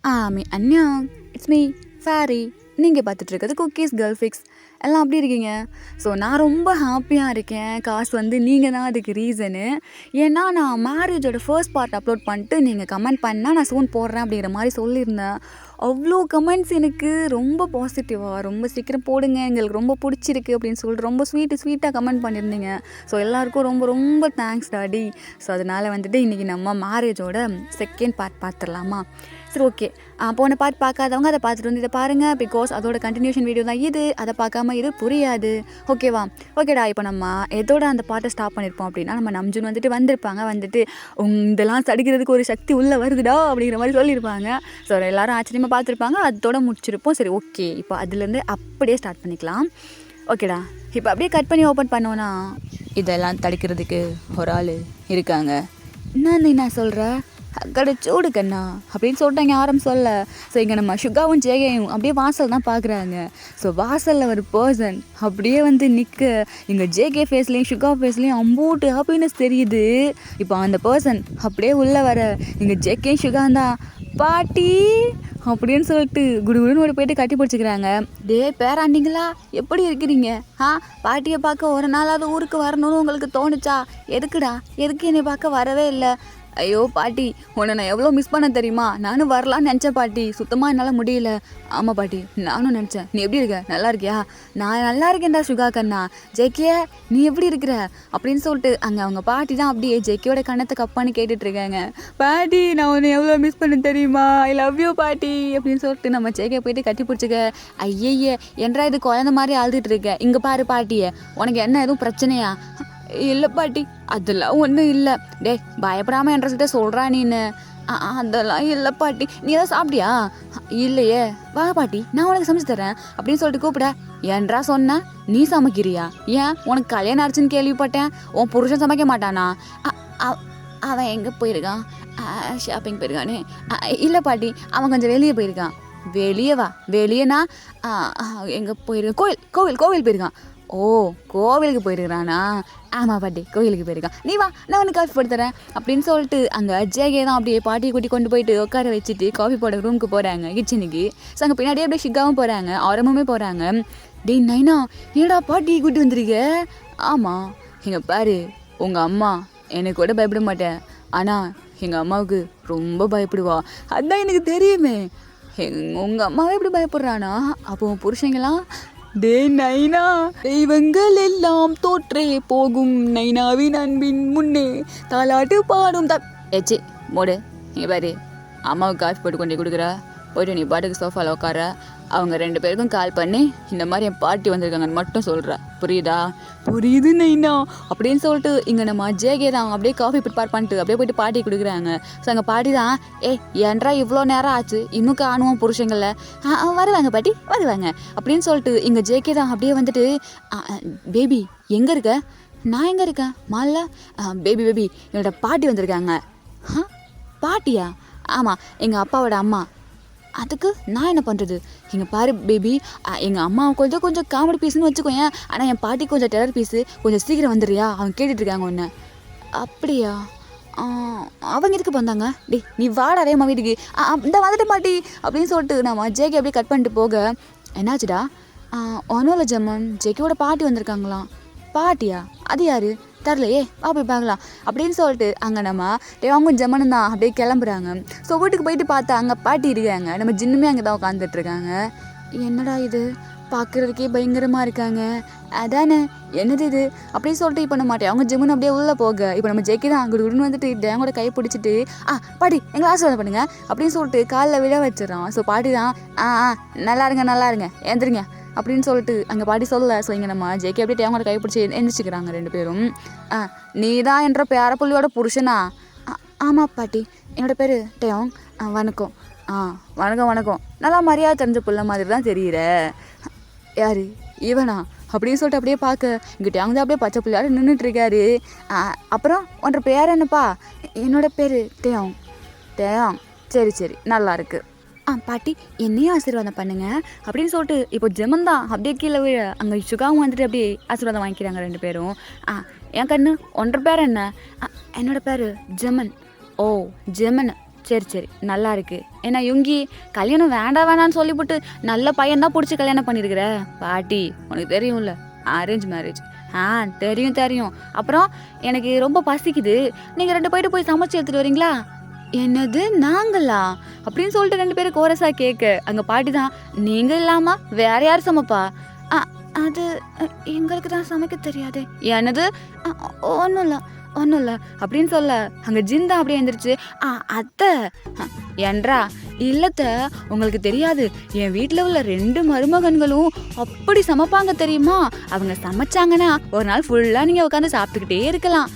Anya, it's me fairy. நீங்கள் பார்த்துட்டு இருக்கிறது குக்கீஸ் கேர்ள் ஃபிக்ஸ். எல்லாம் அப்படி இருக்கீங்க? ஸோ நான் ரொம்ப ஹாப்பியாக இருக்கேன். காசு நீங்கள் தான் அதுக்கு ரீசனு. ஏன்னா நான் மேரேஜோட ஃபர்ஸ்ட் பார்ட் அப்லோட் பண்ணிட்டு நீங்கள் கமெண்ட் பண்ணால் நான் சூன் போடுறேன் அப்படிங்கிற மாதிரி சொல்லியிருந்தேன். அவ்வளோ கமெண்ட்ஸ் எனக்கு ரொம்ப பாசிட்டிவாக, ரொம்ப சீக்கிரம் போடுங்க, எங்களுக்கு ரொம்ப பிடிச்சிருக்கு அப்படின்னு சொல்லிட்டு ரொம்ப ஸ்வீட்டாக கமெண்ட் பண்ணியிருந்தீங்க. ஸோ எல்லாருக்கும் ரொம்ப ரொம்ப தேங்க்ஸ் டாடி. ஸோ அதனால் இன்றைக்கி நம்ம மேரேஜோட செகண்ட் பார்ட் பார்த்துடலாமா? சரி, ஓகே. போன பார்ட் பார்க்காதவங்க அதை பார்த்துட்டு இதை பாருங்கள். பிகாஸ் அதோட கண்டினியூஷன் வீடியோ தான் இது. அதை பார்க்காம இது புரியாது. ஓகேவா? ஓகேடா. இப்போ நம்ம எதோட அந்த பாட்டை ஸ்டாப் பண்ணியிருப்போம் அப்படின்னா, நம்ம நம்ஜுன் வந்திருப்பாங்க. இதெல்லாம் தடுக்கிறதுக்கு ஒரு சக்தி உள்ளே வருதுடா அப்படிங்கிற மாதிரி சொல்லியிருப்பாங்க. ஸோ எல்லோரும் ஆச்சரியமாக பார்த்துருப்பாங்க. அதோட முடிச்சிருப்போம். சரி, ஓகே. இப்போ அதுலேருந்து அப்படியே ஸ்டார்ட் பண்ணிக்கலாம். ஓகேடா. இப்போ அப்படியே கட் பண்ணி ஓப்பன் பண்ணோன்னா, இதெல்லாம் தடுக்கிறதுக்கு ஒரு ஆள் இருக்காங்க. நான் சொல்கிறேன், கடை சூடு கண்ணா அப்படின்னு சொல்லிட்டாங்க. யாரும் சொல்ல. ஸோ இங்கே நம்ம சுகாவும் ஜெகையும் அப்படியே வாசல் தான் பார்க்குறாங்க. ஸோ வாசலில் ஒரு பர்சன் அப்படியே நிற்க, இங்கே ஜேகே ஃபேஸ்லேயும் சுகா ஃபேஸ்லேயும் அம்பூட்டு ஹாப்பினஸ் தெரியுது. இப்போ அந்த பர்சன் அப்படியே உள்ளே வர, இங்கே ஜேகேயும் சுகான் தான் பாட்டி அப்படின்னு சொல்லிட்டு குடுகுடுன்னு ஓடி போயிட்டு கட்டி பிடிச்சிக்கிறாங்க. பேராண்டிங்களா, எப்படி இருக்கிறீங்க? பாட்டியை பார்க்க ஒரு நாளாவது ஊருக்கு வரணும்னு உங்களுக்கு தோணுச்சா? எதுக்கு என்னை பார்க்க வரவே இல்லை? ஐயோ பாட்டி, உன்னை நான் எவ்வளோ மிஸ் பண்ண தெரியுமா? நானும் வரலான்னு நினச்சேன் பாட்டி, சுத்தமாக என்னால் முடியல. ஆமாம் பாட்டி, நானும் நினச்சேன். நீ எப்படி இருக்க? நல்லா இருக்கியா? நான் நல்லா இருக்கேன்டா சுகா கண்ணா. ஜேகே, நீ எப்படி இருக்கிற அப்படின்னு சொல்லிட்டு அங்கே அவங்க பாட்டி தான் அப்படியே ஜேகேயோட கண்ணத்தை கப்பான்னு கேட்டுட்ருக்காங்க. பாட்டி, நான் உன்னை எவ்வளோ மிஸ் பண்ண தெரியுமா? ஐ லவ் யூ பாட்டி அப்படின்னு சொல்லிட்டு நம்ம ஜேகே போயிட்டு கட்டி பிடிச்சிக்க. ஐயே, என்றா இது குழந்த மாதிரி அழுதுட்டு இருக்க? இங்கே பாரு பாட்டியை, உனக்கு என்ன எதுவும் பிரச்சனையா? இல்லை பாட்டி, அதெல்லாம் ஒன்றும் இல்லை. பயப்படாமல் என்கிட்ட சொல்கிறா நீன்னு. அதெல்லாம் இல்லை பாட்டி. நீ எதாவது சாப்பிட்டியா? இல்லையே. வா பாட்டி, நான் உனக்கு சமைச்சு தரேன் அப்படின்னு சொல்லிட்டு கூப்பிட. ஏன்றா சொன்ன? நீ சமைக்கிறியா? ஏன், உனக்கு கல்யாணம் ஆச்சுன்னு கேள்விப்பட்டேன். உன் புருஷன் சமைக்க மாட்டானா? அவன் எங்கே போயிருக்கான்? ஷாப்பிங் போயிருக்கானே. இல்லை பாட்டி, அவன் கொஞ்சம் வெளியே போயிருக்கான். வெளியேவா? வெளியேனா எங்கே போயிருக்கான்? கோவில் போயிருக்கான். ஓ, கோவிலுக்கு போயிருக்கிறானா? ஆமாம் பாட்டி, கோவிலுக்கு போயிருக்கான். நீ வா, நான் உனக்கு காஃபி போட்டு தரேன் அப்படின்னு சொல்லிட்டு அங்கே ஜேகே தான் அப்படியே பாட்டியை கூட்டி கொண்டு போயிட்டு உட்கார வச்சுட்டு காஃபி போட ரூமுக்கு போகிறாங்க, கிச்சனுக்கு. ஸோ அங்கே பின்னாடியே அப்படியே ஷிகாவும் போகிறாங்க, ஆரம்பமே போகிறாங்க. நைனா, ஏடா பாட்டியை கூட்டி வந்துருக்க? ஆமாம், எங்கள் பாரு, உங்கள் அம்மா எனக்கு கூட பயப்பட மாட்டேன், ஆனால் எங்கள் அம்மாவுக்கு ரொம்ப பயப்படுவா. அதுதான் எனக்கு தெரியுமே. உங்கள் அம்மாவே எப்படி பயப்படுறானா? அப்போ புருஷங்களாம் நைனா, தெய்வங்கள் எல்லாம் தோற்றே போகும், நைனாவின் அன்பின் முன்னே தாலாட்டு பாடும் ஏச்சி மோடு. இங்கே பாரு, அம்மாவுக்கு காஃபி போட்டு கொண்டு கொடுக்குறா, போய்ட்டு நீ பாட்டுக்கு சோஃபாவில் உட்கார. அவங்க 2 பேருக்கும் கால் பண்ணி இந்த மாதிரி என் பாட்டி வந்திருக்காங்கன்னு மட்டும் சொல்கிறா, புரியுதா? புரியுது நைனா அப்படின்னு சொல்லிட்டு இங்கே நம்ம ஜேகே தான் அப்படியே காஃபி ப்ரிப்பேர் பண்ணிட்டு அப்படியே போய்ட்டு பாட்டி கொடுக்குறாங்க. ஸோ அங்கே பாட்டி தான், ஏன்றா இவ்வளோ நேரம் ஆச்சு இன்னும் காணுவோம் புருஷங்களில்? வருவாங்க பாட்டி, வருவாங்க அப்படின்னு சொல்லிட்டு இங்கே ஜேகே தான் அப்படியே பேபி எங்கே இருக்க? நான் எங்கே இருக்கேன் மால்ல? பேபி என்னோட பாட்டி வந்திருக்காங்க. பாட்டியா? ஆமாம், எங்கள் அப்பாவோட அம்மா. அதுக்கு நான் என்ன பண்ணுறது? இங்கே பாரு பேபி, எங்கள் அம்மா கொஞ்சம் காமெடி பீஸ்னு வச்சுக்கோயேன், ஆனால் என் பாட்டி கொஞ்சம் டெரர் பீஸு. கொஞ்சம் சீக்கிரம் வந்துடுறியா? அவங்க கேட்டுட்ருக்காங்க ஒன்று. அப்படியா? அவங்க எதுக்கு வந்தாங்க? நீ வாடாவே அம்மா வீட்டுக்கு. இந்த வந்துட்டு பாட்டி அப்படின்னு சொல்லிட்டு நம்ம ஜேகே அப்படியே கட் பண்ணிட்டு போக, என்னாச்சுடா? ஒன்றும் இல்லை ஜம்மன், ஜேகேவோட பாட்டி வந்திருக்காங்களாம். பாட்டியா? அது யார்? தரலையே, வா போய் பார்க்கலாம் அப்படின்னு சொல்லிட்டு அங்கே நம்ம அவங்க ஜம்மனும் தான் அப்படியே கிளம்புறாங்க. ஸோ வீட்டுக்கு போயிட்டு பார்த்தா அங்கே பாட்டி இருக்காங்க. நம்ம ஜின்னுமே அங்கே தான் உட்காந்துட்ருக்காங்க. என்னடா இது, பார்க்குறதுக்கே பயங்கரமாக இருக்காங்க. அதானே, என்னது இது அப்படின்னு சொல்லிட்டு இப்போ நம்ம அவங்க ஜிம்முன்னு அப்படியே உள்ளே போக, இப்போ நம்ம ஜெக்கி தான் அங்கே வந்துட்டு டேங்கோட கையை பிடிச்சிட்டு பாட்டி எங்களை ஆசீர்வாதம் பண்ணுங்க அப்படின்னு சொல்லிட்டு காலில் விழ வச்சிடறான். ஸோ பாட்டி தான் நல்லா இருங்க ஏந்திரிங்க அப்படின்னு சொல்லிட்டு அங்கே பாட்டி சொல்ல. ஸோ இங்கே நம்ம ஜேகே அப்படியே டேங்கோட கை பிடிச்சி எந்திரிச்சிக்கிறாங்க 2 பேரும். நீ தான் என்ற பேரப்புள்ளியோட புருஷனா? ஆமாம் பாட்டி, என்னோட பேர் டேயோங். வணக்கம். வணக்கம். நல்லா மரியாதை தெரிஞ்ச புள்ள மாதிரி தான் தெரியுற. யார் இவனா அப்படின்னு சொல்லிட்டு அப்படியே பார்க்க, இங்கே டேங் தான் அப்படியே பச்சை பிள்ளையாரு நின்றுட்டுருக்காரு. அப்புறம் உன்ற பேர் என்னப்பா? என்னோட பேர் டேயோங். சரி, நல்லா இருக்கு. பாட்டி என்னையும் ஆசீர்வாதம் பண்ணுங்க அப்படின்னு சொல்லிட்டு இப்போ ஜெமன் தான் அப்படியே கீழே விழ, அங்கே சுகாவும் அப்படியே ஆசீர்வாதம் வாங்கிக்கிறாங்க 2 பேரும். என் கண்ணு, உன்ற பேர் என்ன? என்னோட பேர் ஜெமன். ஓ ஜெமன், சரி நல்லா இருக்கு. ஏன்னா யுங்கி கல்யாணம் வேண்டாம் வேணான்னு சொல்லிவிட்டு நல்ல பையன்தான் பிடிச்சி கல்யாணம் பண்ணியிருக்கிற. பாட்டி உனக்கு தெரியும்ல, அரேஞ்ச் மேரேஜ். தெரியும். அப்புறம் எனக்கு ரொம்ப பசிக்குது, நீங்கள் 2 பேரும் போய் சமைச்சு எடுத்துகிட்டு வரீங்களா? என்னது நாங்களா அப்படின்னு சொல்லிட்டு 2 பேரும் கோரஸா கேட்க அங்கே பாட்டி தான், நீங்கள் இல்லாமல் வேற யார் சமைப்பா? அது எங்களுக்கு தான் சமைக்க தெரியாது. என்னது? ஒன்றும் இல்லை அப்படின்னு சொல்ல அங்கே ஜிந்தா அப்படியே எழுந்திரிச்சு, அத்தை என்றா இல்லத்த, உங்களுக்கு தெரியாது, என் வீட்டில் உள்ள 2 மருமகன்களும் அப்படி சமைப்பாங்க தெரியுமா? அவங்க சமைச்சாங்கன்னா ஒரு நாள் ஃபுல்லாக நீங்கள் உட்காந்து சாப்பிட்டுக்கிட்டே இருக்கலாம்.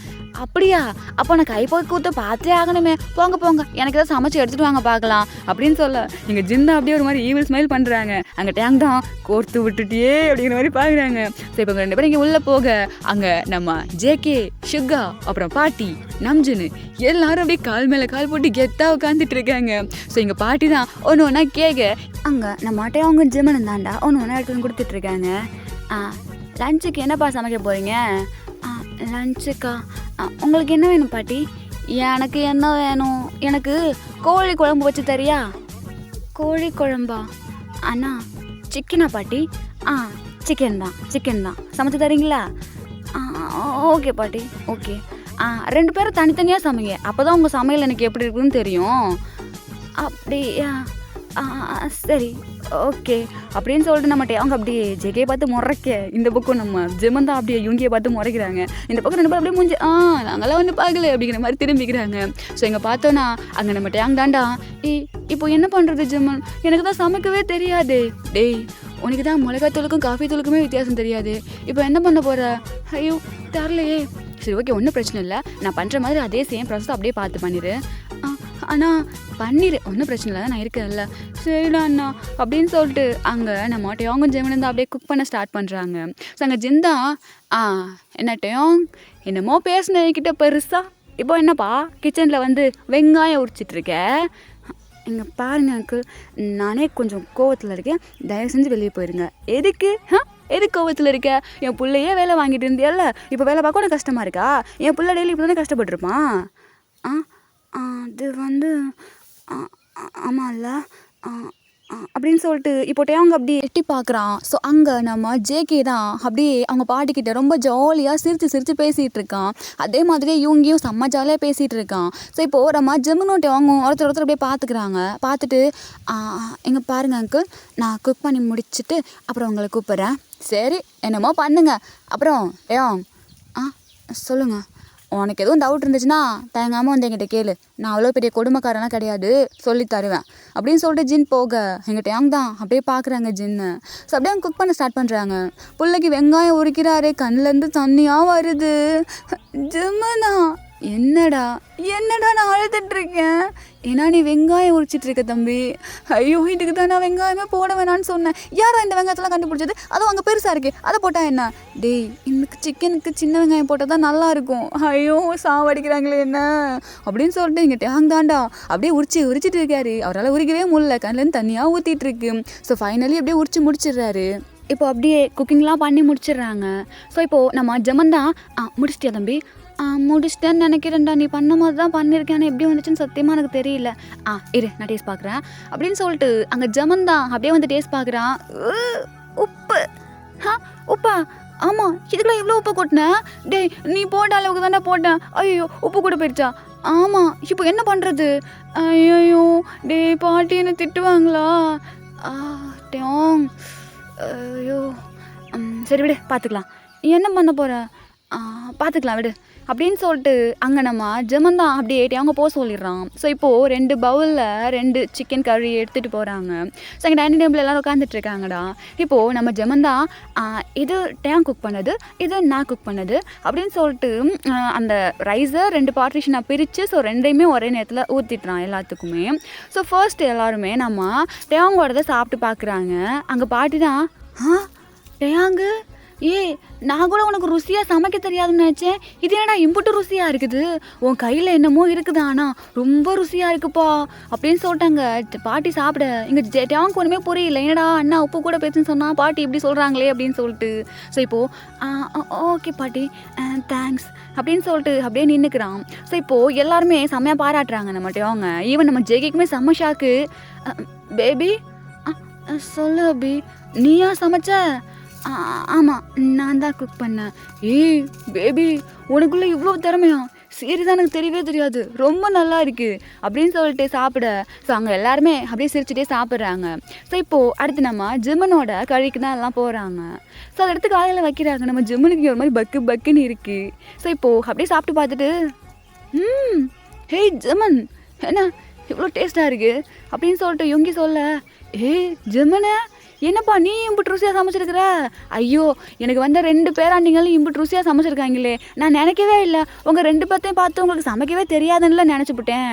அப்படியா? அப்போ நான் கை போய் கூத்த பார்த்தே ஆகணுமே. போங்க எனக்கு தான் சமைச்சு எடுத்துட்டு வாங்க பார்க்கலாம் அப்படின்னு சொல்ல எங்கள் ஜிந்தா அப்படியே ஒரு மாதிரி ஈவில் ஸ்மைல் பண்ணுறாங்க. அங்கே டேங் தான் கோர்த்து விட்டுட்டியே அப்படிங்கிற மாதிரி பார்க்குறாங்க. ஸோ இப்போ 2 பேரும் இங்கே உள்ளே போக அங்கே நம்ம ஜேகே, ஷுகா, அப்புறம் பாட்டி, நம்ஜுன்னு எல்லாரும் அப்படியே கால் மேலே கால் போட்டு கெத்தாக உட்காந்துட்டு இருக்காங்க. ஸோ எங்கள் பாட்டி தான் ஒன்று ஒன்றா கேட்க அங்கே நம்ம அவங்க ஜிம்மன் தாண்டா ஒன்று ஒன்றா எடுத்துன்னு கொடுத்துட்ருக்காங்க. லஞ்சுக்கு என்னப்பா சமைக்க போகிறீங்க? லஞ்சுக்கா உங்களுக்கு என்ன வேணும் பாட்டி? எனக்கு என்ன வேணும், எனக்கு கோழி குழம்பு வச்சு தரியா? கோழி குழம்பா? அண்ணா சிக்கனா பாட்டி? சிக்கன் தான் சமைச்சு தரீங்களா? ஓகே பாட்டி, ஓகே. 2 பேரும் தனித்தனியாக சமைங்க, அப்போ தான் உங்கள் சமையல் எனக்கு எப்படி இருக்குன்னு தெரியும். அப்படியா? சரி ஓகே அப்படின்னு சொல்லிட்டு நம்மகிட்ட அவங்க அப்படியே ஜெகையை பார்த்து முறைக்க, இந்த பக்கம் நம்ம ஜெமந்தா அப்படியே யுங்கியை பார்த்து முறைக்கிறாங்க. இந்த பக்கம் 2 பேரும் அப்படியே முடிஞ்சு நாங்களாம் வந்து பார்க்கல அப்படிங்கிற மாதிரி திரும்பிக்கிறாங்க. ஸோ இங்கே பார்த்தோன்னா அங்கே நம்ம டேங் தாண்டா, இப்போ என்ன பண்ணுறது ஜெமன், எனக்கு தான் சமைக்கவே தெரியாது. டேய் உனக்கு தான் மிளகாத்தூளுக்கும் காஃபி தூளுக்குமே வித்தியாசம் தெரியாது, இப்போ என்ன பண்ண போகிற? ஐயோ தரலையே. சரி ஓகே ஒன்றும் பிரச்சனை இல்லை, நான் பண்ணுற மாதிரி அதே சேம் ப்ராசஸ் அப்படியே பார்த்து பண்ணிடு. அண்ணா பண்ணிடு, ஒன்றும் பிரச்சனை இல்லை, நான் இருக்கேன்ல. சரிடா அண்ணா அப்படின்னு சொல்லிட்டு அங்கே நம்ம டேயோங்க ஜெமின் அப்படியே குக் பண்ண ஸ்டார்ட் பண்ணுறாங்க. ஸோ அங்கே ஜிந்தா என்ன டேயோங் என்னமோ பேசின என்கிட்ட பெருசா, இப்போ என்னப்பா கிச்சனில் வந்து வெங்காயம் உரிச்சிட்ருக்க? இங்கே பாருங்க அங்கிள், நானே கொஞ்சம் கோவத்தில் இருக்கேன், தயவு செஞ்சு வெளியே போயிருங்க. எதுக்கு கோவத்தில் இருக்க? என் பிள்ளையே வேலை வாங்கிட்டு இருந்தியல்ல, இப்போ வேலை பார்க்க உனக்கு கஷ்டமாக இருக்கா? என் பிள்ளை டெய்லி இப்படி தானே கஷ்டப்பட்டுருப்பான். அது வந்து ஆமாம்ல அப்படின்னு சொல்லிட்டு இப்போ டேயோங்க அப்படியே எட்டி பார்க்குறான். ஸோ அங்கே நம்ம ஜேகே தான் அப்படியே அவங்க பாட்டிக்கிட்ட ரொம்ப ஜாலியாக சிரித்து பேசிகிட்டு இருக்கான். அதே மாதிரியே இவங்கியும் செம்ம ஜாலியாக பேசிகிட்டு இருக்கான். ஸோ இப்போது நம்ம ஜெமினும் டேயோங்க ஒருத்தர் அப்படியே பார்த்துட்டு எங்கே பாருங்க அங்கிள், நான் குக் பண்ணி முடிச்சுட்டு அப்புறம் உங்களை கூப்பிட்றேன். சரி என்னமோ பண்ணுங்க. அப்புறம் டேயோங் சொல்லுங்கள், உனக்கு எதுவும் டவுட் இருந்துச்சுன்னா தயங்காமல் வந்து என்கிட்ட கேளு, நான் அவ்வளோ பெரிய கொடுமைக்காரனா கிடையாது, சொல்லி தருவேன் அப்படின்னு சொல்லிட்டு ஜின் போக எங்கள் டேங் தான் அப்படியே பார்க்குறாங்க ஜின்னு. ஸோ அப்படியே குக் பண்ண ஸ்டார்ட் பண்ணுறாங்க. பிள்ளைக்கு வெங்காயம் உரிக்கிறாரு, கண்ணிலேருந்து தண்ணியாக வருது. ஜிம்மனா என்னடா நான் அழுதுட்ருக்கேன், ஏன்னா நீ வெங்காயம் உரிச்சிட்ருக்க தம்பி. ஐயோ இதுக்கு தான் நான் வெங்காயமே போட வேணான்னு சொன்னேன். யாரோ இந்த வெங்காயத்தெல்லாம் கண்டுபிடிச்சது, அதுவும் அங்கே பெருசாக இருக்கே அதை போட்டால் என்ன? டேய் இன்னைக்கு சிக்கனுக்கு சின்ன வெங்காயம் போட்டால் தான் நல்லாயிருக்கும். ஐயோ சாவடிக்கிறாங்களே என்ன அப்படின்னு சொல்லிட்டு இங்கே டேங் தாண்டா அப்படியே உரிச்சிட்டு இருக்காரு. அவரால் உரிக்கவே முடியல, கண்ணிலேருந்து தண்ணியாக ஊற்றிட்டுருக்கு. ஸோ ஃபைனலி அப்படியே உரிச்சு முடிச்சிடுறாரு. இப்போ அப்படியே குக்கிங்லாம் பண்ணி முடிச்சிடுறாங்க. ஸோ இப்போது நம்ம ஜெமன் தான் முடிச்சிட்டியா தம்பி? முடிச்சிட்டேன்னு நினைக்கிறேன்டா, நீ பண்ண மாதிரி தான் பண்ணியிருக்கேன், எப்படி வந்துச்சுன்னு சத்தியமாக எனக்கு தெரியல. இரு நான் டேஸ்ட் பார்க்குறேன் அப்படின்னு சொல்லிட்டு அங்கே ஜெமன் தான் அப்படியே வந்து டேஸ்ட் பார்க்குறான். உப்பா? ஆமாம் இதுக்கெல்லாம் எவ்வளோ உப்பு கொட்டினேன்? டேய் நீ போட்ட அளவுக்கு தானே போட்டேன். ஐயோ உப்பு கூட போயிடுச்சா? ஆமாம் இப்போ என்ன பண்ணுறது? ஐயோ டேய் பாட்டி என்ன திட்டுவாங்களா? டேயோங் ஐயோ சரி விடு பார்த்துக்கலாம், என்ன பண்ண போகிற? பார்த்துக்கலாம் விடு அப்படின்னு சொல்லிட்டு அங்கே நம்ம ஜெமன் தான் அப்படியே அவங்க போக சொல்லிடுறான். ஸோ இப்போது 2 பவுலில் 2 சிக்கன் கறி எடுத்துகிட்டு போகிறாங்க. ஸோ அங்கே டைனிங் டேபிள் எல்லோரும் உட்காந்துட்ருக்காங்கடா. இப்போது நம்ம ஜெமன் தான் இது டேங் குக் பண்ணது, இது நான் குக் பண்ணது அப்படின்னு சொல்லிட்டு அந்த ரைஸை 2 பார்ட்டிஷனாக பிரித்து ஸோ 2யுமே ஒரே நேரத்தில் ஊற்றிட்டுறான் எல்லாத்துக்குமே. ஸோ ஃபர்ஸ்ட் எல்லாருமே நம்ம டேங்கோடதை சாப்பிட்டு பார்க்குறாங்க. அங்கே பாட்டி தான் டேயாங்கு ஏய் நான் கூட உனக்கு ருசியாக சமைக்க தெரியாதுன்னு நினச்சேன். இது என்னடா இம்புட்டு ருசியாக இருக்குது, உன் கையில் என்னமோ இருக்குது, ஆனால் ரொம்ப ருசியாக இருக்குப்பா அப்படின்னு சொல்லிட்டாங்க பாட்டி சாப்பிட. இங்கே டேங்க் ஒன்றுமே புரியல, என்னடா அண்ணா உப்பு கூட பேசுன்னு சொன்னால் பாட்டி இப்படி சொல்கிறாங்களே அப்படின்னு சொல்லிட்டு. ஸோ இப்போது ஓகே பாட்டி தேங்க்ஸ் அப்படின்னு சொல்லிட்டு அப்படியே நின்றுக்கிறான். ஸோ இப்போது எல்லாருமே செம்மையாக பாராட்டுறாங்க நம்ம டேங்க. ஈவன் நம்ம ஜெய்கிக்குமே செம்ம ஷாக்கு. பேபி சொல்லு அபி, நீயா சமைச்ச? ஆமாம் நான் தான் குக் பண்ணேன். ஏய் பேபி, உனக்குள்ளே இவ்வளோ திறமையா? சரி தான், எனக்கு தெரியவே தெரியாது, ரொம்ப நல்லா இருக்குது அப்படின்னு சொல்லிட்டு சாப்பிட. ஸோ அங்கே எல்லாருமே அப்படியே சிரிச்சுட்டே சாப்பிட்றாங்க. ஸோ இப்போது அடுத்து நம்ம ஜிம்மனோட கழிக்கு தான் எல்லாம் போகிறாங்க. ஸோ அதை எடுத்து காலையில் வைக்கிறாங்க. நம்ம ஜிம்மனுக்கு ஒரு மாதிரி பக்குன்னு இருக்குது. ஸோ இப்போது அப்படியே சாப்பிட்டு பார்த்துட்டு ஹேய் ஜிம்மன், என்ன இவ்வளோ டேஸ்ட்டாக இருக்குது அப்படின்னு சொல்லிட்டு யோங்கி சொல்ல, ஏய் ஜிம்மனே என்னப்பா நீ இம்புட்டு ருசியாக சமைச்சிருக்கிற? ஐயோ, எனக்கு வந்த 2 பேராண்டிங்களும் இம்புட்டு ருசியாக சமைச்சிருக்காங்களே, நான் நினைக்கவே இல்லை. உங்கள் 2 பேர்த்தையும் பார்த்து உங்களுக்கு சமைக்கவே தெரியாதுன்னு நினச்சிப்பிட்டேன்.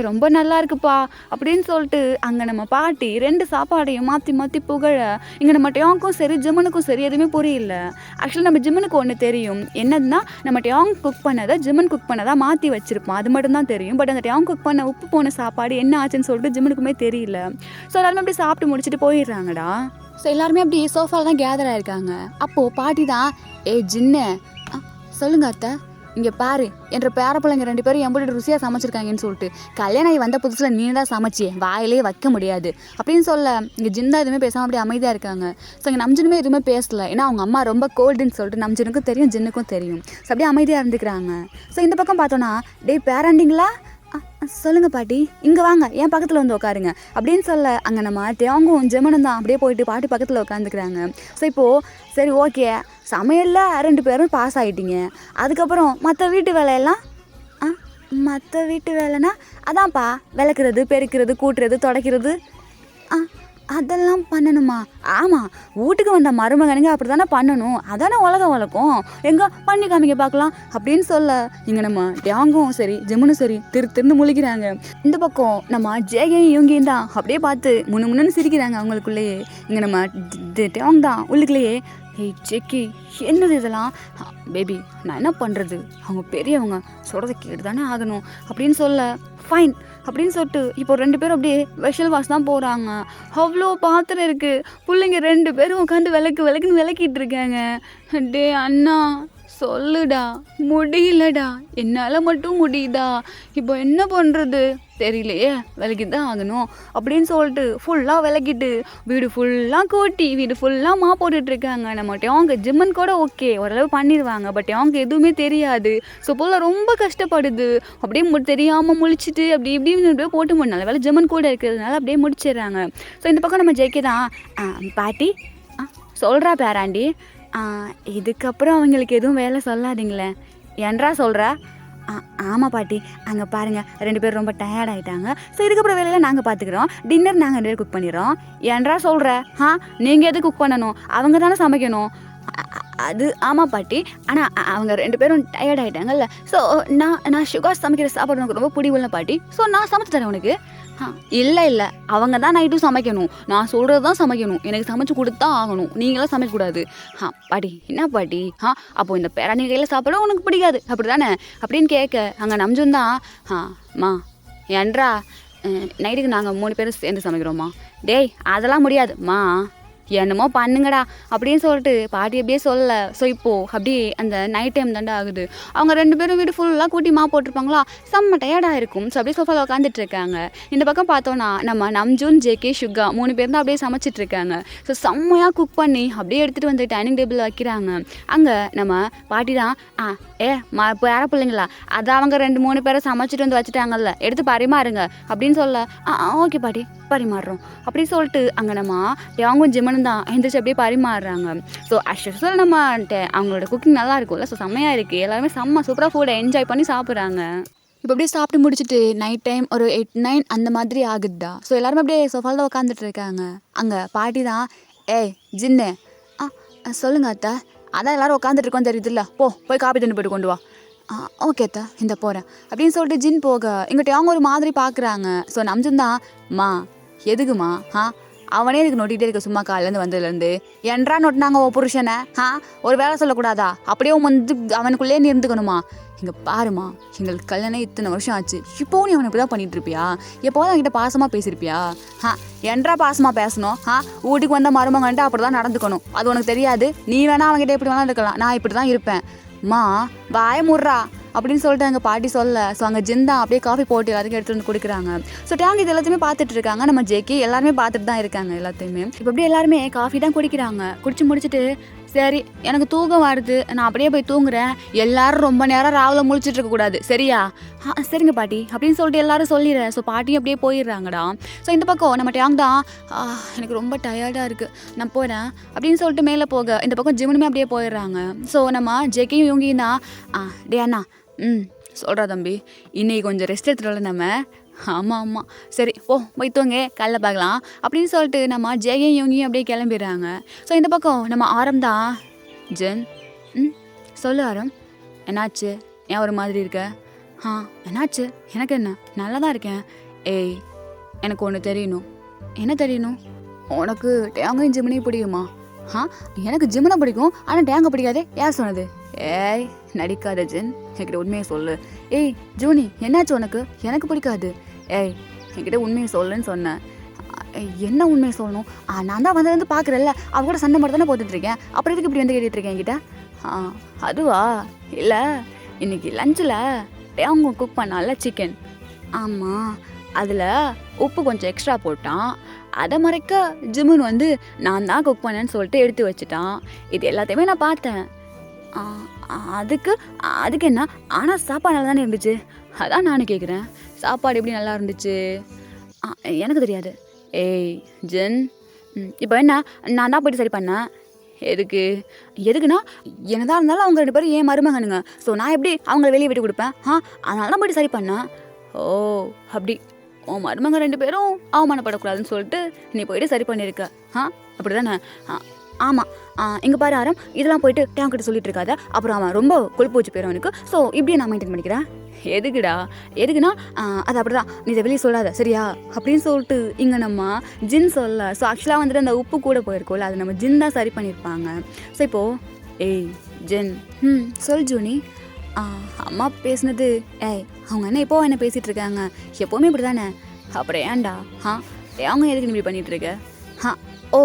ரொம்ப நல்லா இருக்குப்பா அப்படின்னு சொல்லிட்டு அங்கே நம்ம பாட்டி 2 சாப்பாடையும் மாற்றி புகழ. இங்கே நம்ம டேங்க்கும் சரி ஜிம்மனுக்கும் சரி எதுவுமே புரியல. ஆக்சுவலி நம்ம ஜிம்மனுக்கு ஒன்று தெரியும், என்னதுன்னா நம்ம டேங் குக் பண்ணதை ஜிம்மன் குக் பண்ணதை மாற்றி வச்சிருப்போம், அது மட்டும்தான் தெரியும். பட் அந்த டேங் குக் பண்ண உப்பு போன சாப்பாடு என்ன ஆச்சுன்னு சொல்லிட்டு ஜிம்மனுக்குமே தெரியல. ஸோ எல்லாருமே அப்படி சாப்பிட்டு முடிச்சுட்டு போயிடுறாங்கடா. ஸோ எல்லாருமே அப்படி சோஃபாவில் தான் கேதர் ஆகிருக்காங்க. அப்போது பாட்டி தான், ஜின்னு சொல்லுங்க அத்தை, இங்கே பாரு என்ற பேரப்பிள்ளைங்க 2 பேரும் எம்பிட்டு ருசியாக சமைச்சிருக்காங்கன்னு சொல்லிட்டு. கல்யாணம் ஆகி வந்த புதுசில் நீ தான் சமைச்சியே, வாயிலே வைக்க முடியாது அப்படின்னு சொல்ல. இங்கே ஜிந்தா எதுவுமே பேசாமல் அப்படியே அமைதியாக இருக்காங்க. ஸோ இங்கே நம்ஜனுமே எதுவுமே பேசலை, ஏன்னா அவங்க அம்மா ரொம்ப கோல்டுன்னு சொல்லிட்டு நம்ஜனுக்கும் தெரியும் ஜின்னுக்கும் தெரியும். ஸோ அப்படியே அமைதியாக இருந்துக்கிறாங்க. ஸோ இந்த பக்கம் பார்த்தோன்னா, பேராண்டிங்களா சொல்லுங்கள் பாட்டி, இங்கே வாங்க என் பக்கத்தில் வந்து உட்காருங்க அப்படின்னு சொல்ல. அங்கே நம்ம தேங்கும் ஜெமனும் தான் அப்படியே போயிட்டு பாட்டி பக்கத்தில் உட்காந்துக்கிறாங்க. ஸோ இப்போது சரி ஓகே, சமையலில் 2 பேரும் பாஸ் ஆகிட்டீங்க, அதுக்கப்புறம் மற்ற வீட்டு வேலையெல்லாம்? மற்ற வீட்டு வேலைன்னா அதான்ப்பா, விளக்குறது, பெருக்கிறது, கூட்டுறது, துடைக்கிறது. அதெல்லாம் பண்ணணுமா? ஆமாம், வீட்டுக்கு வந்த மருமகனுங்க அப்படி தானே பண்ணணும், அதானே உலகம் வழக்கம், எங்கே பண்ணி காமிக்க பார்க்கலாம் அப்படின்னு சொல்ல. இங்கே நம்ம டேங்கும் சரி ஜிம்மனும் சரி திருன்னு முழிக்கிறாங்க. இந்த பக்கம் நம்ம ஜேகையும் இவங்கையும் தான் அப்படியே பார்த்து முன்னு சிரிக்கிறாங்க அவங்களுக்குள்ளேயே. இங்கே நம்ம டேங் தான் உள்ளுக்குள்ளேயே, ஜெக்கி என்னது இதெல்லாம்? பேபி நான் என்ன பண்ணுறது, அவங்க பெரியவங்க சொல்கிறத கேட்டு தானே ஆகணும் அப்படின்னு சொல்ல. ஃபைன் அப்படின்னு சொல்லிட்டு இப்போ 2 பேரும் அப்படியே வெஷல் வாஷ் தான் போகிறாங்க. அவ்வளோ பாத்திரம் இருக்குது, பிள்ளைங்க 2 பேரும் உட்காந்து விளக்குன்னு விளக்கிட்டு இருக்காங்க. டே அண்ணா சொல்லுடா, முடியலடா, என்னால் மட்டும் முடியுதா, இப்போ என்ன பண்ணுறது தெரியலையே, விளக்கி தான் ஆகணும் அப்படின்னு சொல்லிட்டு ஃபுல்லாக விளக்கிட்டு வீடு ஃபுல்லாக கூட்டி வீடு ஃபுல்லாக மா போட்டுட்ருக்காங்க. நம்ம டேங்க ஜிம்மன் கூட ஓகே ஓரளவு பண்ணிடுவாங்க, பட் அவங்க எதுவுமே தெரியாது. ஸோ போல் ரொம்ப கஷ்டப்படுது, அப்படியே தெரியாமல் முழிச்சிட்டு அப்படி இப்படின்னு அப்படியே போட்டு நல்ல வேலை ஜிம்மன் கூட இருக்கிறதுனால அப்படியே முடிச்சிடுறாங்க. ஸோ இந்த பக்கம் நம்ம ஜெயிக்க தான், பாட்டி சொல்கிறா பேராண்டி, இதுக்கப்புறம் அவங்களுக்கு எதுவும் வேலை சொல்லாதீங்களே. என்றா சொல்கிற? ஆமாம் பாட்டி, அங்கே பாருங்கள் 2 பேரும் ரொம்ப டயர்ட் ஆகிட்டாங்க. ஸோ இதுக்கப்புறம் வேலையில் நாங்கள் பார்த்துக்குறோம், டின்னர் நாங்கள் 2 பேர் குக் பண்ணிடுறோம். என்றா சொல்கிற? நீங்கள் எது குக் பண்ணணும், அவங்க தானே சமைக்கணும். அது ஆமாம் பாட்டி, ஆனால் அவங்க 2 பேரும் டயர்ட் ஆகிட்டாங்கல்ல, ஸோ நான் சுகாஷ் சமைக்கிற சாப்பாடு எனக்கு ரொம்ப பிடிக்கும்ல பாட்டி, ஸோ நான் சமைச்சு தரேன் உனக்கு. இல்லை அவங்க தான் நைட்டும் சமைக்கணும், நான் சொல்கிறது தான் சமைக்கணும், எனக்கு சமைச்சு கொடுத்தா ஆகணும், நீங்களாம் சமைக்கக்கூடாது. பாட்டி என்ன பாட்டி, அப்போது இந்த பேராணி கையில் சாப்பிட உனக்கு பிடிக்காது அப்படி தானே அப்படின்னு கேட்க. அங்கே நம்ஜும் தான், மா என்றா நைட்டுக்கு நாங்கள் 3 பேரும் சேர்ந்து சமைக்கிறோம்மா. டேய் அதெல்லாம் முடியாதும்மா, என்னமோ பண்ணுங்கடா அப்படின்னு சொல்லிட்டு பாட்டி அப்படியே சொல்ல. ஸோ இப்போது அப்படியே அந்த நைட் டைம் தாண்டா ஆகுது. அவங்க 2 பேரும் வீடு ஃபுல்லாக கூட்டி மா போட்டிருப்பாங்களா, செம்ம டயர்டாக இருக்கும். ஸோ அப்படியே சோஃபாவில் உட்காந்துட்டு இருக்காங்க. இந்த பக்கம் பார்த்தோன்னா நம்ம நம்ஜூன் ஜேகே சுகா 3 பேர் தான் அப்படியே சமைச்சிட்டு இருக்காங்க. ஸோ செம்மையாக குக் பண்ணி அப்படியே எடுத்துகிட்டு வந்து டைனிங் டேபிளில் வைக்கிறாங்க. அங்கே நம்ம பாட்டி தான், பேர பிள்ளைங்களா, அதை அவங்க 2-3 பேரை சமைச்சிட்டு வந்து வச்சுட்டாங்கல்ல, எடுத்து பரிமாறுங்க அப்படின்னு சொல்ல. ஓகே பாட்டி பரிமாறுறோம் அப்படின்னு சொல்லிட்டு அங்கே நம்ம டேங்கும் ஜிம்மனும் தான் எந்திரிச்சு அப்படியே பரிமாறுறாங்க. ஸோ ஆக்சுவலாக நம்ம அவங்களோட குக்கிங் நல்லா இருக்கும்ல, ஸோ செம்மையாக இருக்குது, எல்லாருமே செம்ம சூப்பராக ஃபுட்டை என்ஜாய் பண்ணி சாப்பிட்றாங்க. இப்போ அப்படியே சாப்பிட்டு முடிச்சுட்டு நைட் டைம் ஒரு 8-9 அந்த மாதிரி ஆகுதுடா. ஸோ எல்லாருமே அப்படியே சோஃபாவில் தான் உட்காந்துட்டு இருக்காங்க. அங்கே பாட்டி தான், ஜின்னு சொல்லுங்க அத்தை, அதான் எல்லோரும் உட்காந்துட்டு இருக்கோம் தெரியுதுல்ல, போய் காப்பி தண்ணி போய்ட்டு கொண்டு வா. ஓகே அத்தை இந்த போகிறேன் அப்படின்னு சொல்லிட்டு ஜின் போக எங்கிட்ட அவங்க ஒரு மாதிரி பார்க்குறாங்க. ஸோ நம்ஜன் தான், மா எதுக்குமா அவனே இதுக்கு நோட்டிகிட்டே இருக்க சும்மா காலேருந்து வந்ததுலேருந்து. என்றா நோட்டினாங்க ஓ புருஷனை? ஒரு வேலை சொல்லக்கூடாதா? அப்படியே வந்து அவனுக்குள்ளே நீ இருந்துக்கணுமா? இங்கே பாருமா, எங்களுக்கு கல்யாணம் இத்தனை வருஷம் ஆச்சு, இப்போவும் நீ அவனை இப்படி தான் பண்ணிட்டு இருப்பியா? எப்போதும் அவன்கிட்ட பாசமாக பேசியிருப்பியா? என்றா பாசமாக பேசணும்? வீட்டுக்கு வந்த மருமகன்ட்டு அப்படி தான் நடந்துக்கணும். அது உனக்கு தெரியாது. நீ வேணா அவங்ககிட்ட எப்படி வேணா இருக்கலாம், நான் இப்படி தான் இருப்பேன். மா வாய முட்றா அப்படின்னு சொல்லிட்டு எங்கள் பாட்டி சொல்ல. ஸோ அங்கே ஜிந்தா அப்படியே காஃபி போட்டு எல்லாத்துக்கும் எடுத்துகிட்டு வந்து கொடுக்குறாங்க. ஸோ டேங்க இது எல்லாத்தையுமே பார்த்துட்டு இருக்காங்க. நம்ம ஜேகே எல்லாருமே பார்த்துட்டு தான் இருக்காங்க எல்லாத்தையுமே. இப்போ அப்படியே எல்லாருமே காஃபி தான் குடிக்கிறாங்க. குடிச்சு முடிச்சுட்டு சரி எனக்கு தூக்கம் வருது, நான் அப்படியே போய் தூங்குறேன், எல்லாரும் ரொம்ப நேரம் ராவில் முழிச்சிட்டு இருக்கக்கூடாது சரியா? சரிங்க பாட்டி அப்படின்னு சொல்லிட்டு எல்லாரும் சொல்லிடுறேன். ஸோ பாட்டி அப்படியே போயிடுறாங்கடா. ஸோ இந்த பக்கம் நம்ம டேங் தான் எனக்கு ரொம்ப டயர்டாக இருக்குது, நான் போகிறேன் அப்படின்னு சொல்லிட்டு மேலே போக இந்த பக்கம் ஜிம்னுமே அப்படியே போயிடுறாங்க. ஸோ நம்ம ஜேக்கையும் இவங்கியும் தான் டே அண்ணா சொல்கிறா தம்பி, இன்னைக்கு கொஞ்சம் ரெஸ்ட் எடுத்துகிட்டு நம்ம. ஆமாம் சரி போய் தூங்க, காலைல பார்க்கலாம் அப்படின்னு சொல்லிட்டு நம்ம ஜெயும் இவங்கியும் அப்படியே கிளம்பிடுறாங்க. ஸோ இந்த பக்கம் நம்ம ஆரம் தான். ஜென் சொல்லு ஆரம், என்னாச்சு? ஏன் ஒரு மாதிரி இருக்க? என்னாச்சு? எனக்கு என்ன, நல்லா தான் இருக்கேன். ஏய் எனக்கு ஒன்று தெரியணும். என்ன தெரியணும்? உனக்கு டேங்கையும் ஜிம்னையும் பிடிக்குமா? எனக்கு ஜிம்னை பிடிக்கும், ஆனால் டேங்கை பிடிக்காதே. யார் சொன்னது? ஏய் நடிக்காத ஜென், என்கிட்ட உண்மையை சொல்லு. ஏய் ஜூனி என்னாச்சு உனக்கு? எனக்கு பிடிக்காது. ஏய் என்கிட்ட உண்மையை சொல்லுன்னு சொன்னேன். என்ன உண்மையை சொல்லணும்? நான் தான் வந்ததுலேருந்து பார்க்குறேல்ல, அவ கூட சண்டை மட்டும் தானே போட்டுட்ருக்கேன், அப்புறம் எதுக்கு இப்படி வந்து கேட்டுட்ருக்கேன் என்கிட்ட? அதுவா? இல்லை இன்னைக்கு லஞ்சில் அவங்க குக் பண்ணால சிக்கன். ஆமாம் அதில் உப்பு கொஞ்சம் எக்ஸ்ட்ரா போட்டான், அதை மறைக்க ஜிம்முன் வந்து நான் தான் குக் பண்ணேன்னு சொல்லிட்டு எடுத்து வச்சுட்டான். இது எல்லாத்தையுமே நான் பார்த்தேன். அதுக்கு என்ன? ஆனால் சாப்பாடு நல்லா தானே இருந்துச்சு, அதான் நானும் கேட்குறேன். சாப்பாடு எப்படி நல்லா இருந்துச்சு? எனக்கு தெரியாது. ஏய் ஜென், இப்போ என்ன நான் தான் போய்ட்டு சரி பண்ணேன். எதுக்குன்னா என்னதான் இருந்தாலும் அவங்க 2 பேரும் ஏன் மருமகனுங்க. ஸோ நான் எப்படி அவங்கள வெளியே விட்டு கொடுப்பேன்? அதனால தான் போய்ட்டு சரி பண்ணேன். ஓ அப்படி உன் மருமங்க 2 பேரும் அவமானப்படக்கூடாதுன்னு சொல்லிட்டு நீ போய்ட்டு சரி பண்ணியிருக்க. அப்படி தானே? ஆமாம். இங்கே பாரு ஆரம், இதெல்லாம் போயிட்டு டேங்க் கிட்ட சொல்லிட்டு இருக்காத, அப்புறம் அவன் ரொம்ப கொழுப்பு வச்சு போயிடும் அவனுக்கு. ஸோ இப்படியே நான் மெயின்டைன் பண்ணிக்கிறேன். எதுக்குன்னா அது அப்படி தான், நீ இதை வெளியே சொல்லாத சரியா அப்படின்னு சொல்லிட்டு இங்கே நம்ம ஜின் சொல்ல. ஸோ ஆக்சுவலாக வந்துட்டு அந்த உப்பு கூட போயிருக்கோம்ல, அது நம்ம ஜின் தான் சரி பண்ணியிருப்பாங்க. ஸோ இப்போது ஏய் ஜென் சொல் ஜூனி, அம்மா பேசுனது. அவங்க என்ன எப்போ என்ன பேசிகிட்டு இருக்காங்க, எப்போவுமே இப்படி தானே, அப்புறம் ஏன்டா அவங்க எதுக்கு நீ இப்படி பண்ணிகிட்ருக்க? ஓ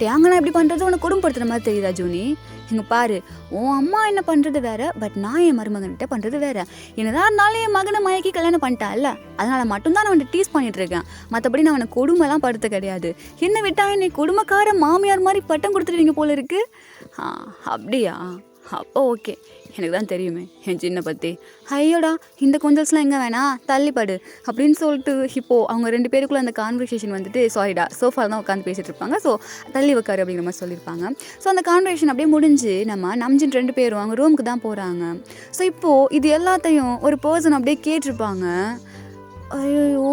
டேங்கெல்லாம் எப்படி பண்ணுறது உனக்கு குடும்பப்படுத்துகிற மாதிரி தெரியுதா ஜூனி? இங்கே பாரு, உன் அம்மா என்ன பண்ணுறது வேறு, பட் நான் என் மருமகன்கிட்ட பண்ணுறது வேறு. என்னதான் இருந்தாலும் என் மகனை மயக்கி கல்யாணம் பண்ணிட்டான்ல, அதனால் மட்டும்தான் நான் அவனை டீஸ் பண்ணிகிட்ருக்கேன். மற்றபடி நான் அவனை கொடுமைலாம் படுத்த கிடையாது. என்ன விட்டா என்னை குடும்பக்கார மாமியார் மாதிரி பட்டம் கொடுத்துருவீங்க போல இருக்கு. அப்படியா? அப்போ ஓகே, எனக்கு தான் தெரியுமே என் சின்ன பற்றி. ஐயோடா இந்த கொஞ்சல்ஸ்லாம் எங்கே வேணாம் தள்ளிப்படு அப்படின்னு சொல்லிட்டு இப்போது அவங்க 2 பேருக்குள்ளே அந்த கான்வர்சேஷன் வந்துட்டு சாரிடா சோஃபாவில் தான் உட்காந்து பேசிகிட்டு இருப்பாங்க. ஸோ தள்ளி உட்காரு அப்படிங்கிற மாதிரி சொல்லியிருப்பாங்க. ஸோ அந்த கான்வர்சேஷன் அப்படியே முடிஞ்சு நம்ம நம்ஜின் 2 பேரும் அவங்க ரூமுக்கு தான் போகிறாங்க. ஸோ இப்போது இது எல்லாத்தையும் ஒரு பர்சன் அப்படியே கேட்டிருப்பாங்க. ஐயோ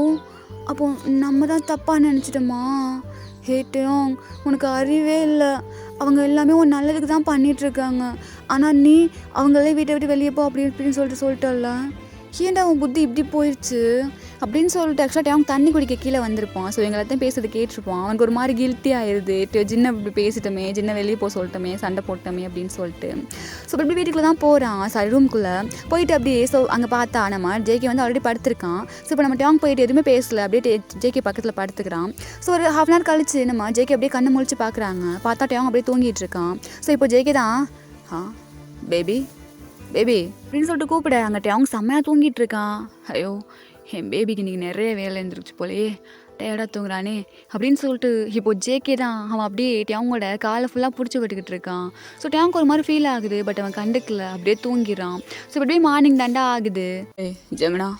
அப்போ நம்ம தான் தப்பாக நினச்சிட்டோமா? ஹேட்டும் உனக்கு அறிவே இல்லை, அவங்க எல்லாமே ஒரு நல்லதுக்கு தான் பண்ணிகிட்ருக்காங்க, ஆனால் நீ அவங்களே வீட்டை விட்டு வெளியே போ அப்படி இப்படின்னு சொல்லிட்டல்ல, ஏன்டா அவன் புத்தி இப்படி போயிடுச்சு அப்படின்னு சொல்லிட்டு ஆக்சுவலாக அவங்க தண்ணி குடிக்க கீழே வந்திருப்பான். ஸோ எங்களாத்தையும் பேசுறது கேட்டிருப்பான். அவனுக்கு ஒரு மாதிரி கில்ட்டி ஆயிடுது, ஜின்ன இப்படி பேசிட்டோமே, ஜின்ன வெளியே போக சொல்லிட்டோமே, சண்டை போட்டோமே அப்படின்னு சொல்லிட்டு. ஸோ இப்படி வீட்டுக்குள்ளே தான் போகிறான். சாரி ரூம்குள்ளே போயிட்டு அப்படியே. ஸோ அங்கே பார்த்தா நம்ம ஜேகே வந்து ஆல்ரெடி படுத்திருக்கான். ஸோ இப்போ நம்ம டேங் போயிட்டு எதுவுமே பேசலை, அப்படியே ஜேகே பக்கத்தில் படுத்துக்கிறான். ஸோ ஒரு ½ hour கழிச்சு நம்ம ஜேகே அப்படியே கண்ணை முழிச்சு பார்க்குறாங்க. பார்த்தா டேங் அப்படியே தூங்கிட்டு இருக்கான். ஸோ இப்போ ஜேகே தான் பேபி அப்படின்னு சொல்லிட்டு கூப்பிட. அங்கே டேங் செம்மையாக தூங்கிட்டு இருக்கான். ஐயோ என் பேபிக்கு இன்றைக்கி நிறைய வேலை இருந்துருச்சு போலையே, டயர்டாக தூங்குறானே அப்படின்னு சொல்லிட்டு இப்போ ஜேகே தான் அவன் அப்படியே டேங்கோட காலை ஃபுல்லாக பிடிச்சி விட்டுக்கிட்டு இருக்கான். ஸோ டேங்க் ஒரு மாதிரி ஃபீல் ஆகுது, பட் அவன் கண்டுக்கல, அப்படியே தூங்கிடுறான். ஸோ இப்படியே மார்னிங் தாண்டா ஆகுது. ஜெமினா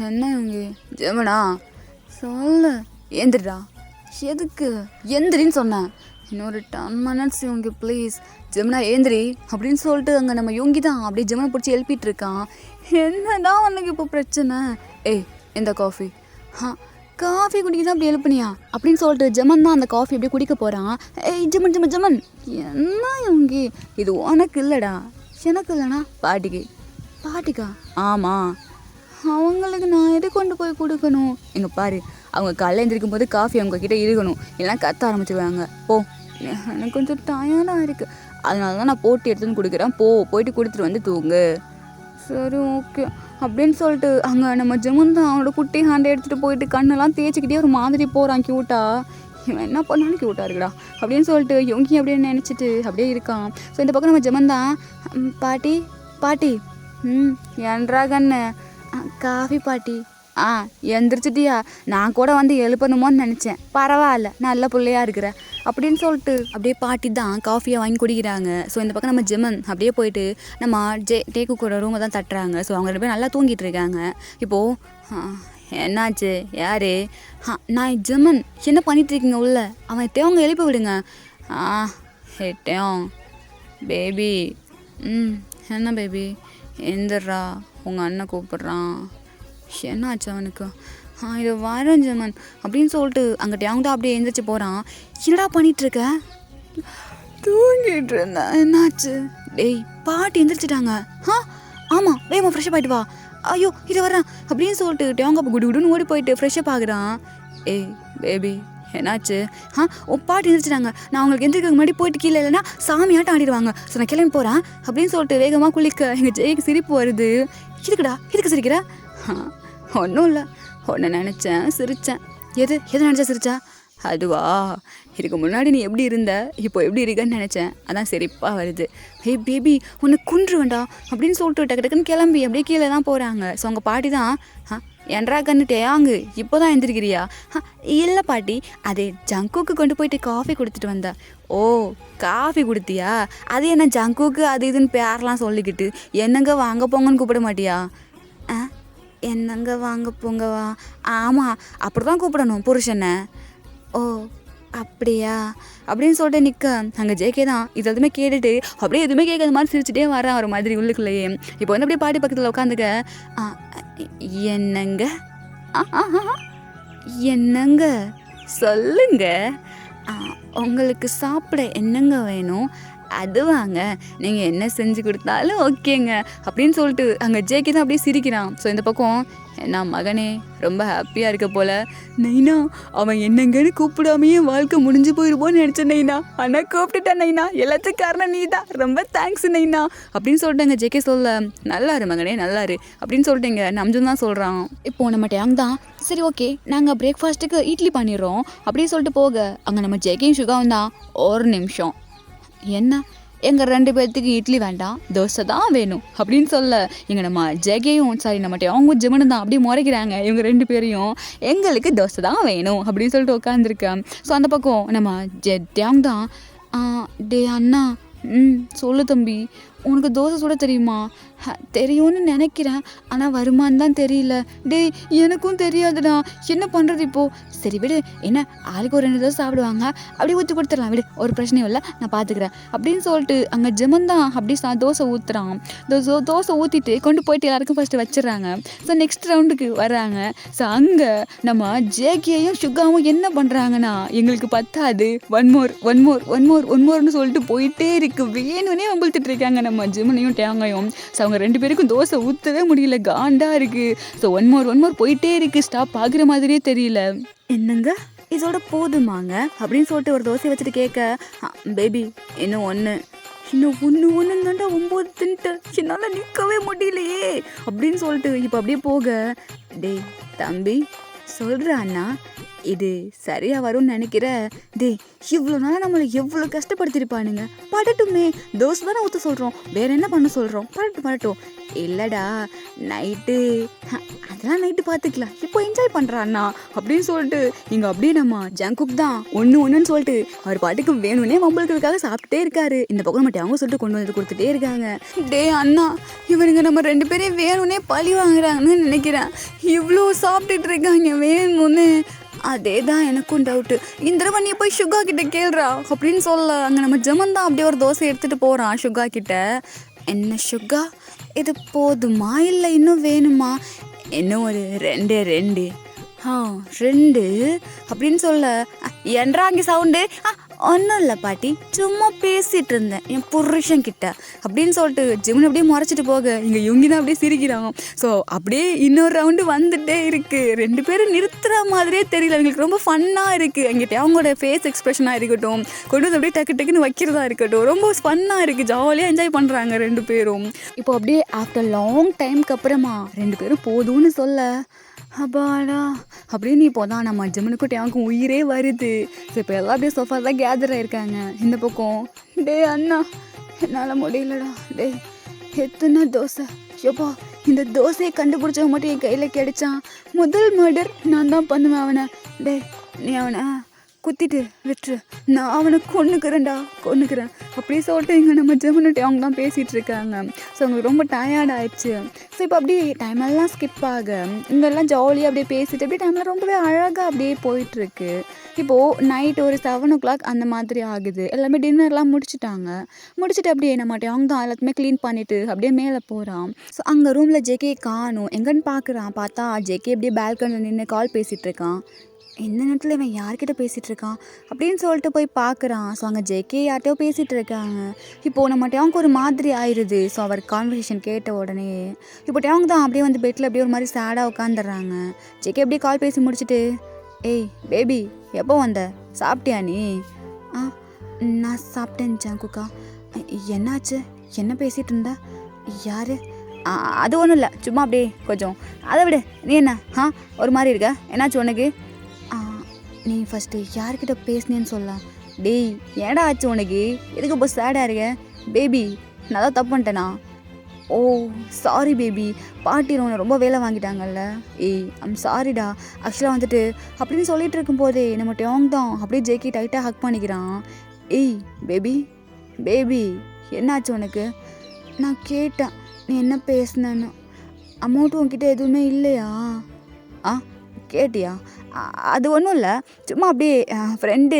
என்ன இவங்க? ஜெமினா சொல்லு, ஏந்திரா. எதுக்கு எந்திரின்னு சொன்னேன்? இன்னொரு 10 minutes இவங்க ப்ளீஸ். ஜெமினா ஏந்திரி அப்படின்னு சொல்லிட்டு அங்கே நம்ம யோங்கி தான் அப்படியே ஜெமினா பிடிச்சி எழுப்பிட்டு இருக்கான். என்னதான் உனக்கு இப்போ பிரச்சனை? இந்த காஃபி குடிக்க தான் அப்படி எழுப்புனியா அப்படின்னு சொல்லிட்டு ஜெமன் தான் அந்த காஃபி அப்படியே குடிக்க போகிறான். ஜெமன் என்ன யோங்கி, இது உனக்கு இல்லைடா, எனக்கு இல்லைனா பாட்டிக்கா? ஆமாம், அவங்களுக்கு நான் எது கொண்டு போய் கொடுக்கணும்? எங்கே பாரு, அவங்க காலையில் எழுந்திரிக்கும் போது காஃபி அவங்க கிட்டே இருக்கணும், இல்லைன்னா கத்த ஆரம்பிச்சிருவாங்க. போ, எனக்கு கொஞ்சம் டயர்டாக இருக்குது, அதனால தான் நான் போட்டு எடுத்துன்னு கொடுக்குறேன், போயிட்டு கொடுத்துட்டு வந்து தூங்கு. சரி ஓகே அப்படின்னு சொல்லிட்டு அங்கே நம்ம ஜெமன் தான் அவனோட குட்டி ஹேண்டை எடுத்துகிட்டு போயிட்டு கண்ணெல்லாம் தேய்ச்சிக்கிட்டே ஒரு மாதிரி போகிறான் க்யூட்டா. இவன் என்ன பண்ணாலும் க்யூட்டாக இருக்குடா அப்படின்னு சொல்லிட்டு யோங்கி அப்படின்னு நினச்சிட்டு அப்படியே இருக்கான். ஸோ இந்த பக்கம் நம்ம ஜெமன் தான், பாட்டி பாட்டி, என்றா கண்ணு, காஃபி பாட்டி. எந்திரிச்சிட்டியா? நான் கூட வந்து எழுப்பணுமோன்னு நினச்சேன், பரவாயில்ல நல்ல பிள்ளையா இருக்கிற அப்படின்னு சொல்லிட்டு அப்படியே பாட்டி தான் காஃபியை வாங்கி குடிக்கிறாங்க. ஸோ இந்த பக்கம் நம்ம ஜெமன் அப்படியே போயிட்டு நம்ம டேக்கு கூட ரூமை தான் தட்டுறாங்க. ஸோ அவங்க 2 பேரும் நல்லா தூங்கிட்டு இருக்காங்க. இப்போது என்னாச்சு? யாரு? நான் ஜெமன். என்ன பண்ணிகிட்ருக்கீங்க உள்ள? அவன் தேவங்க எழுப்பி விடுங்க. ஹெட்டேன் பேபி. என்ன பேபி? எந்திரா, உங்கள் அண்ணன் கூப்பிட்றான். என்னாச்சு அவனுக்கு? இது வரேன் ஜெமன் அப்படின்னு சொல்லிட்டு அங்கிட்ட அவங்கள்ட்ட அப்படியே எழுந்திரிச்சு போகிறான். என்னடா பண்ணிகிட்ருக்க? தூங்கிட்டு இருந்தேன். என்னாச்சு? டேய் பாட்டி எந்திரிச்சிட்டாங்க. ஆமாம், வேகமாக ஃப்ரெஷ்ஷப் ஆகிட்டு வா. ஐயோ இது வரேன் அப்படின்னு சொல்லிட்டு டேவங்க குடு குடுன்னு ஓடி போயிட்டு ஃப்ரெஷ்ஷப் ஆகுறான். ஏய் பேபி என்னாச்சு? உன் பாட்டி எந்திரிச்சிட்டாங்க, நான் அவங்களுக்கு எந்திரிக்க முன்னாடி போயிட்டு கீழே இல்லைன்னா சாமியாட்டம் ஆடிடுவாங்க. ஸோ நான் கிளம்பி போகிறேன் அப்படின்னு சொல்லிட்டு வேகமாக குளிக்க எங்கள் ஜெய்க்கு சிரிப்பு வருது. இதுக்கு சிரிக்கிற? ஒன்றும் இல்லை, ஒன்று நினச்சேன் சிரித்தேன். எது நினச்சா சிரிச்சா? அதுவா, இதுக்கு முன்னாடி நீ எப்படி இருந்த, இப்போ எப்படி இருக்கன்னு நினச்சேன், அதான் சிரிப்பாக வருது. ஹே பேபி உன்னை குன்று வேண்டாம் அப்படின்னு சொல்லிட்டு டக்கு டக்குன்னு கிளம்பி அப்படியே கீழே தான் போகிறாங்க. ஸோ அவங்க பாட்டி தான், என்றா கண்ணுட்டே அங்கு இப்போ தான் எழுந்திருக்கிறியா? இல்லை பாட்டி, அதே ஜங்குக்கு கொண்டு போயிட்டு காஃபி கொடுத்துட்டு வந்தா. ஓ காஃபி கொடுத்தியா? அது என்ன ஜங்குக்கு அது இதுன்னு பேரெலாம் சொல்லிக்கிட்டு என்னங்க வாங்க போங்கன்னு கூப்பிட மாட்டியா? என்னங்க வாங்க போங்கவா? ஆமாம் அப்படி தான் கூப்பிடணும் புருஷனை. ஓ அப்படியா அப்படின்னு சொல்லிட்டு நிற்க அங்கே ஜேகே தான் இது எதுவுமே கேட்டுட்டு அப்படியே எதுவுமே கேட்காத மாதிரி சிரிச்சுட்டே வரான் ஒரு மாதிரி உள்ளுக்குள்ளேயே. இப்போ வந்து அப்படியே பாட்டி பக்கத்தில் உட்காந்துக்க, என்னங்க என்னங்க சொல்லுங்க, உங்களுக்கு சாப்பிட என்னங்க வேணும்? அது வாங்க, நீங்கள் என்ன செஞ்சு கொடுத்தாலும் ஓகேங்க அப்படின்னு சொல்லிட்டு அங்கே ஜேகே தான் அப்படியே சிரிக்கிறான். ஸோ இந்த பக்கம் என்ன மகனே ரொம்ப ஹாப்பியாக இருக்க போல. நைனா அவன் என்னங்கன்னு கூப்பிடாமையே வாழ்க்கை முடிஞ்சு போயிடுவோன்னு நினச்சேன் நைனா, ஆனால் கூப்பிட்டுட்டேன் நைனா, எல்லாத்துக்கும் காரணம் நீ தான், ரொம்ப தேங்க்ஸ் நைனா அப்படின்னு சொல்லிட்டு அங்கே ஜேகே சொல்ல, நல்லாரு மகனே நல்லாரு அப்படின்னு சொல்லிட்டுங்க நம்ஜுன் தான் சொல்கிறான். இப்போது நம்ம டேங் தான், சரி ஓகே நாங்கள் பிரேக்ஃபாஸ்ட்டுக்கு இட்லி பண்ணிடுறோம் அப்படின்னு சொல்லிட்டு போக அங்கே நம்ம ஜேகேயும் சுகாவும் தான், ஒரு நிமிஷம், என்ன எங்கள் 2 பேர்த்துக்கு இட்லி வேண்டாம், தோசை தான் வேணும் அப்படின்னு சொல்ல எங்கள் நம்ம ஜெகையும் சாரி நம்மகிட்ட அவங்க ஜெமனும் தான் அப்படியே முறைக்கிறாங்க இவங்க 2 பேரையும், எங்களுக்கு தோசை தான் வேணும் அப்படின்னு சொல்லிட்டு உட்காந்துருக்கேன். ஸோ அந்த பக்கம் நம்ம டேங் தான், டே அண்ணா, சொல்லு தம்பி, உனக்கு தோசை சுட தெரியுமா? தெரியும்னு நினைக்கிறேன், ஆனால் வருமானு தான் தெரியல. டேய் எனக்கும் தெரியாதுடா, என்ன பண்ணுறது இப்போது? சரி விடு, என்ன ஆளுக்கு ஒரு 2 தோசை சாப்பிடுவாங்க, அப்படியே ஊற்றி கொடுத்துடலாம் விடு, ஒரு பிரச்சனையும் இல்லை, நான் பார்த்துக்கிறேன் அப்படின்னு சொல்லிட்டு அங்கே ஜெமன் தான் அப்படி தோசை ஊற்றுறான். தோசை ஊற்றிட்டு கொண்டு போயிட்டு எல்லாருக்கும் ஃபஸ்ட்டு வச்சிடுறாங்க. ஸோ நெக்ஸ்ட் ரவுண்டுக்கு வர்றாங்க. ஸோ அங்கே நம்ம ஜேகேயும் சுகாவும் என்ன பண்ணுறாங்கன்னா, எங்களுக்கு பத்தாது, ஒன் மோர்னு சொல்லிட்டு போயிட்டே இருக்கு, வேணும்னே வம்பிழுத்துட்டு இருக்காங்க நம்ம ஜெமனையும் டேங்கையும். ஸோ அவங்க 2 பேருக்கும் தோசை ஊற்றவே முடியல, காண்டா இருக்குது. ஸோ ஒன் மோர் போயிட்டே இருக்குது, ஸ்டாப் ஆகுற மாதிரியே தெரியல. என்னங்க இதோட போதுமாங்க அப்படின்னு சொல்லிட்டு ஒரு தோசை வச்சுட்டு கேட்க, பேபி இன்னும் ஒன்று தாண்டா 9 தின்ட்டு என்னால் நிற்கவே முடியலையே அப்படின்னு சொல்லிட்டு இப்போ அப்படியே போக, டேய் தம்பி சொல்கிற அண்ணா இது சரியாக வரும்னு நினைக்கிற? டேய் இவ்வளோ நாளாக நம்மளை எவ்வளோ கஷ்டப்படுத்திருப்பானுங்க, படட்டுமே, தோசை தானே ஊற்ற சொல்கிறோம், வேற என்ன பண்ண சொல்கிறோம், படட்டும். இல்லைடா நைட்டு, அதெல்லாம் நைட்டு பார்த்துக்கலாம், இப்போ என்ஜாய் பண்ணுறாண்ணா அப்படின்னு சொல்லிட்டு இங்கே அப்படியே நம்ம ஜங்குக் தான் ஒன்றுன்னு சொல்லிட்டு அவர் பாட்டுக்கு வேணும்னே மம்பளுக்கிறதுக்காக சாப்பிட்டுட்டே இருக்காரு. இந்த பக்கம் மட்டும் அவங்க சொல்லிட்டு கொண்டு வந்து கொடுத்துட்டே இருக்காங்க. டே அண்ணா இவனுங்க நம்ம 2 பேரையும் வேணும்னே பழி வாங்குறாங்கன்னு நினைக்கிறேன், இவ்வளோ சாப்பிட்டுட்டு இருக்காங்க வேணும்னு. அதே தான் எனக்கும் டவுட்டு, இந்த தடவை நீ போய் சுகா கிட்ட கேள்றா அப்படின்னு சொல்ல அங்கே நம்ம ஜெமன் தான் அப்படியே ஒரு தோசை எடுத்துகிட்டு போகிறான் சுகா கிட்ட. என்ன சுகா இது போதுமா இல்லை இன்னும் வேணுமா? இன்னும் ஒரு 2 அப்படின்னு சொல்ல, என்றா அங்கே சவுண்டு, ஒன்றும் இல்லை பாட்டி, சும்மா பேசிகிட்டு இருந்தேன் என் புருஷன் கிட்ட அப்படின்னு சொல்லிட்டு ஜிம்னு அப்படியே முறைச்சிட்டு போக இங்கே இவங்க தான் அப்படியே சிரிக்கிறாங்க. ஸோ அப்படியே இன்னொரு ரவுண்டு வந்துட்டே இருக்குது. 2 பேரும் நிறுத்துகிற மாதிரியே தெரியல. அவங்களுக்கு ரொம்ப ஃபன்னாக இருக்குது. எங்கிட்ட அவங்களோட ஃபேஸ் எக்ஸ்ப்ரெஷனாக இருக்கட்டும், கொண்டு வந்து அப்படியே டக்கு டக்குன்னு வைக்கிறதா இருக்கட்டும், ரொம்ப ஃபன்னாக இருக்குது. ஜாலியாக என்ஜாய் பண்ணுறாங்க 2 பேரும். இப்போ அப்படியே ஆஃப்டர் லாங் டைமுக்கு அப்புறமா 2 பேரும் போதும்னு சொல்ல அப்பாடா அப்படின்னு இப்போ தான் நம்ம ஜிம்முனுக்கும் டேவுக்கும் உயிரே வருது. ஸோ இப்போ எல்லாம் அப்படியே சோஃபா தான் கேதர் ஆகிருக்காங்க. இந்த பக்கம் டே அண்ணா என்னால் முடியலடா, டே எத்தனை தோசை, எப்பா இந்த தோசையை கண்டுபிடிச்சவங்க மட்டும் என் கையில் கிடைச்சான். முதல் மர்டர் நான் தான் பண்ணுவேன் அவனை. டே நீ அவனை குத்திட்டு விட்டுரு, நான் அவனை கொன்னுக்கிறேன்டா கொன்னுக்கிறேன் அப்படியே சொல்லிட்டு இங்கே நம்ம ஜெமினிட்டி அவங்க தான் பேசிகிட்டு இருக்காங்க. ஸோ அவங்களுக்கு ரொம்ப டயர்ட் ஆயிடுச்சு. ஸோ இப்போ அப்படியே டைம் எல்லாம் ஸ்கிப் ஆக இங்கெல்லாம் ஜாலியாக அப்படியே பேசிட்டு அப்படியே டைமில் ரொம்பவே அழகாக அப்படியே போயிட்டுருக்கு. இப்போது நைட் ஒரு 7 o'clock அந்த மாதிரி ஆகுது. எல்லாமே டின்னர்லாம் முடிச்சுட்டு அப்படியே நம்ம அவங்க தான் எல்லாத்தையுமே க்ளீன் பண்ணிவிட்டு அப்படியே மேலே போகிறான். ஸோ அங்கே ரூமில் ஜேகே காணும். எங்கன்னு பார்க்குறான். பார்த்தா ஜேகே அப்படியே பால்கனியில் நின்று கால் பேசிகிட்டு இருக்கான். இந்த நேரத்தில் இவன் யார்கிட்ட பேசிகிட்டு இருக்கான் அப்படின்னு சொல்லிட்டு போய் பார்க்குறான். ஸோ அங்கே ஜேகே யார்கிட்டயோ பேசிகிட்டு இருக்காங்க. இப்போது நம்ம டேவுக்கு ஒரு மாதிரி ஆயிடுது. ஸோ அவர் கான்வர்சேஷன் கேட்ட உடனே இப்போ டேவுக்கு தான் அப்படியே வந்து பெட்டில் அப்படியே ஒரு மாதிரி சேடாக உட்காந்துடுறாங்க. ஜேகே அப்படியே கால் பேசி முடிச்சுட்டு, ஏய் பேபி எப்போ வந்த, சாப்பிட்டியா நீ? நான் சாப்பிட்டேன் ஜாங்குக்கா. என்னாச்சு, என்ன பேசிகிட்டு இருந்த, யார்? அது ஒன்றும் இல்லை, சும்மா அப்படியே கொஞ்சம். அதை விடு, நீ என்ன ஒரு மாதிரி இருக்க, என்னாச்சு உனக்கு? நீ ஃபஸ்ட்டு யார்கிட்ட பேசுனேன்னு சொல்ல. டேய் ஏடா ஆச்சு உனக்கு, எதுக்கு இப்போ சேடாக இருக்க? பேபி நான் தான் தப்பு பண்ணிட்டேனா? ஓ சாரி பேபி, பாட்டி உன்னை ரொம்ப வேலை வாங்கிட்டாங்கல்ல. ஏய் ஐம் சாரிடா. ஆக்சுவலாக வந்துட்டு அப்படின்னு சொல்லிட்டு இருக்கும்போதே நம்ம டேங் தான் அப்படியே ஜேகே டைட்டாக ஹக் பண்ணிக்கிறான். ஏய் பேபி பேபி என்னாச்சு உனக்கு? நான் கேட்டேன் நீ என்ன பேசுனேன்னு. அமௌண்ட்டு உன்கிட்ட எதுவுமே இல்லையா? கேட்டியா? அது ஒன்றும் இல்லை, சும்மா அப்படியே ஃப்ரெண்டு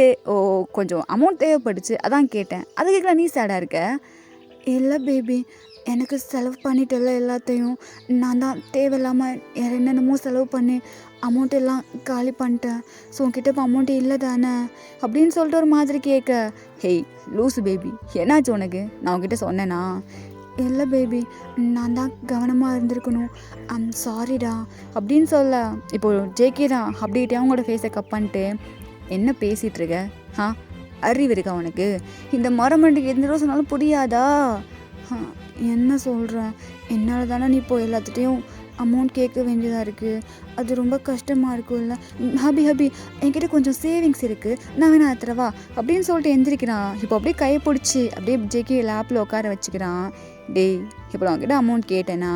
கொஞ்சம் அமௌண்ட் தேவைப்படுச்சு அதான் கேட்டேன். அது கேட்கல நீ சேடாக இருக்க? இல்லை பேபி, எனக்கு செலவு பண்ணிட்டல எல்லாத்தையும். நான் தான் தேவையில்லாமல் என்னென்னமோ செலவு பண்ணி அமௌண்ட் எல்லாம் காலி பண்ணிட்டேன். ஸோ உங்ககிட்ட இப்போ அமௌண்ட் இல்லை தானே அப்படின்னு சொல்லிட்டு ஒரு மாதிரி கேட்க, ஹேய் லூஸு பேபி என்னாச்சு உனக்கு, நான் உங்ககிட்ட சொன்னேனா? இல்லை பேபி, நான் தான் கவனமாக இருந்திருக்கணும், ஐம் சாரிடா அப்படின்னு சொல்ல. இப்போது ஜேகே தான் அப்படின்ட்டு அவங்களோட ஃபேஸை கப் பண்ணிட்டு, என்ன பேசிகிட்டு இருக்க? அறிவு இருக்கா உனக்கு? இந்த மரமண்டுக்கு எந்த தடவை சொன்னாலும் புரியாதா? என்ன சொல்கிறேன், என்னால் தானே நீ இப்போ எல்லாத்துட்டையும் அமௌண்ட் கேட்க வேண்டியதாக இருக்குது. அது ரொம்ப கஷ்டமாக இருக்கும்ல. ஹபி என்கிட்ட கொஞ்சம் சேவிங்ஸ் இருக்குது, நான் வேணா தரவா அப்படின்னு சொல்லிட்டு எந்திரிக்கிறான். இப்போ அப்படியே கையை பிடிச்சி அப்படியே ஜேகே லேப்பில் உட்கார வச்சுக்கிறான். டேய் இப்போ நான் உங்ககிட்ட அமௌண்ட் கேட்டேனா?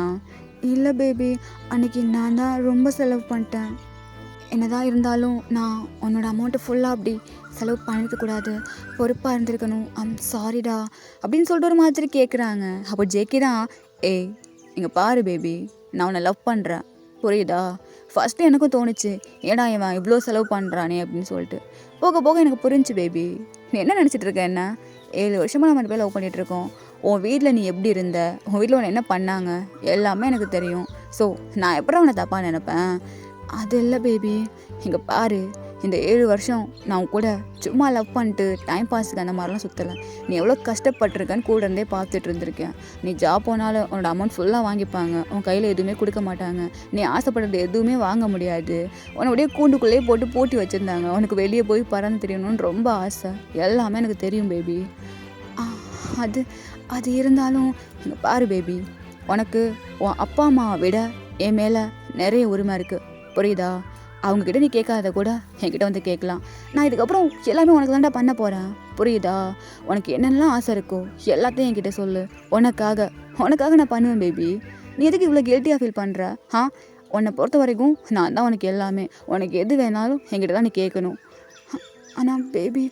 இல்லை பேபி, அன்றைக்கி நான் தான் ரொம்ப செலவு பண்ணிட்டேன். என்னதான் இருந்தாலும் நான் உன்னோட அமௌண்ட்டை ஃபுல்லாக அப்படி செலவு பண்ணிருக்கக்கூடாது, பொறுப்பாக இருந்திருக்கணும், ஐம் சாரிடா அப்படின்னு சொல்லிட்டு ஒரு மாதிரி கேட்குறாங்க. அப்போ ஜேகே தான், ஏய் இங்கே பாரு பேபி, நான் உன்னை லவ் பண்ணுறேன் புரியுதா? ஃபஸ்ட்டு எனக்கும் தோணுச்சு, ஏடா இவன் இவ்வளோ செலவு பண்ணுறானே அப்படின்னு சொல்லிட்டு. போக போக எனக்கு புரிஞ்சு பேபி. நீ என்ன நினச்சிட்டு இருக்க? என்ன 7 வருஷமாக நம்ம 2 பேர் லவ் பண்ணிகிட்ருக்கோம். உன் வீட்டில் நீ எப்படி இருந்த, உன் வீட்டில் உன்னை என்ன பண்ணாங்க எல்லாமே எனக்கு தெரியும். ஸோ நான் எப்படி அவனை தப்பாக நினைப்பேன்? அது இல்லை பேபி, இங்கே பாரு, இந்த 7 வருஷம் நான் கூட சும்மா லவ் பண்ணிட்டு டைம் பாஸுக்கு அந்த மாதிரிலாம் சுற்றலை. நீ எவ்வளோ கஷ்டப்பட்டிருக்கேன்னு கூட இருந்தே பார்த்துட்டு இருந்திருக்கேன். நீ ஜாப் போனாலும் உன்னோட அமௌண்ட் ஃபுல்லாக வாங்கிப்பாங்க, உன் கையில் எதுவுமே கொடுக்க மாட்டாங்க, நீ ஆசைப்படுறது எதுவுமே வாங்க முடியாது. உன்னுடைய கூண்டுக்குள்ளேயே போட்டு பூட்டி வச்சுருந்தாங்க. உனக்கு வெளியே போய் பறந்து தெரியணும்னு ரொம்ப ஆசை, எல்லாமே எனக்கு தெரியும் பேபி. அது இருந்தாலும் இங்கே பாரு பேபி, உனக்கு உன் அப்பா அம்மாவை விட என் மேலே நிறைய உரிமை இருக்குது புரியுதா? அவங்கக்கிட்ட நீ கேட்காத கூட என்கிட்ட வந்து கேட்கலாம். நான் இதுக்கப்புறம் எல்லாமே உனக்கு தான்டா பண்ண போகிறேன் புரியுதா? உனக்கு என்னென்னலாம் ஆசை இருக்கோ எல்லாத்தையும் என்கிட்ட சொல்லு, உனக்காக நான் பண்ணுவேன் பேபி. நீ எதுக்கு இவ்வளோ கில்ட்டியாக ஃபீல் பண்ணுற? உன்னை பொறுத்த வரைக்கும் நான் தான் உனக்கு எல்லாமே. உனக்கு எது வேணாலும் என்கிட்ட தான் நீ கேட்கணும். ஆனால் பேபி,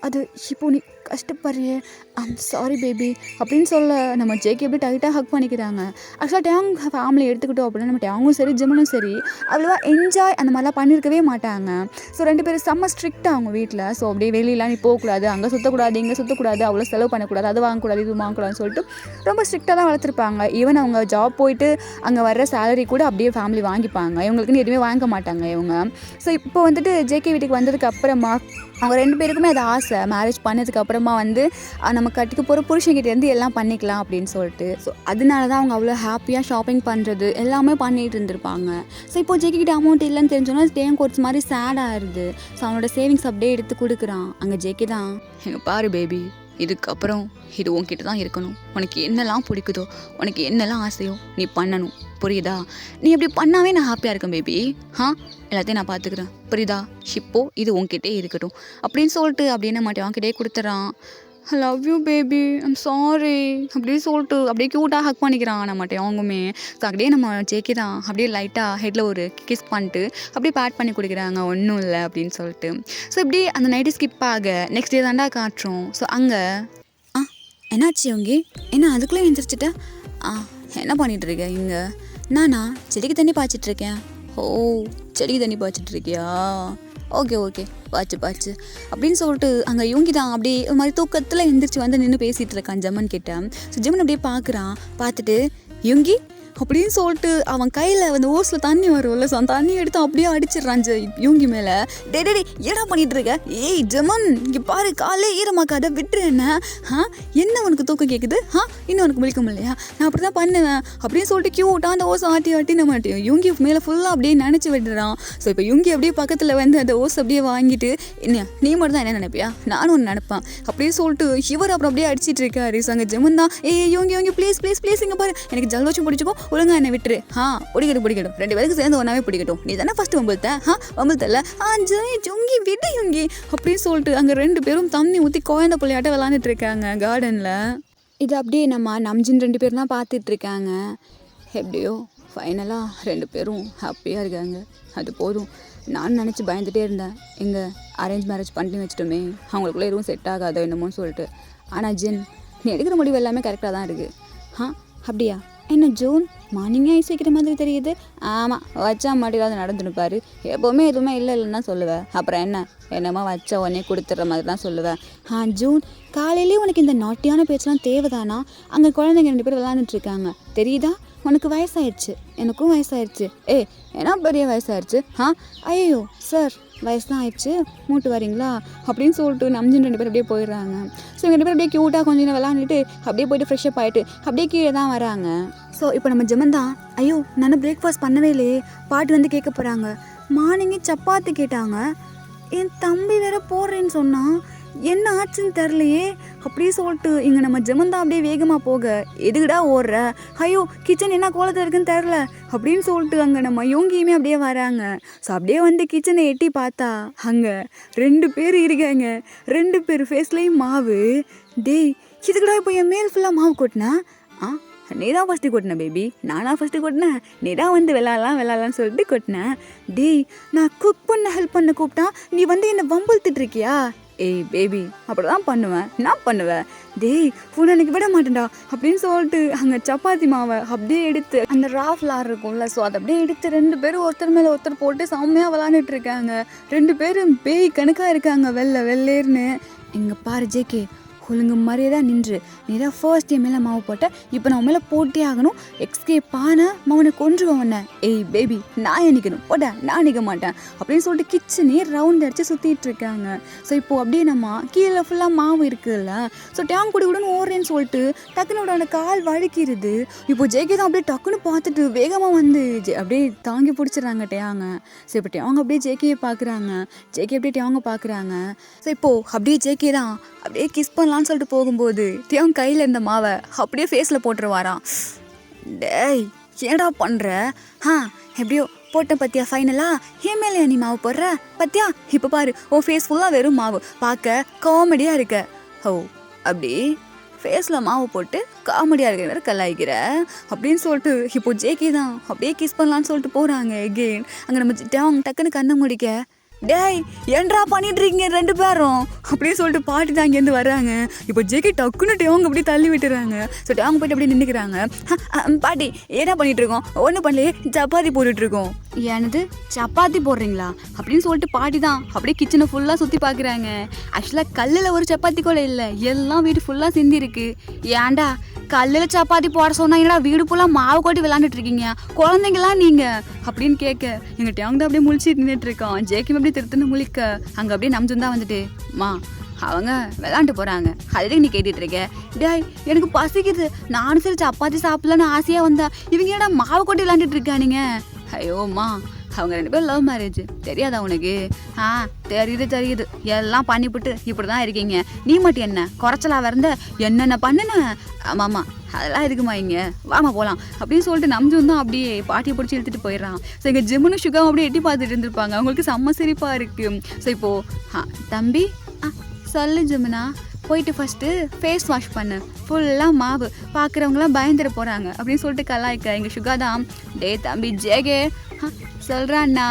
அது இப்போ நீ கஷ்டப்படுறியே, ஐம் சாரி பேபி அப்படின்னு சொல்ல நம்ம ஜேகே எப்படி டைட்டாக ஹக் பண்ணிக்கிறாங்க. ஆக்சுவலாக டேங் ஃபேமிலி எடுத்துக்கிட்டோம் அப்படின்னா நம்ம டேங்கும் சரி ஜிமனும் சரி அவ்வளோவா என்ஜாய் அந்த மாதிரிலாம் பண்ணியிருக்கவே மாட்டாங்க. ஸோ 2 பேரும் செம்ம ஸ்ட்ரிக்டாக அவங்க வீட்டில். ஸோ அப்படியே வெளியிலாம் நீ போகக்கூடாது, அங்கே சுற்றக்கூடாது, இங்கே சுற்றக்கூடாது, அவ்வளோ செலவு பண்ணக்கூடாது, அது வாங்கக்கூடாது, இது வாங்கக்கூடாதுன்னு சொல்லிட்டு ரொம்ப ஸ்ட்ரிக்டாக தான் வளர்த்துருப்பாங்க. ஈவன் அவங்க ஜாப் போயிட்டு அங்கே வர்ற சேலரி கூட அப்படியே ஃபேமிலி வாங்கிப்பாங்க. இவங்களுக்குன்னு எதுவுமே வாங்க மாட்டாங்க இவங்க. ஸோ இப்போ வந்துட்டு ஜேகே வீட்டுக்கு வந்ததுக்கு அப்புறமா அவங்க 2 பேருக்குமே அது ஆசை. மேரேஜ் பண்ணதுக்கப்புறமா வந்து நம்ம கட்டிக்க போகிற புருஷன்கிட்டேருந்து எல்லாம் பண்ணிக்கலாம் அப்படின்னு சொல்லிட்டு. ஸோ அதனால தான் அவங்க அவ்வளோ ஹாப்பியாக ஷாப்பிங் பண்ணுறது எல்லாமே பண்ணிகிட்டு இருந்திருப்பாங்க. ஸோ இப்போ ஜேகே கிட்ட அமௌண்ட் இல்லைன்னு தெரிஞ்சோன்னா டேம் கோர்ஸ் மாதிரி சேட் ஆகிடுது. ஸோ அவனோட சேவிங்ஸ் அப்படியே எடுத்து கொடுக்குறான். அங்கே ஜேகே தான், எங்கள் பாரு பேபி, இதுக்கப்புறம் இது உன்கிட்ட தான் இருக்கணும். உனக்கு என்னெல்லாம் பிடிக்குதோ, உனக்கு என்னெல்லாம் ஆசையோ நீ பண்ணணும், புரியுதா? நீ அப்படி பண்ணாவே நான் ஹாப்பியாக இருக்கேன் பேபி. எல்லாத்தையும் நான் பார்த்துக்கிறேன், புரியுதா? இப்போ இது உன்கிட்டே இருக்கட்டும் அப்படின்னு சொல்லிட்டு அப்படியே மாட்டேன் அவன்கிட்டே கொடுத்துட்றான். I love you baby, I'm sorry அப்படியே சொல்லிட்டு அப்படியே க்யூட்டாக ஹக் பண்ணிக்கிறான் நம்மகிட்ட அவங்குமே. ஸோ அப்படியே நம்ம ஜேகே தான் அப்படியே லைட்டாக ஹெட்டில் ஒரு கிஸ் பண்ணிட்டு அப்படியே பேட் பண்ணி கொடுக்குறாங்க, ஒன்றும் இல்லை அப்படின்னு சொல்லிட்டு. ஸோ இப்படி அந்த நைட்டு ஸ்கிப் ஆக நெக்ஸ்ட் டே தாண்டா காட்டுறோம். ஸோ அங்கே என்னாச்சு இவங்க, என்ன அதுக்குள்ளே எழுந்திரிச்சிட்ட? என்ன பண்ணிகிட்ருக்க இங்கே? நானா செடிக்கு தண்ணி பாய்ச்சிட்ருக்கேன். ஓ, செடிக்கு தண்ணி பாய்ச்சிட்ருக்கியா? ஓகே ஓகே, பாச்சு அப்படின்னு சொல்லிட்டு அங்கே யூங்கி தான் அப்படியே ஒரு மாதிரி தூக்கத்தில் எந்திரிச்சு வந்து நின்று பேசிகிட்டு இருக்கான் ஜெமன் கிட்ட. ஸோ ஜெமன் அப்படியே பார்க்குறான். பார்த்துட்டு யூங்கி அப்படின்னு சொல்லிட்டு அவன் கையில் அந்த ஓஸில் தண்ணி வரும்ல, ஸோ அந்த தண்ணி எடுத்து அப்படியே அடிச்சிடுறான் யூங்கி மேலே. டே ஏடா பண்ணிகிட்டு இருக்க? ஏய் ஜெமன், இங்கே பாரு, காலே ஈரமாக்காத, விட்டுரு என்ன. என்ன உனக்கு தூக்கம் கேட்குது? இன்னும் உனக்கு முழிக்க முடியலையா? நான் அப்படி தான் பண்ணுவேன் அப்படின்னு சொல்லிட்டு க்யூட்டாக அந்த ஓஸை ஆட்டி நம்ம யூங்கி மேலே ஃபுல்லாக அப்படியே நினச்சி விட்டுறான். ஸோ இப்போ யூங்கி அப்படியே பக்கத்தில் வந்து அந்த ஓஸ் அப்படியே வாங்கிட்டு, என்ன நீ மட்டும் தான் என்ன நினைப்பியா, நானும் ஒன்று நினைப்பேன் அப்படின்னு சொல்லிட்டு இவர் அப்புறம் அப்படியே அடிச்சிட்டு இருக்காரு. ஸோ அங்கே ஜெமன் தான், யூங்கி ப்ளீஸ் இங்கே பாரு, எனக்கு ஜலதோஷம் பிடிச்சிக்கோ, ஒழுங்கா என்ன விட்டுரு. பிடிக்கட்டும் 2 பேருக்கு சேர்ந்து ஒன்றாவே பிடிக்கட்டும், நீ தானே ஃபஸ்ட்டு வம்புத்தல்ல ஜொங்கி விடு யூங்கி அப்படின்னு சொல்லிட்டு அங்கே 2 பேரும் தண்ணி ஊற்றி குழந்தை பிள்ளையாட்ட விளாண்டுட்டு இருக்காங்க கார்டனில். இது அப்படியே நம்ம நம்ஜின் 2 பேர் தான் பார்த்துட்டு இருக்காங்க. எப்படியோ ஃபைனலாக 2 பேரும் ஹாப்பியாக இருக்காங்க, அது போதும். நான் நினச்சி பயந்துகிட்டே இருந்தேன், எங்கே அரேஞ்ச் மேரேஜ் பண்ணி வச்சிட்டோமே, அவங்களுக்குள்ளே எதுவும் செட் ஆகாதோ என்னமோன்னு சொல்லிட்டு. ஆனால் ஜென், நீ எடுக்கிற முடிவு எல்லாமே கரெக்டாக தான் இருக்குது. அப்படியா? என்ன ஜோன், மார்னிங்கே ஐஸ் வைக்கிற மாதிரி தெரியுது. ஆமாம், வச்சா மாட்டிலாவது நடந்துருப்பாரு. எப்போவுமே எதுவுமே இல்லைன்னா சொல்லுவேன், அப்புறம் என்னமோ வச்சா உடனே கொடுத்துட்ற மாதிரி தான் சொல்லுவேன். ஜூன், காலையிலேயே உனக்கு இந்த நாட்டியான பேச்செலாம் தேவைதானா? அங்கே குழந்தைங்க 2 பேர் விளாண்டுட்டு இருக்காங்க, தெரியுதா? உனக்கு வயசாயிடுச்சு, எனக்கும் வயசாயிடுச்சு. ஏன்னா பெரிய வயசாயிடுச்சு. ஐயோ சார், வயசு தான் ஆயிடுச்சு, மூட்டு வரீங்களா அப்படின்னு சொல்லிட்டு நம்ஜின் 2 பேர் அப்படியே போயிடுறாங்க. ஸோ இவங்க 2 பேர் அப்படியே க்யூட்டாக கொஞ்சம் நேரம் விளாண்டுட்டு அப்படியே போய்ட்டு ஃப்ரெஷ்ஷப் ஆகிட்டு அப்படியே கீழே தான் வராங்க. ஸோ இப்போ நம்ம ஜெமன் தான், ஐயோ நான் பிரேக்ஃபாஸ்ட் பண்ணவே இல்லையே, பாட்டு வந்து கேட்க போகிறாங்க. மார்னிங்கே சப்பாத்தி கேட்டாங்க, என் தம்பி வேற போடுறேன்னு சொன்னான், என்ன ஆச்சுன்னு தெரிலையே அப்படி சொல்லிட்டு இங்கே நம்ம ஜெமன் தான் அப்படியே வேகமாக போக, எதுக்குடா ஓடுற, ஐயோ கிச்சன் என்ன கோலத்தில் இருக்குன்னு தெரில அப்படின்னு சொல்லிட்டு அங்கே நம்ம யோங்கியுமே அப்படியே வராங்க. ஸோ அப்படியே வந்து கிச்சனை எட்டி பார்த்தா அங்கே 2 பேர் இருக்காங்க, 2 பேர் ஃபேஸ்லேயும் மாவு. டேய் இதுக்குடா இப்போ என் மேல் ஃபுல்லாக மாவு கொட்டினா? நீ தான் ஃபஸ்ட்டு கொட்டின பேபி, நானா ஃபஸ்ட்டு கொட்டினேன், நீ தான் வந்து விளாட்லான்னு சொல்லிட்டு கொட்டினேன். டேய் நான் குக் பண்ண ஹெல்ப் பண்ண கூப்பிட்டா நீ வந்து என்னை வம்புழுத்துட்டு இருக்கியா? ஏய் பேபி, அப்படி தான் பண்ணுவேன், நான் பண்ணுவேன். டேய் உன்னை எனக்கு விட மாட்டேன்டா அப்படின்னு சொல்லிட்டு அங்கே சப்பாத்தி மாவை அப்படியே எடுத்து அந்த ராஃப்லார் இருக்கும்ல, ஸோ அதை அப்படியே எடுத்து 2 பேரும் ஒருத்தர் மேலே ஒருத்தர் போட்டு செம்மையாக விளாண்டுட்டு இருக்காங்க. 2 பேரும் பேய் கணக்காக இருக்காங்க, வெள்ளேர்னு. இங்கே பாரு ஜேகே, ஒழுங்கு மரியாதான் நின்று, நீ தான் ஃபர்ஸ்ட் என் மேலே மாவு போட்ட, இப்போ நான் மேலே போட்டே ஆகணும், எக்ஸ்கேப் பானை மவனை கொன்றுவன். ஏய் பேபி, நான் நிற்கணும் போட்ட, நான் நிற்க மாட்டேன் அப்படின்னு சொல்லிட்டு கிச்சனே ரவுண்ட் அடித்து சுற்றிட்டு இருக்காங்க. ஸோ இப்போது அப்படியே நம்ம கீழே ஃபுல்லாக மாவு இருக்குதுல்ல, ஸோ டேங் குடிக்கூடன்னு ஓடுறேன்னு சொல்லிட்டு டக்குனோட அந்த கால் வழுக்கிடுது. இப்போ ஜேகே தான் அப்படியே டக்குன்னு பார்த்துட்டு வேகமாக வந்து அப்படியே தாங்கி பிடிச்சிடுறாங்க டேங்க. ஸோ இப்போ டேங்க அப்படியே ஜேகேயை பார்க்குறாங்க, ஜேகே அப்படியே டேங்க பார்க்குறாங்க. ஸோ இப்போது அப்படியே ஜேகே தான் அப்படியே கிஸ் பண்ணலான்னு சொல்லிட்டு போகும்போது டேங் கையில் இருந்த மாவை அப்படியே ஃபேஸில் போட்டுருவாராம். டேய் ஏடா பண்ணுற? எப்படியோ போட்ட பத்தியா, ஃபைனலாக என் மேலே நீ மாவு போடுற பத்தியா, இப்போ பாரு உன் ஃபேஸ் ஃபுல்லாக வெறும் மாவு, பார்க்க காமெடியாக இருக்க. அப்படி ஃபேஸில் மாவு போட்டு காமெடியாக இருக்கிற கலாய்க்கிற அப்படின்னு சொல்லிட்டு இப்போ ஜேகே தான் அப்படியே கிஸ் பண்ணலான்னு சொல்லிட்டு போகிறாங்க. எகெயின் அங்கே நம்ம டக்குன்னு கண்ணை முடிக்க, டேய் ஏன்டா பண்ணிட்டு இருக்கீங்க 2 பேரும் அப்படியே சொல்லிட்டு பாட்டி தான் இங்கேருந்து வர்றாங்க. இப்போ ஜேகே டக்குன்னு டேவங்க அப்படியே தள்ளி விட்டுறாங்க. ஸோ டேவங்க போயிட்டு அப்படியே நின்றுக்கிறாங்க. பாட்டி என்ன பண்ணிட்டு இருக்கோம்? ஒன்றும் பண்ணலையே, சப்பாத்தி போட்டுட்டு இருக்கோம். எனது சப்பாத்தி போடுறீங்களா அப்படின்னு சொல்லிட்டு பாட்டி தான் அப்படியே கிச்சனை ஃபுல்லாக சுற்றி பார்க்குறாங்க. ஆக்சுவலாக கல்லில் ஒரு சப்பாத்தி கூட இல்லை, எல்லாம் வீடு ஃபுல்லாக சிந்தி இருக்கு. ஏன்டா கல்லில் சப்பாத்தி போட சொன்னா என்னடா வீடு ஃபுல்லாக மாவு கொட்டி விளாண்டுட்டு இருக்கீங்க, குழந்தைங்களாம் நீங்கள் அப்படின்னு கேட்க எங்கள் டேவங்க தான் அப்படியே முழிச்சு நின்றுட்டு இருக்கோம். ஜேகே அப்படியே திருத்துன்னு முழிக்க அங்கே அப்படியே நம்ஜும் தான் வந்துட்டு மா அவங்க விளாண்டு போகிறாங்க, அதுக்கு நீ கேட்டுட்டு இருக்க. டேய் எனக்கு பசிக்குது, நானும் சரி சப்பாத்தி சாப்பிடலான்னு ஆசையாக வந்தா இவங்க என்னடா மாவு கொட்டி விளாண்டுட்டு இருக்கானுங்க. ஐயோம்மா அவங்க 2 பேரும் லவ் மேரேஜ் தெரியாதா உனக்கு? தெரியுது எல்லாம் பண்ணிவிட்டு இப்படி தான் இருக்கீங்க. நீ மட்டும் என்ன குறைச்சலாக இருந்த என்னென்ன பண்ணுன? ஆமாம்மா அதெல்லாம் இருக்குமா இங்கே, வாமா போகலாம் அப்படின்னு சொல்லிட்டு நம்ஜும் தான் அப்படியே பாட்டியை பிடிச்சி இழுத்துட்டு போயிடறான். ஸோ எங்கள் ஜிம்முன்னு சுகாவும் அப்படியே எட்டி பார்த்துட்டு இருந்திருப்பாங்க. அவங்களுக்கு செம்ம சிரிப்பாக இருக்குது. ஸோ இப்போது தம்பி சொல்லு ஜிம்முனா, போயிட்டு ஃபஸ்ட்டு ஃபேஸ் வாஷ் பண்ணு, ஃபுல்லாக மாவு, பார்க்குறவங்களாம் பயந்துட போகிறாங்க அப்படின்னு சொல்லிட்டு கலாய்க்க எங்கள் சுகா தான் டே தம்பி ஜேகே சொல்கிறாண்ணா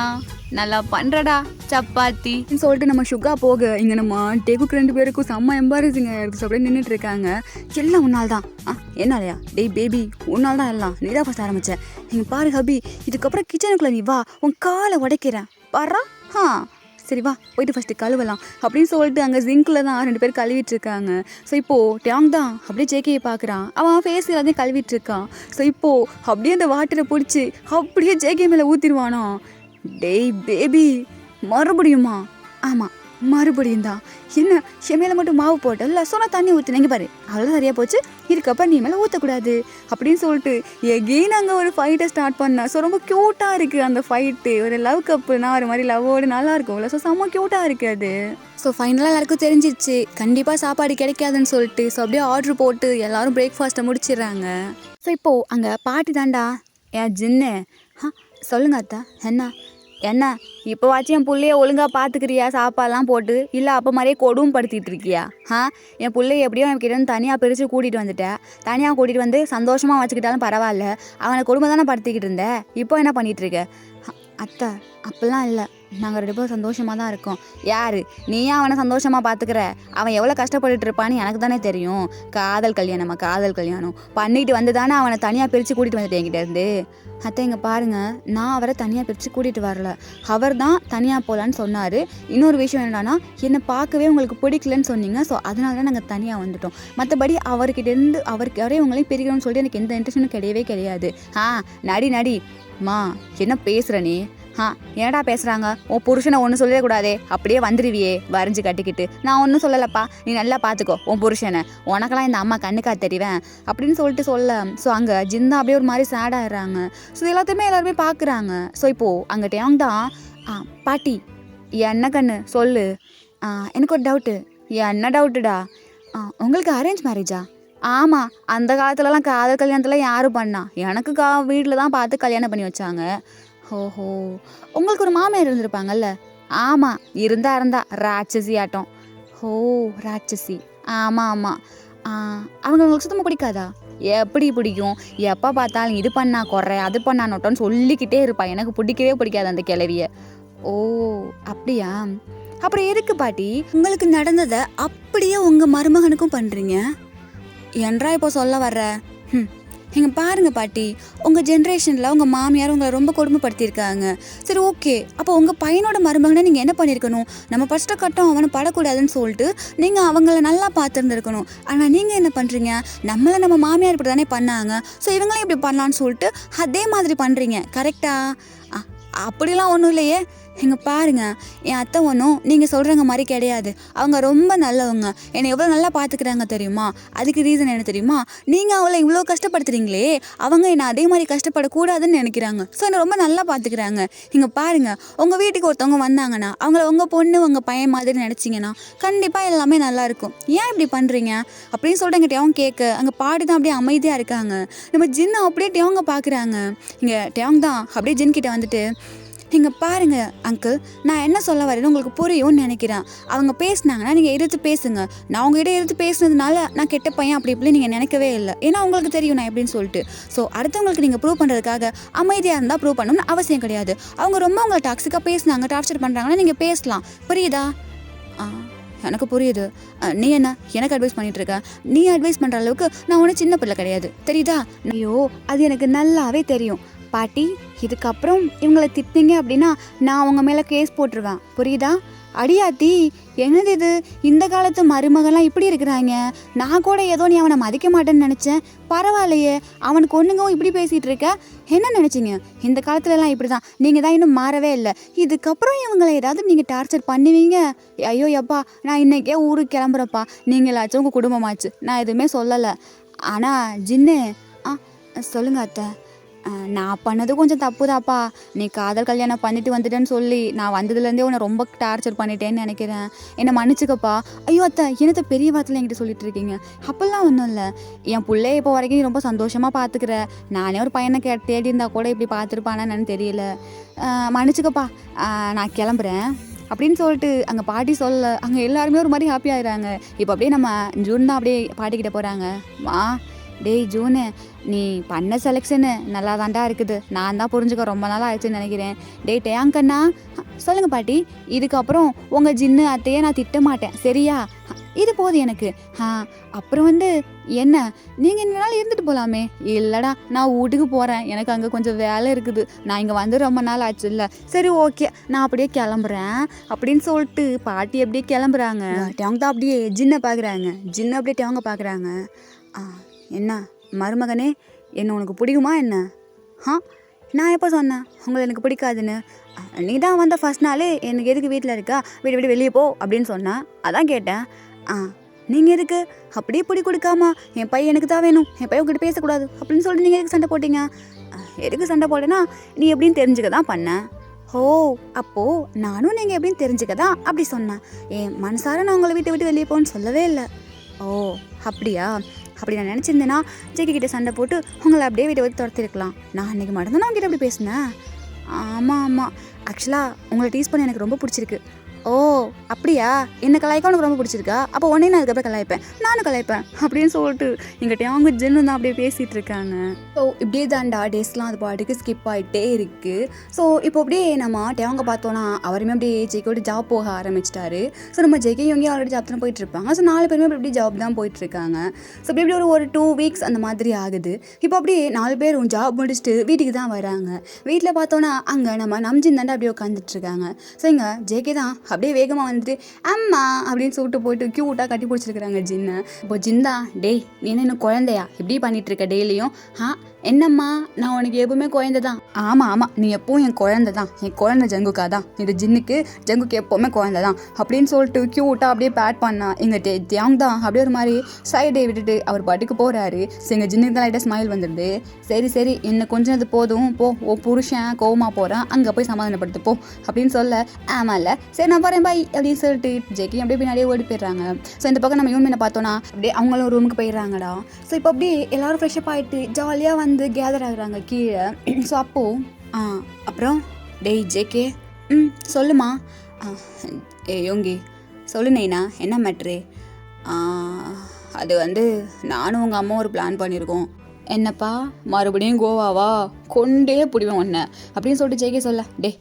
நல்லா பண்ணுறடா சப்பாத்தின்னு சொல்லிட்டு நம்ம சுகா போக இங்கே நம்ம டேகுக்கு 2 பேருக்கும் செம்ம எம்பாரசிங்க எடுத்து அப்படியே நின்றுட்டு இருக்காங்க. எல்லாம் உன்னால் தான். என்னாலையா? டேய் பேபி உன்னால் தான் எல்லாம், நீ தான் ஃபஸ்ட் ஆரம்பித்தேன். நீங்கள் பாரு ஹபி, இதுக்கப்புறம் கிச்சனுக்குள்ளே நீ வா, உன் காலை உடைக்கிறேன் பாரா. சரி வா போயிட்டு ஃபஸ்ட்டு கழுவலாம் அப்படின்னு சொல்லிட்டு அங்கே ஜிங்கில் தான் 2 பேர் கழுவிட்டு இருக்காங்க. ஸோ இப்போது டேங் தான் அப்படியே ஜேகேயை பார்க்குறான். அவன் ஃபேஸ் எல்லாத்தையும் கழுவிட்டு இருக்கான். ஸோ இப்போது அப்படியே அந்த வாட்டரை பிடிச்சி அப்படியே ஜேகே மேலே ஊற்றிடுவானோ. டேய் பேபி மறுபடியுமா? ஆமாம் மறுபடியும் தான். என்ன என் மேலே மட்டும் மாவு போட்டல, சொன்னால் தண்ணி ஊற்றுனீங்க பாரு, அவ்வளோ சரியாக போச்சு, இதுக்கப்புறம் நீ மேலே ஊற்றக்கூடாது அப்படின்னு சொல்லிட்டு எகெயின் அங்கே ஒரு ஃபைட்டை ஸ்டார்ட் பண்ணேன். ஸோ ரொம்ப க்யூட்டாக இருக்குது அந்த ஃபைட்டு. ஒரு லவ் கப்புனா ஒரு மாதிரி லவ்வோடு நல்லா இருக்கும்ல. ஸோ செம்ம க்யூட்டாக இருக்குது அது. ஸோ ஃபைனலாக எல்லாருக்கும் தெரிஞ்சிருச்சு கண்டிப்பாக சாப்பாடு கிடைக்காதுன்னு சொல்லிட்டு. ஸோ அப்படியே ஆர்டர் போட்டு எல்லோரும் பிரேக்ஃபாஸ்ட்டை முடிச்சிடுறாங்க. ஸோ இப்போது அங்கே பாட்டி தாண்டா ஜின்னு சொல்லுங்க அத்தா என்ன இப்போவாச்சும் என் பிள்ளைய ஒழுங்காக பார்த்துக்கிறியா சாப்பாடெல்லாம் போட்டு, இல்லை அப்போ மாதிரியே கொடுவும் படுத்திகிட்டு இருக்கியா? என் பிள்ளைய எப்படியோ எனக்கு கிட்ட தனியாக பிரித்து கூட்டிகிட்டு வந்துட்டேன். தனியாக கூட்டிகிட்டு வந்து சந்தோஷமாக வச்சுக்கிட்டாலும் பரவாயில்ல, அவனை கொடுமை தானே படுத்திக்கிட்டு இருந்தேன். இப்போ என்ன பண்ணிகிட்ருக்க? அத்தை அப்படிலாம் இல்லை, நாங்கள் 2 பேரும் சந்தோஷமாக தான் இருக்கோம். யார் நீயா அவனை சந்தோஷமாக பார்த்துக்கிற? அவன் எவ்வளோ கஷ்டப்பட்டுட்டு இருப்பான்னு எனக்கு தானே தெரியும். காதல் கல்யாணம் பண்ணிட்டு வந்து தானே அவனை தனியாக பிரித்து கூட்டிகிட்டு வந்துட்டேன் என்கிட்ட இருந்து. அத்தை இங்கே பாருங்கள், நான் அவரை தனியாக பிரித்து கூட்டிகிட்டு வரல, அவர் தான் தனியாக போகலான்னு சொன்னார். இன்னொரு விஷயம் என்னன்னா, என்னை பார்க்கவே உங்களுக்கு பிடிக்கலன்னு சொன்னீங்க. ஸோ அதனால தான் நாங்கள் தனியாக வந்துட்டோம். மற்றபடி அவர்கிட்டேருந்து அவரே உங்களையும் பிரிக்கணும்னு சொல்லிட்டு எனக்கு எந்த இன்ட்ரெஸ்டும் கிடையாது. நடி மா என்ன பேசுகிற நீ? என்னடா பேசுகிறாங்க? உன் புருஷனை ஒன்றும் சொல்லக்கூடாதே, அப்படியே வந்துடுவியே வரைஞ்சி கட்டிக்கிட்டு. நான் ஒன்றும் சொல்லலப்பா, நீ நல்லா பார்த்துக்கோ உன் புருஷனை, உனக்கெல்லாம் இந்த அம்மா கண்ணுக்கா தெரிவேன் அப்படின்னு சொல்லிட்டு சொல்ல. ஸோ அங்கே ஜிந்தா அப்படியே ஒரு மாதிரி சேடாகிறாங்க. ஸோ எல்லாருமே பார்க்குறாங்க. ஸோ இப்போது அங்கே டேங் தான் பாட்டி என்ன கண்ணு சொல்லு, எனக்கு ஒரு டவுட்டு. என்ன டவுட்டுடா? உங்களுக்கு அரேஞ்ச் மேரேஜா? ஆமாம், அந்த காலத்துலலாம் காதல் கல்யாணத்தில் யாரும் பண்ணா? எனக்கு வீட்டில் தான் பார்த்து கல்யாணம் பண்ணி வச்சாங்க. ஓஹோ, உங்களுக்கு ஒரு மாமியார் இருந்திருப்பாங்கல்ல? ஆமாம் இருந்தா ராட்சசி ஆட்டம். ராட்சசி, ஆமாம் அவங்க உங்களுக்கு சுத்தமாக பிடிக்காதா? எப்படி பிடிக்கும்? எப்போ பார்த்தாலும் இது பண்ணா குறை அது பண்ணா நோட்டோன்னு சொல்லிக்கிட்டே இருப்பா. எனக்கு பிடிக்காது அந்த கிளவிய. ஓ அப்படியா? அப்புறம் எதுக்கு பாட்டி உங்களுக்கு நடந்ததை அப்படியே உங்கள் மருமகனுக்கும் பண்ணுறீங்க என்றா இப்போ சொல்ல வர்ற? இங்கே பாருங்கள் பாட்டி, உங்கள் ஜென்ரேஷனில் உங்கள் மாமியார் உங்களை ரொம்ப கொடுமைப்படுத்தியிருக்காங்க. சரி ஓகே, அப்போ உங்கள் பையனோட மருமகனை நீங்கள் என்ன பண்ணியிருக்கணும்? நம்ம ஃபஸ்ட்டு கட்டம் அவனை படக்கூடாதுன்னு சொல்லிட்டு நீங்கள் அவங்கள நல்லா பார்த்துருந்துருக்கணும். ஆனால் நீங்கள் என்ன பண்ணுறீங்க? நம்ம மாமியார் இப்படி தானே பண்ணாங்க, ஸோ இவங்களையும் இப்படி பண்ணலான்னு சொல்லிட்டு அதே மாதிரி பண்ணுறீங்க. கரெக்டா? அப்படிலாம் ஒன்றும் இல்லையே. இங்கே பாருங்கள், என் அத்தை ஒன்றும் நீங்கள் சொல்கிறவங்க மாதிரி கிடையாது. அவங்க ரொம்ப நல்லவங்க, என்னை எவ்வளோ நல்லா பார்த்துக்கிறாங்க தெரியுமா? அதுக்கு ரீசன் என்ன தெரியுமா? நீங்கள் அவளை இவ்வளோ கஷ்டப்படுத்துறீங்களே, அவங்க என்னை அதே மாதிரி கஷ்டப்படக்கூடாதுன்னு நினைக்கிறாங்க. ஸோ என்னை ரொம்ப நல்லா பார்த்துக்கிறாங்க. இங்கே பாருங்கள், உங்கள் வீட்டுக்கு ஒருத்தவங்க வந்தாங்கன்னா அவங்கள உங்கள் பொண்ணு உங்கள் பையன் மாதிரி நினச்சிங்கன்னா கண்டிப்பாக எல்லாமே நல்லாயிருக்கும். ஏன் இப்படி பண்ணுறீங்க அப்படின்னு சொல்லிட்டு எங்கள் டேவங்க கேட்க அங்கே பாடி தான் அப்படியே அமைதியாக இருக்காங்க. நம்ம ஜின்னை அப்படியே டேவங்க பார்க்குறாங்க. இங்கே டேவங்க தான் அப்படியே ஜின் கிட்ட வந்துட்டு நீங்கள் பாருங்கள் அங்கிள், நான் என்ன சொல்ல வரேன்னு உங்களுக்கு புரியும்னு நினைக்கிறேன். அவங்க பேசினாங்கன்னா நீங்கள் எதிர்த்து பேசுங்க. நான் உங்ககிட்ட எதிர்த்து பேசுனதுனால நான் கெட்ட பையன் அப்படி இப்படி நீங்கள் நினைக்கவே இல்லை. ஏன்னா உங்களுக்கு தெரியும் நான் எப்படின்னு சொல்லிட்டு. ஸோ அடுத்தவங்களுக்கு நீங்கள் ப்ரூவ் பண்ணுறதுக்காக அமைதியாக இருந்தால் ப்ரூவ் பண்ணணும்னு அவசியம் கிடையாது. அவங்க ரொம்ப உங்களை டாக்ஸிக்காக பேசுனாங்க, டார்ச்சர் பண்ணுறாங்கன்னா நீங்கள் பேசலாம். புரியுதா? எனக்கு புரியுது. நீ என்ன எனக்கு அட்வைஸ் பண்ணிட்டு இருக்க? நீ அட்வைஸ் பண்ணுற அளவுக்கு நான் ஒன்றும் சின்ன பிள்ளை கிடையாது, தெரியுதா? ஐயோ, அது எனக்கு நல்லாவே தெரியும் பாட்டி. இதுக்கப்புறம் இவங்களை திட்டிங்க அப்படின்னா நான் அவங்க மேலே கேஸ் போட்டுருவேன், புரியுதா? அடியாத்தி, என்னது இது? இந்த காலத்து மருமகள்லாம் இப்படி இருக்கிறாங்க. நான் கூட ஏதோ நீ அவனை மதிக்க மாட்டேன்னு நினச்சேன். பரவாயில்லையே, அவனுக்கு ஒன்றுங்க இப்படி பேசிகிட்டு இருக்க. என்ன நினச்சிங்க? இந்த காலத்துலலாம் இப்படி தான். நீங்கள் தான் இன்னும் மாறவே இல்லை. இதுக்கப்புறம் இவங்களை ஏதாவது நீங்கள் டார்ச்சர் பண்ணுவீங்க. ஐயோ எப்பா, நான் இன்றைக்கே ஊருக்கு கிளம்புறப்பா. நீங்களாச்சும் உங்கள் குடும்பமாச்சு, நான் எதுவுமே சொல்லலை. ஆனால் ஜின்னு, சொல்லுங்க அத்தை. நான் பண்ணது கொஞ்சம் தப்பு தாப்பா. நீ காதல் கல்யாணம் பண்ணிட்டு வந்துட்டேன்னு சொல்லி நான் வந்ததுலேருந்தே உன்னை ரொம்ப டார்ச்சர் பண்ணிட்டேன்னு நினைக்கிறேன். என்னை மன்னிச்சுக்கப்பா. ஐயோ அத்தை, என்னத்தை பெரிய வார்த்தையில் என்கிட்ட சொல்லிட்டு இருக்கீங்க? அப்பெல்லாம் ஒன்றும் இல்லை. என் பிள்ளைய இப்போ வரைக்கும் ரொம்ப சந்தோஷமாக பார்த்துக்கிறேன். நானே ஒரு பையனை தேடி இருந்தால் கூட இப்படி பார்த்துருப்பானேன்னு தெரியல. மன்னிச்சுக்கப்பா, நான் கிளம்புறேன் அப்படின்னு சொல்லிட்டு அங்கே பாட்டி சொல்ல அங்கே எல்லாருமே ஒரு மாதிரி ஹாப்பியாகிறாங்க. இப்போ அப்படியே நம்ம ஜூன் தான் அப்படியே பாட்டிக்கிட்ட போகிறாங்க. டேய் ஜூனு, நீ பண்ண செலெக்ஷனு நல்லா தாண்டா இருக்குது. நான் தான் புரிஞ்சுக்க ரொம்ப நாள் ஆயிடுச்சுன்னு நினைக்கிறேன். டேய் டேங்கண்ணா. சொல்லுங்கள் பாட்டி. இதுக்கப்புறம் உங்கள் ஜின்னு அத்தையே நான் திட்ட மாட்டேன், சரியா? இது போதும் எனக்கு. அப்புறம் என்ன, நீங்கள் இந்த நாள் இருந்துட்டு போகலாமே? இல்லைடா, நான் வீட்டுக்கு போகிறேன். எனக்கு அங்கே கொஞ்சம் வேலை இருக்குது. நான் இங்கே வந்து ரொம்ப நாள் ஆச்சு இல்லை. சரி ஓகே, நான் அப்படியே கிளம்புறேன் அப்படின்னு சொல்லிட்டு பாட்டி அப்படியே கிளம்புறாங்க. டேங்க தான் அப்படியே ஜின்னை பார்க்குறாங்க. ஜின்னு அப்படியே டேங்க பார்க்குறாங்க. என்ன மருமகனே, என்ன உனக்கு பிடிக்குமா என்ன? நான் எப்போ சொன்னேன் உங்களை எனக்கு பிடிக்காதுன்னு? நீ தான் வந்த ஃபர்ஸ்ட் நாளே எனக்கு எதுக்கு வீட்டில் இருக்கா, வீடு வீடு வெளியே போ அப்படின்னு சொன்னேன். அதான் கேட்டேன். நீங்கள் எதுக்கு அப்படியே பிடி கொடுக்காமா என் பையன் எனக்கு தான் வேணும், என் பையன் உங்ககிட்ட பேசக்கூடாது அப்படின்னு சொல்லிட்டு நீங்கள் எதுக்கு சண்டை போட்டீங்க? எதுக்கு சண்டை போட்டேன்னா நீ எப்படின்னு தெரிஞ்சுக்க தான் பண்ணேன். ஓ, அப்போது நானும் நீங்கள் எப்படின்னு தெரிஞ்சுக்க தான் அப்படி சொன்னேன். என் மனசார நான் உங்களை வீட்டை விட்டு வெளியே போன்னு சொல்லவே இல்லை. ஓ அப்படியா? அப்படி நான் நினச்சிருந்தேன்னா ஜெகி கிட்டே சண்டை போட்டு உங்களை அப்படியே வீட்டை வந்து துரத்திருக்கலாம். நான் அன்றைக்கி மட்டும்தான் உங்ககிட்ட அப்படி பேசினேன். ஆமாம், ஆக்சுவலாக உங்களை டீஸ் பண்ண எனக்கு ரொம்ப பிடிச்சிருக்கு. ஓ அப்படியா? என்ன கலாய்க்க உனக்கு ரொம்ப பிடிச்சிருக்கா? அப்போ உடனே நான் அதுக்கப்புறம் கலாய்ப்பேன், நானும் கலாய்ப்பேன் அப்படின்னு சொல்லிட்டு எங்கிட்ட அவங்க ஜென்னு தான் அப்படியே பேசிகிட்டு இருக்காங்க. ஸோ இப்படியே தான்டா டேஸ்லாம் அது பாட்டுக்கு ஸ்கிப் ஆகிட்டே இருக்குது. ஸோ இப்போ அப்படியே நம்ம டேவங்க பார்த்தோன்னா அவருமே அப்படியே ஜெய்க்கோட ஜாப் போக ஆரம்பிச்சிட்டாரு. ஸோ நம்ம ஜெய்கே இவங்க ஆல்ரெடி ஜாப் தான் போயிட்டுருப்பாங்க. ஸோ 4 பேருமே அப்படி ஜாப் தான் போயிட்டுருக்காங்க. ஸோ இப்படி ஒரு 2 வீக்ஸ் அந்த மாதிரி ஆகுது. இப்போ அப்படியே 4 பேரும் ஜாப் முடிச்சுட்டு வீட்டுக்கு தான் வராங்க. வீட்டில் பார்த்தோன்னா அங்கே நம்ம நம்ஜின் தாண்டா அப்படியே உட்காந்துட்ருக்காங்க. ஸோ இங்கே ஜெய்கே தான் அப்படியே வேகமாக வந்துட்டு அம்மா அப்படின்னு சொல்லிட்டு போயிட்டு க்யூட்டாக கட்டி பிடிச்சிருக்கிறாங்க ஜின்னை. இப்போ ஜிந்தா, டேய் நீ என்ன குழந்தையா இப்படி பண்ணிட்டு இருக்க டெய்லியும்? என்னம்மா, நான் உனக்கு எப்பவுமே குழந்தை தான். ஆமாம், நீ எப்பவும் என் குழந்தை தான். என் குழந்தை ஜங்குக்கா தான். இது ஜங்குக்கு எப்போவுமே குழந்தை தான் அப்படின்னு சொல்லிட்டு க்யூட்டாக அப்படியே பேட் பண்ணா. எங்கள் தியாங் தான் அப்படியே ஒரு மாதிரி சைடை விட்டுட்டு அவர் பாட்டுக்கு போகிறாரு. சரி, எங்கள் ஜின்னுக்கு தான் லைட்டாக ஸ்மைல் வந்துடுது. சரி என்ன கொஞ்சம் அது போதும் போ, ஓ புருஷன் கோவமாக போகிறான், அங்கே போய் சமாதானப்படுத்து போ அப்படின்னு சொல்ல. ஆமாம்ல, சரி நான் போகிறேன் பாய் அப்படின்னு சொல்லிட்டு ஜெக்கி அப்படியே பின்னாடியே ஓடி போயிடுறாங்க. ஸோ இந்த பக்கம் நம்ம யூன்மீனை பார்த்தோன்னா அப்படியே அவங்களும் ரூமுக்கு போயிடுறாங்கடா. ஸோ இப்போ அப்படியே எல்லோரும் ஃப்ரெஷ்அப் ஆகிட்டு ஜாலியாக வந்து கேதர் ஆகுறாங்க கீழே. ஸோ அப்போது அப்புறம் டேய் ஜேகே, சொல்லுமா. யோங்கி சொல்லு நைனா, என்ன மேட்ரு? அது நானும் உங்கள் அம்மா ஒரு பிளான் பண்ணியிருக்கோம். என்னப்பா மறுபடியும் கோவாவா? கொண்டே பிடிவேன் ஒன்று அப்படின்னு சொல்லிட்டு ஜேகே சொல்ல. டே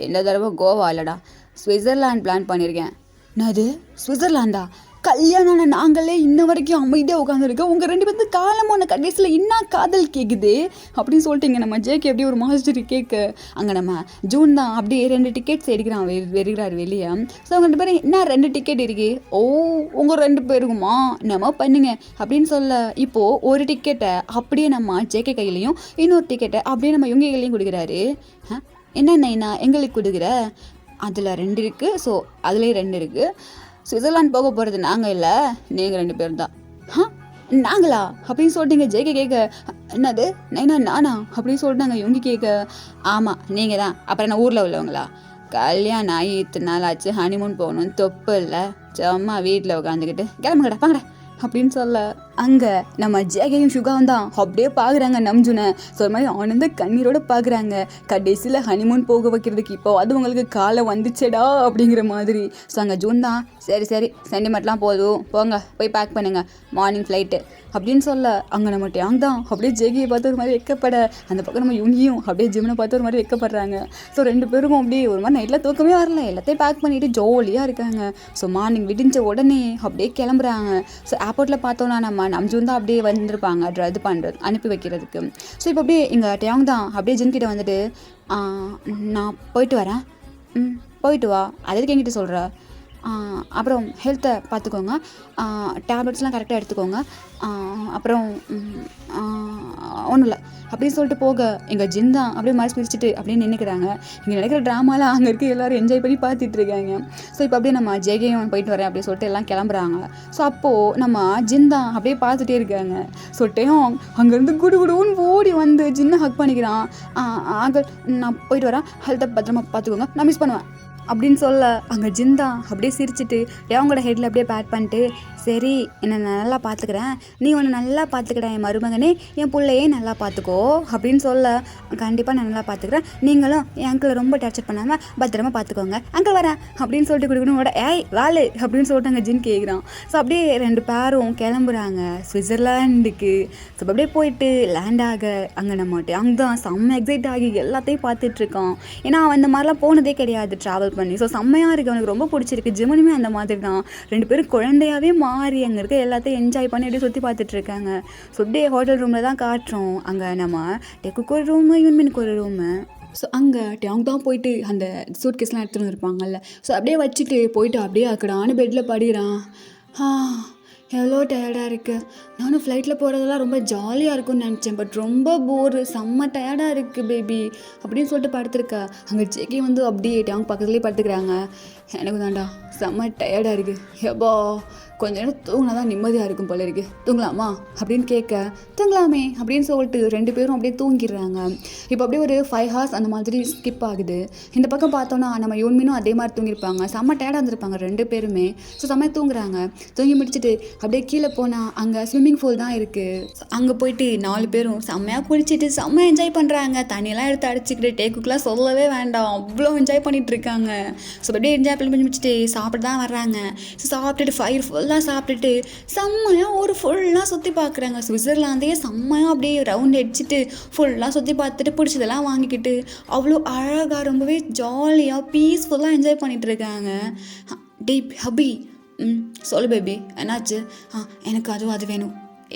இந்த தடவை கோவா இல்லைடா, ஸ்விட்சர்லாண்ட் பிளான் பண்ணியிருக்கேன். என்னது ஸ்விட்சர்லாண்டா? கல்யாணம் நாங்களே இன்ன வரைக்கும் அமைதியாக உட்காந்துருக்கோம். உங்கள் 2 பேருக்கு காலமான கடைசியில் என்ன காதல் கேட்குது அப்படின்னு சொல்லிட்டு இங்கே நம்ம ஜேகே அப்படியே ஒரு மாஸ்டரி கேட்க அங்கே நம்ம ஜூன் தான் அப்படியே 2 டிக்கெட்ஸ் எடுக்கிறான் வெறுகிறார் வெளியே. ஸோ அவங்க 2 பேரும் என்ன 2 டிக்கெட் இருக்கு? ஓ உங்கள் 2 பேருக்குமா, நம்ம பண்ணுங்க அப்படின்னு சொல்ல. இப்போது ஒரு டிக்கெட்டை அப்படியே நம்ம ஜேகே கையிலையும் இன்னொரு டிக்கெட்டை அப்படியே நம்ம இவங்க கையிலையும் கொடுக்குறாரு. என்ன எங்களுக்கு கொடுக்குற? அதில் 2 இருக்குது. ஸோ அதுலேயும் 2 இருக்குது. ஸ்விட்சர்லாண்ட் போக போகிறது நாங்கள் இல்லை, நீங்கள் 2 பேர் தான். நாங்களா அப்படின்னு சொல்லிட்டு ஜெய்கே கேட்க. என்னது நைனா நானா அப்படின்னு சொல்லிட்டு நாங்கள் இவங்க கேட்க. ஆமாம் நீங்கள் தான். அப்புறம் என்ன ஊரில் உள்ளவங்களா? கல்யாணம் ஆகி இத்தனை நாள் ஆச்சு, ஹனிமூன் போகணும்னு தொப்பு இல்லை, சும்மா வீட்டில் உட்காந்துக்கிட்டு கிளம்புங்கடா வாங்கடா அப்படின்னு சொல்ல அங்கே நம்ம ஜேகையும் சுகாவும் தான் அப்படியே பார்க்குறாங்க நம்ஜுனை. ஸோ ஒரு மாதிரி ஆனந்த கண்ணீரோட பார்க்குறாங்க. கடைசியில் ஹனிமூன் போக வைக்கிறதுக்கு இப்போ அது உங்களுக்கு காலை வந்துச்சேடா அப்படிங்கிற மாதிரி. ஸோ அங்கே ஜூன் தான் சரி சென்டிமெண்ட்லாம் போதும் போங்க போய் பேக் பண்ணுங்கள் மார்னிங் ஃப்ளைட்டு அப்படின்னு சொல்ல அங்கே நம்ம டேங் தான் அப்படியே ஜேகியை பார்த்து ஒரு மாதிரி வைக்கப்பட, அந்த பக்கம் நம்ம யுங்கியும் அப்படியே ஜிம்னை பார்த்து ஒரு மாதிரி வைக்கப்படுறாங்க. ஸோ ரெண்டு பேரும் அப்படியே ஒரு மாதிரி நைட்டில் தூக்கமே வரல, எல்லாத்தையும் பேக் பண்ணிவிட்டு ஜோலியாக இருக்காங்க. ஸோ மார்னிங் விடிஞ்ச உடனே அப்படியே கிளம்புறாங்க. ஸோ ஏர்போர்ட்டில் பார்த்தோன்னா நம்ம நம்ஜூன் தான் அப்படியே வந்திருப்பாங்க இது பண்ணுறது அனுப்பி வைக்கிறதுக்கு. ஸோ இப்போ அப்படியே இங்கே டேங் தான் அப்படியே ஜின்கிட்ட வந்துட்டு நான் போயிட்டு வரேன், போயிட்டு வா, அதுக்கு என்கிட்ட சொல்கிற, அப்புறம் ஹெல்த்தை பார்த்துக்கோங்க, டேப்லெட்ஸ்லாம் கரெக்டாக எடுத்துக்கோங்க, அப்புறம் ஒன்றும் இல்லை அப்படின்னு சொல்லிட்டு போக எங்கள் ஜின் தான் அப்படியே மனசு பிரிச்சுட்டு அப்படியே நினைக்கிறாங்க. இங்கே நடக்கிற ட்ராமாலாம் அங்கே இருக்க எல்லோரும் என்ஜாய் பண்ணி பார்த்துட்டு இருக்காங்க. ஸோ இப்போ அப்படியே நம்ம ஜேகேயும் போயிட்டு வரேன் அப்படின்னு சொல்லிட்டு எல்லாம் கிளம்புறாங்க. ஸோ அப்போது நம்ம ஜின் தான் அப்படியே பார்த்துட்டே இருக்காங்க. ஸோ டேயோங் அங்கேருந்து குடுன்னு ஓடி வந்து ஜின்னை ஹக் பண்ணிக்கிறான். ஆக நான் போயிட்டு வரேன், ஹெல்த்தை பத்திரமா பார்த்துக்கோங்க, நான் மிஸ் பண்ணுவேன் அப்படின்னு சொல்ல அங்கே ஜிந்தா அப்படியே சிரிச்சிட்டு டேயோங்கோட ஹெட்டில் அப்படியே பேட் பண்ணிட்டு சரி என்னை நல்லா பார்த்துக்கிறேன், நீ உன்னை நல்லா பார்த்துக்கிறேன் என் மருமகனே, என் பிள்ளையே நல்லா பார்த்துக்கோ அப்படின்னு சொல்ல கண்டிப்பாக நான் நல்லா பார்த்துக்கிறேன், நீங்களும் என் அங்கிளை ரொம்ப டார்ச்சர் பண்ணாமல் பத்திரமா பார்த்துக்கோங்க, அங்கிள் வரேன் அப்படின்னு சொல்லிட்டு கொடுக்கணும். ஏய் வாலு அப்படின்னு சொல்லிட்டு அங்கே ஜின் கேட்குறான். ஸோ அப்படியே ரெண்டு பேரும் கிளம்புறாங்க சுவிட்சர்லாண்டுக்கு. ஸோ அப்படியே போயிட்டு லேண்ட் ஆக அங்கே நம்ம டேங் தான் செம்ம எக்ஸைட் ஆகி எல்லாத்தையும் பார்த்துட்ருக்கான். ஏன்னா அவன் இந்த மாதிரிலாம் போனதே கிடையாது ட்ராவல் பண்ணி. ஸோ செம்மையாக இருக்குது, அவனுக்கு ரொம்ப பிடிச்சிருக்கு. ஜிமனுமே அந்த மாதிரி தான், ரெண்டு பேரும் குழந்தையாகவே மாறி அங்கே இருக்க எல்லாத்தையும் என்ஜாய் பண்ணி அப்படியே சுற்றி பார்த்துட்ருக்காங்க. ஸோ அப்படியே ஹோட்டல் ரூமில் தான் காட்டுறோம். அங்கே நம்ம டெக்குக்கு ஒரு ரூமு, யூன்மினுக்கு ஒரு ரூமு. ஸோ அங்கே டேங் தான் போயிட்டு அந்த சூட்கேஸ்லாம் எடுத்துகிட்டு வந்துருப்பாங்கல்ல, ஸோ அப்படியே வச்சுட்டு போயிட்டு அப்படியே அக்கடான பெட்டில் படுகிறான். எவ்வளோ டயர்டாக இருக்குது, நானும் ஃப்ளைட்டில் போகிறதெல்லாம் ரொம்ப ஜாலியாக இருக்கும்னு நினச்சேன், பட் ரொம்ப போரு, செம்ம டயர்டாக இருக்குது பேபி அப்படின்னு சொல்லிட்டு படுத்துருக்கா. அங்கே ஜேகே வந்து அப்படியே டேங் பக்கத்துலேயே படுத்துக்கிறாங்க. எனக்கு தான்டா செம்ம டயர்டாக இருக்குது, எப்போ கொஞ்ச நேரம் தூங்கினா தான் நிம்மதியாக இருக்கும் போல இருக்குது, தூங்கலாமா அப்படின்னு கேட்க தூங்கலாமே அப்படின்னு சொல்லிட்டு ரெண்டு பேரும் அப்படியே தூங்கிடுறாங்க. இப்போ அப்படியே ஒரு 5 hours அந்த மாதிரி ஸ்கிப் ஆகுது. இந்த பக்கம் பார்த்தோன்னா நம்ம யூன்மினும் அதே மாதிரி தூங்கியிருப்பாங்க, செம்ம டயர்டாக இருந்திருப்பாங்க ரெண்டு பேருமே. ஸோ செம்மையாக தூங்குறாங்க. தூங்கி முடிச்சுட்டு அப்படியே கீழே போனால் அங்கே ஸ்விம்மிங் பூல் தான் இருக்குது. அங்கே போயிட்டு 4 பேரும் செம்மையாக குளிச்சுட்டு செம்மையாக என்ஜாய் பண்ணுறாங்க. தண்ணியெல்லாம் எடுத்து அடிச்சுக்கிட்டு டேக்குக்கெலாம் சொல்லவே வேண்டாம், அவ்வளோ என்ஜாய் பண்ணிகிட்டு இருக்காங்க. ஸோ அப்படியே என்ஜாய் பண்ணி முடிச்சுட்டு சாப்பிட்டு தான் வர்றாங்க. ஸோ சாப்பிட்டுட்டு ஃபயர் ஃபுல்லாக சாப்பிட்டுட்டு செம்மையாக ஒரு ஃபுல்லாக சுற்றி பார்க்குறாங்க. சுவிட்சர்லாந்தையே செம்மையாக அப்படியே ரவுண்ட் அடிச்சுட்டு ஃபுல்லாக சுற்றி பார்த்துட்டு பிடிச்சதெல்லாம் வாங்கிக்கிட்டு அவ்வளோ அழகாக ரொம்பவே ஜாலியாக பீஸ்ஃபுல்லாக என்ஜாய் பண்ணிகிட்டு இருக்காங்க. டேய் ஹபி, சொல்லு பேபி என்னாச்சு? எனக்கு அதுவும் அது வேணும்.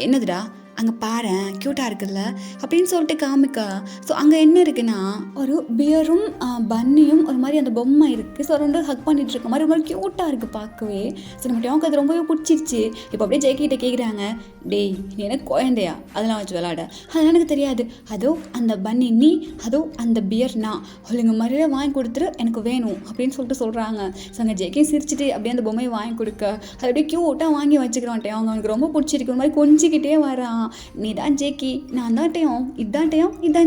என்னதுடா? அங்கே பாரு க்யூட்டாக இருக்குல்ல அப்படின்னு சொல்லிட்டு காமிக்கா. ஸோ அங்கே என்ன இருக்குன்னா ஒரு பியரும் பன்னியும் ஒரு மாதிரி அந்த பொம்மை இருக்குது. ஸோ ரெண்டு ஹக் பண்ணிட்டு இருக்க மாதிரி ரொம்ப க்யூட்டாக இருக்குது பார்க்கவே. ஸோ நம்ம டேங்க் அது ரொம்பவே பிடிச்சிருச்சு. இப்போ அப்படியே ஜேகிட்ட கேட்குறாங்க, டேய் நீ எனக்கு குழந்தையா அதெல்லாம் வச்சு விளாட? அதெல்லாம் எனக்கு தெரியாது. அதோ அந்த பன்னி நீ, அதோ அந்த பியர் நான், அவளுங்க மாதிரியே வாங்கி கொடுத்துரு, எனக்கு வேணும் அப்படின்னு சொல்லிட்டு சொல்கிறாங்க. ஸோ அங்கே ஜேகே சிரிச்சிட்டு அப்படியே அந்த பொம்மையை வாங்கி கொடுக்க அது அப்படியே க்யூட்டாக வாங்கி வச்சுக்கிறான் டேங்க். அவனுக்கு ரொம்ப பிடிச்சிருக்கு, ஒரு மாதிரி கொஞ்சிக்கிட்டே வரான். நீ தான் ஜேக்கி, நான் தான் டேயோங், இதான்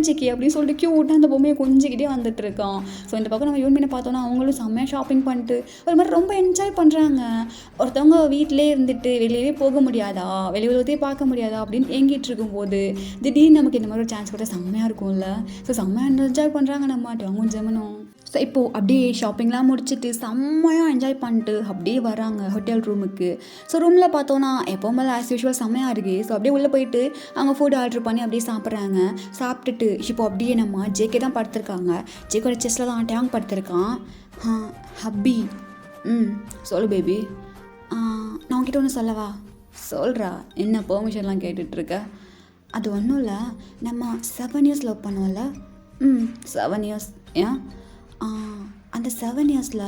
ஜேக்கி அப்படின்னு சொல்லிட்டு க்யூட்டாக அந்த பொம்மையை கொஞ்சிக்கிட்டே வந்துட்டு இருக்கான். ஸோ இந்த பக்கம் நம்ம யூன்மினை பார்த்தோன்னா அவங்களும் செம்மையாக ஷாப்பிங் பண்ணிட்டு ஒரு மாதிரி ரொம்ப என்ஜாய் பண்ணுறாங்க. ஒருத்தவங்க வீட்டிலே இருந்துட்டு வெளியவே போக முடியாதா, வெளி உலகத்தையே பார்க்க முடியாதா அப்படின்னு ஏங்கிட்டு இருக்கும்போது திடீர்னு நமக்கு இந்த மாதிரி ஒரு சான்ஸ் கூட செம்மையாக இருக்கும்ல. ஸோ செம்மையாக என்ஜாய் பண்ணுறாங்க நம்ம டேயோங்கும் ஜெமனும். ஸோ இப்போது அப்படியே ஷாப்பிங்லாம் முடிச்சுட்டு செம்மையாக என்ஜாய் பண்ணிட்டு அப்படியே வராங்க ஹோட்டல் ரூமுக்கு. ஸோ ரூமில் பார்த்தோன்னா எப்போவுமே ஆஸ் யூஷுவல் செம்மையாக இருக்குது. ஸோ அப்படியே உள்ளே போயிட்டு அங்கே ஃபுட் ஆர்டர் பண்ணி அப்படியே சாப்பிட்றாங்க. சாப்பிட்டுட்டு இப்போ அப்படியே நம்ம ஜேகே தான் படுத்துருக்காங்க. ஜேக்கோட செஸ்ட்டில் தான் டேங் படுத்துருக்கான். ஹப்பி, சொல்லு பேபி. நான் உங்ககிட்ட ஒன்று சொல்லவா? சொல்கிறா, என்ன பெர்மிஷன்லாம் கேட்டுட்ருக்க? அது ஒன்றும் இல்லை, நம்ம 7 years லவ் பண்ணுவோம்ல. 7 years. ஏன் அந்த 7 yearsல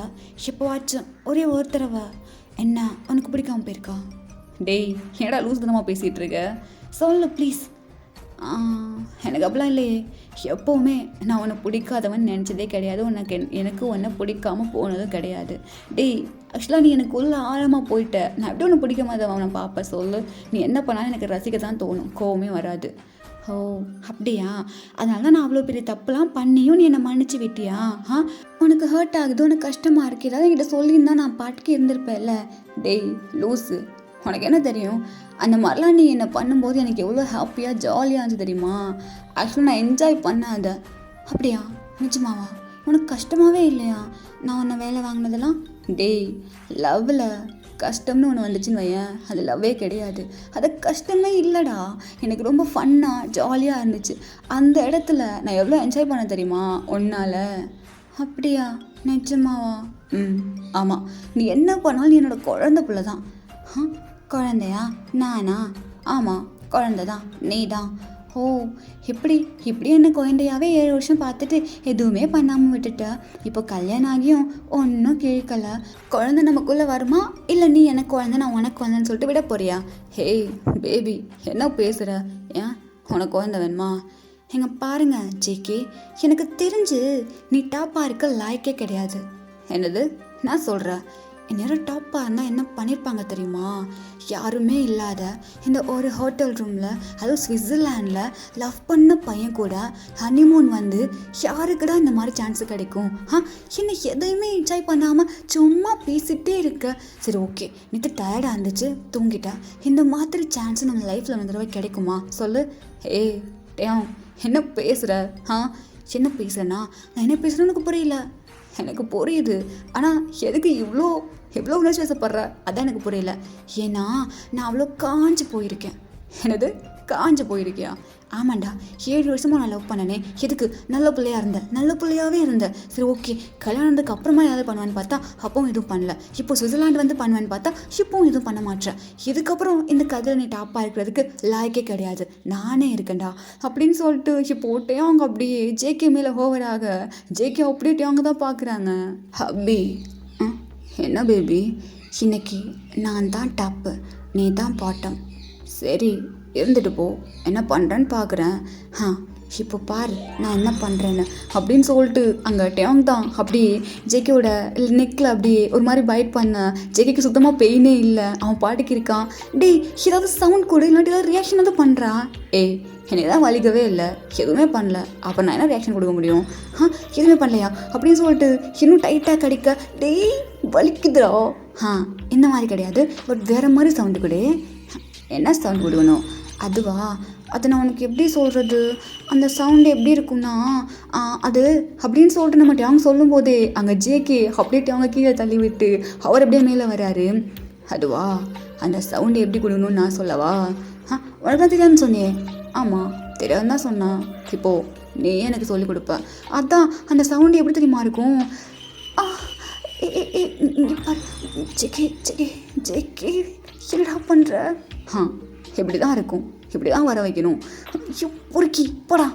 எப்போவாச்சும் ஒரே ஒரு தடவை என்ன உனக்கு பிடிக்காமல் போயிருக்கா? டேய் ஏடா லூஸ் தனமாக பேசிகிட்டு இருக்க, சொல்லு ப்ளீஸ். எனக்கு அப்படிலாம் இல்லையே, எப்போவுமே நான் உன்னை பிடிக்காதவன் நினச்சதே கிடையாது, எனக்கு உன்னை பிடிக்காமல் போனதும் கிடையாது. டேய் ஆக்சுவலாக நீ எனக்கு உள்ள ஆழமாக போயிட்ட, நான் எப்படி ஒன்று பிடிக்க மாதிரி அவனை பார்ப்பேன் சொல்லு. நீ என்ன பண்ணாலும் எனக்கு ரசிக்க தான் தோணும், கோவமே வராது. ஓ அப்படியா? அதனால தான் நான் அவ்வளோ பெரிய தப்புலாம் பண்ணியும் நீ என்னை மன்னிச்சு விட்டியா? உனக்கு ஹர்ட் ஆகுது, உனக்கு கஷ்டமாக இருக்குது, ஏதாவது என்கிட்ட சொல்லியிருந்தா நான் பாட்டுக்கு இருந்திருப்பேன்ல. டேய் லூஸு, உனக்கு என்ன தெரியும், அந்த மாதிரிலாம் நீ என்னை பண்ணும்போது எனக்கு எவ்வளோ ஹாப்பியாக ஜாலியாக இருந்துச்சு தெரியுமா? ஆக்சுவலாக நான் என்ஜாய் பண்ணேன் அதை. அப்படியா? நிஜமாவா? உனக்கு கஷ்டமாகவே இல்லையா நான் உன்னை வேலை வாங்கினதெல்லாம்? டேய், லவ்வில் கஷ்டம்னு ஒன்று வந்துச்சுன்னு வையேன், அது லவ்வே கிடையாது, அது கஷ்டமே இல்லைடா. எனக்கு ரொம்ப ஃபன்னாக ஜாலியாக இருந்துச்சு. அந்த இடத்துல நான் எவ்வளோ என்ஜாய் பண்ண தெரியுமா உன்னால். அப்படியா? நிஜமாவா? ஆமாம். நீ என்ன பண்ணாலும் நீ என்னோடய குழந்தை பிள்ளை தான். குழந்தையா? நானா? ஆமாம், குழந்தை தான், நீ தான். ஓ, இப்படி என்ன குழந்தையாவே 7 வருஷம் பார்த்துட்டு எதுவுமே பண்ணாமல் விட்டுட்ட. இப்போ கல்யாணம் ஆகியும் ஒன்றும் கிழிக்கலை. குழந்தை நமக்குள்ளே வருமா, இல்லை நீ எனக்கு குழந்தை நான் உனக்கு குழந்தைன்னு சொல்லிட்டு விட போறியா? ஹே பேபி, என்ன பேசுகிற? ஏன் உனக்கு குழந்தை வேணுமா? எங்க பாருங்க ஜேகே, எனக்கு தெரிஞ்சு நீ டாப்பாக இருக்க லாய்க்கே கிடையாது. என்னது? நான் சொல்கிறேன், இந்நேரம் டாப்பாக இருந்தால் என்ன பண்ணியிருப்பாங்க தெரியுமா? யாருமே இல்லாத இந்த ஒரு ஹோட்டல் ரூமில், அதுவும் சுவிட்சர்லாண்டில் லவ் பண்ண பையன் கூட ஹனிமூன் வந்து யாருக்குடா இந்த மாதிரி சான்ஸு கிடைக்கும்? என்ன எதையுமே என்ஜாய் பண்ணாமல் சும்மா பேசிகிட்டே இருக்க. சரி ஓகே, நேற்று டயர்டாக இருந்துச்சு, தூங்கிட்டேன். இந்த மாதிரி சான்ஸு நம்ம லைஃப்பில் ஒரு தடவை கிடைக்குமா சொல்லு? டேம், என்ன பேசுகிற? என்ன பேசுகிறேன்னா, நான் என்ன பேசுகிறேன்னு எனக்கு புரியல. எனக்கு புரியுது, ஆனால் எதுக்கு எவ்வளோ உணர்ச்சி வசப்படுற அதான் எனக்கு புரியல. ஏன்னா நான் அவ்வளோ காஞ்சு போயிருக்கேன். என்னது காஞ்சு போயிருக்கியா? ஆமாண்டா, 7 வருஷமாக நான் லவ் பண்ணனே. எதுக்கு? நல்ல பிள்ளையாகவே இருந்தேன். சரி ஓகே, கல்யாணத்துக்கு அப்புறமா ஏதாவது பண்ணுவேன்னு பார்த்தா அப்பவும் எதுவும் பண்ணல. இப்போ சுவிட்சர்லாண்டு வந்து பண்ணுவேன்னு பார்த்தா இப்போவும் எதுவும் பண்ண மாட்டேன். இதுக்கப்புறம் இந்த கதையில் நீ டாப்பாக இருக்கிறதுக்கு லாய்க்கே கிடையாது, நானே இருக்கேன்டா அப்படின்னு சொல்லிட்டு இப்போ அவங்க அப்படியே ஜேகே மேலே ஓவராக ஜேகே அப்படியே அவங்க தான் பார்க்குறாங்க. ஹப்பி, என்ன பேபி, இன்னைக்கு நான் தான் டாப்பு, நீ தான் பாட்டம். சரி இருந்துட்டு போ, என்ன பண்ணுறேன்னு பார்க்குறேன். இப்போ பாரு நான் என்ன பண்ணுறேன்னு அப்படின்னு சொல்லிட்டு அங்கே டேங் தான் அப்படியே ஜேகேவோட நெக்கில் அப்படியே ஒரு மாதிரி பைட் பண்ண. ஜேகேக்கு சுத்தமாக பெயினே இல்லை, அவன் பாட்டுக்கு இருக்கான். டேய், ஏதாவது சவுண்ட் கொடு, இல்லாட்டி ஏதாவது ரியாக்ஷன் தான் பண்ணுறான். என்னை தான் வலிக்கவே இல்லை, எதுவுமே பண்ணல, அப்போ நான் என்ன ரியாக்ஷன் கொடுக்க முடியும்? எதுவுமே பண்ணலையா அப்படின்னு சொல்லிட்டு இன்னும் டைட்டாக கடிக்க. டேய் வலிக்குதுடா. இந்த மாதிரி கிடையாது, பட் வேறு மாதிரி சவுண்டு கொடு. என்ன சவுண்ட் கொடுக்கணும்? அதுவா? அது நான் உனக்கு எப்படி சொல்கிறது? அந்த சவுண்டு எப்படி இருக்குன்னா அது அப்படின்னு சொல்லிட்டு நம்ம டேங் சொல்லும் போதே அங்கே ஜேகே அப்படியே அவங்க கீழே தள்ளி விட்டு அவர் அப்படியே மேலே வராரு. அதுவா? அந்த சவுண்டு எப்படி கொடுக்கணும்னு நான் சொல்லவா? உனக்கு தான் தெரியாதுன்னு சொன்னேன். ஆமாம், தெரியாதுன்னு தான் சொன்னான். இப்போது நீ எனக்கு சொல்லிக் கொடுப்ப. அதான் அந்த சவுண்டு எப்படி தெரியுமா இருக்கும்? ஜேகே ஜேகே ஜேகே என்னடா பண்ணுற? இப்படி தான் இருக்கும், இப்படி தான் வர வைக்கணும். பொறுக்கி போடா.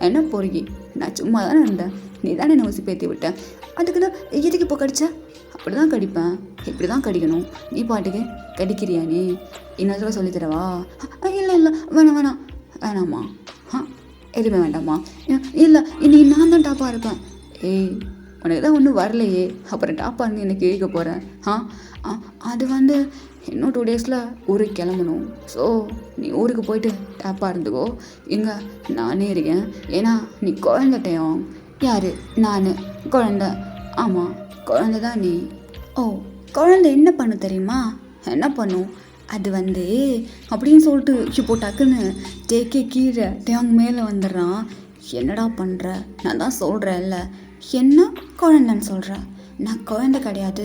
என்ன பொறுக்கி? நான் சும்மா தானே இருந்தேன், நீ தானே என்னை ஊசி பேத்தி விட்டேன். அதுக்கு தான் எதுக்கு இப்போ கடிச்ச? அப்படி தான் கடிப்பேன், இப்படி தான் கடிக்கணும். நீ பாட்டுக்கு கடிக்கிறியா? நீ இன்னொரு சொல்லித்தரவா? இல்லை வேணாமா. எதுவுமே வேண்டாமா? இல்லை, இன்னைக்கு நான் தான் டாப்பாக இருப்பேன். உனக்கு தான் ஒன்றும் வரலையே, அப்புறம் டாப்பாக இருந்து எனக்கு கேட்க போகிறேன். அது வந்து இன்னும் 2 டேஸில் ஊருக்கு கிளம்பணும். ஸோ நீ ஊருக்கு போயிட்டு டாப்பாக இருந்துக்கோ, இங்கே நானே இருக்கேன். ஏன்னா நீ குழந்தைட்டையும். யார்? நான் குழந்தை? ஆமாம், குழந்தை தான் நீ. குழந்தை என்ன பண்ணும் தெரியுமா? என்ன பண்ணும்? அது வந்து அப்படின்னு சொல்லிட்டு இப்போ டக்குன்னு ஜேகே கீழே டேங் மேலே வந்துடுறான். என்னடா பண்ணுற? நான் தான் சொல்கிறேன்ல, என்ன குழந்தைன்னு சொல்கிறேன். நான் குழந்தை கிடையாது,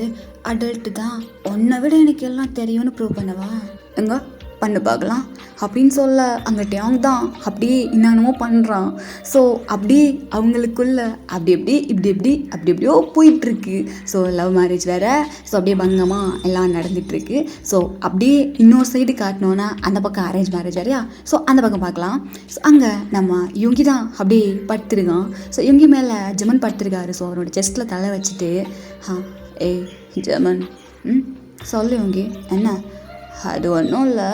அடல்ட்டு தான். உன்னை விட எனக்கு எல்லாம் தெரியும்னு ப்ரூவ் பண்ணவா? எங்க பண்ணு பார்க்கலாம் அப்படின்னு சொல்ல அங்கே டேங் தான் அப்படியே என்னென்னமோ பண்ணுறான். ஸோ அப்படியே அவங்களுக்குள்ள எப்படியோ போயிட்டுருக்கு. ஸோ லவ் மேரேஜ் வேறு, ஸோ அப்படியே பங்கமாக எல்லாம் நடந்துகிட்ருக்கு. ஸோ அப்படியே இன்னொரு சைடு காட்டினோன்னா அந்த பக்கம் அரேஞ்ச் மேரேஜ் வேறையா. ஸோ அந்த பக்கம் பார்க்கலாம். ஸோ அங்கே நம்ம யுங்கி தான் அப்படியே படுத்துருக்கான். ஸோ யுங்கி மேலே ஜெமன் படுத்துருக்காரு. ஸோ அவரோட செஸ்ட்டில் தலை வச்சுட்டு ஜெமன் சொல்லு யுங்கி. என்ன? அது ஒன்றும் இல்லை,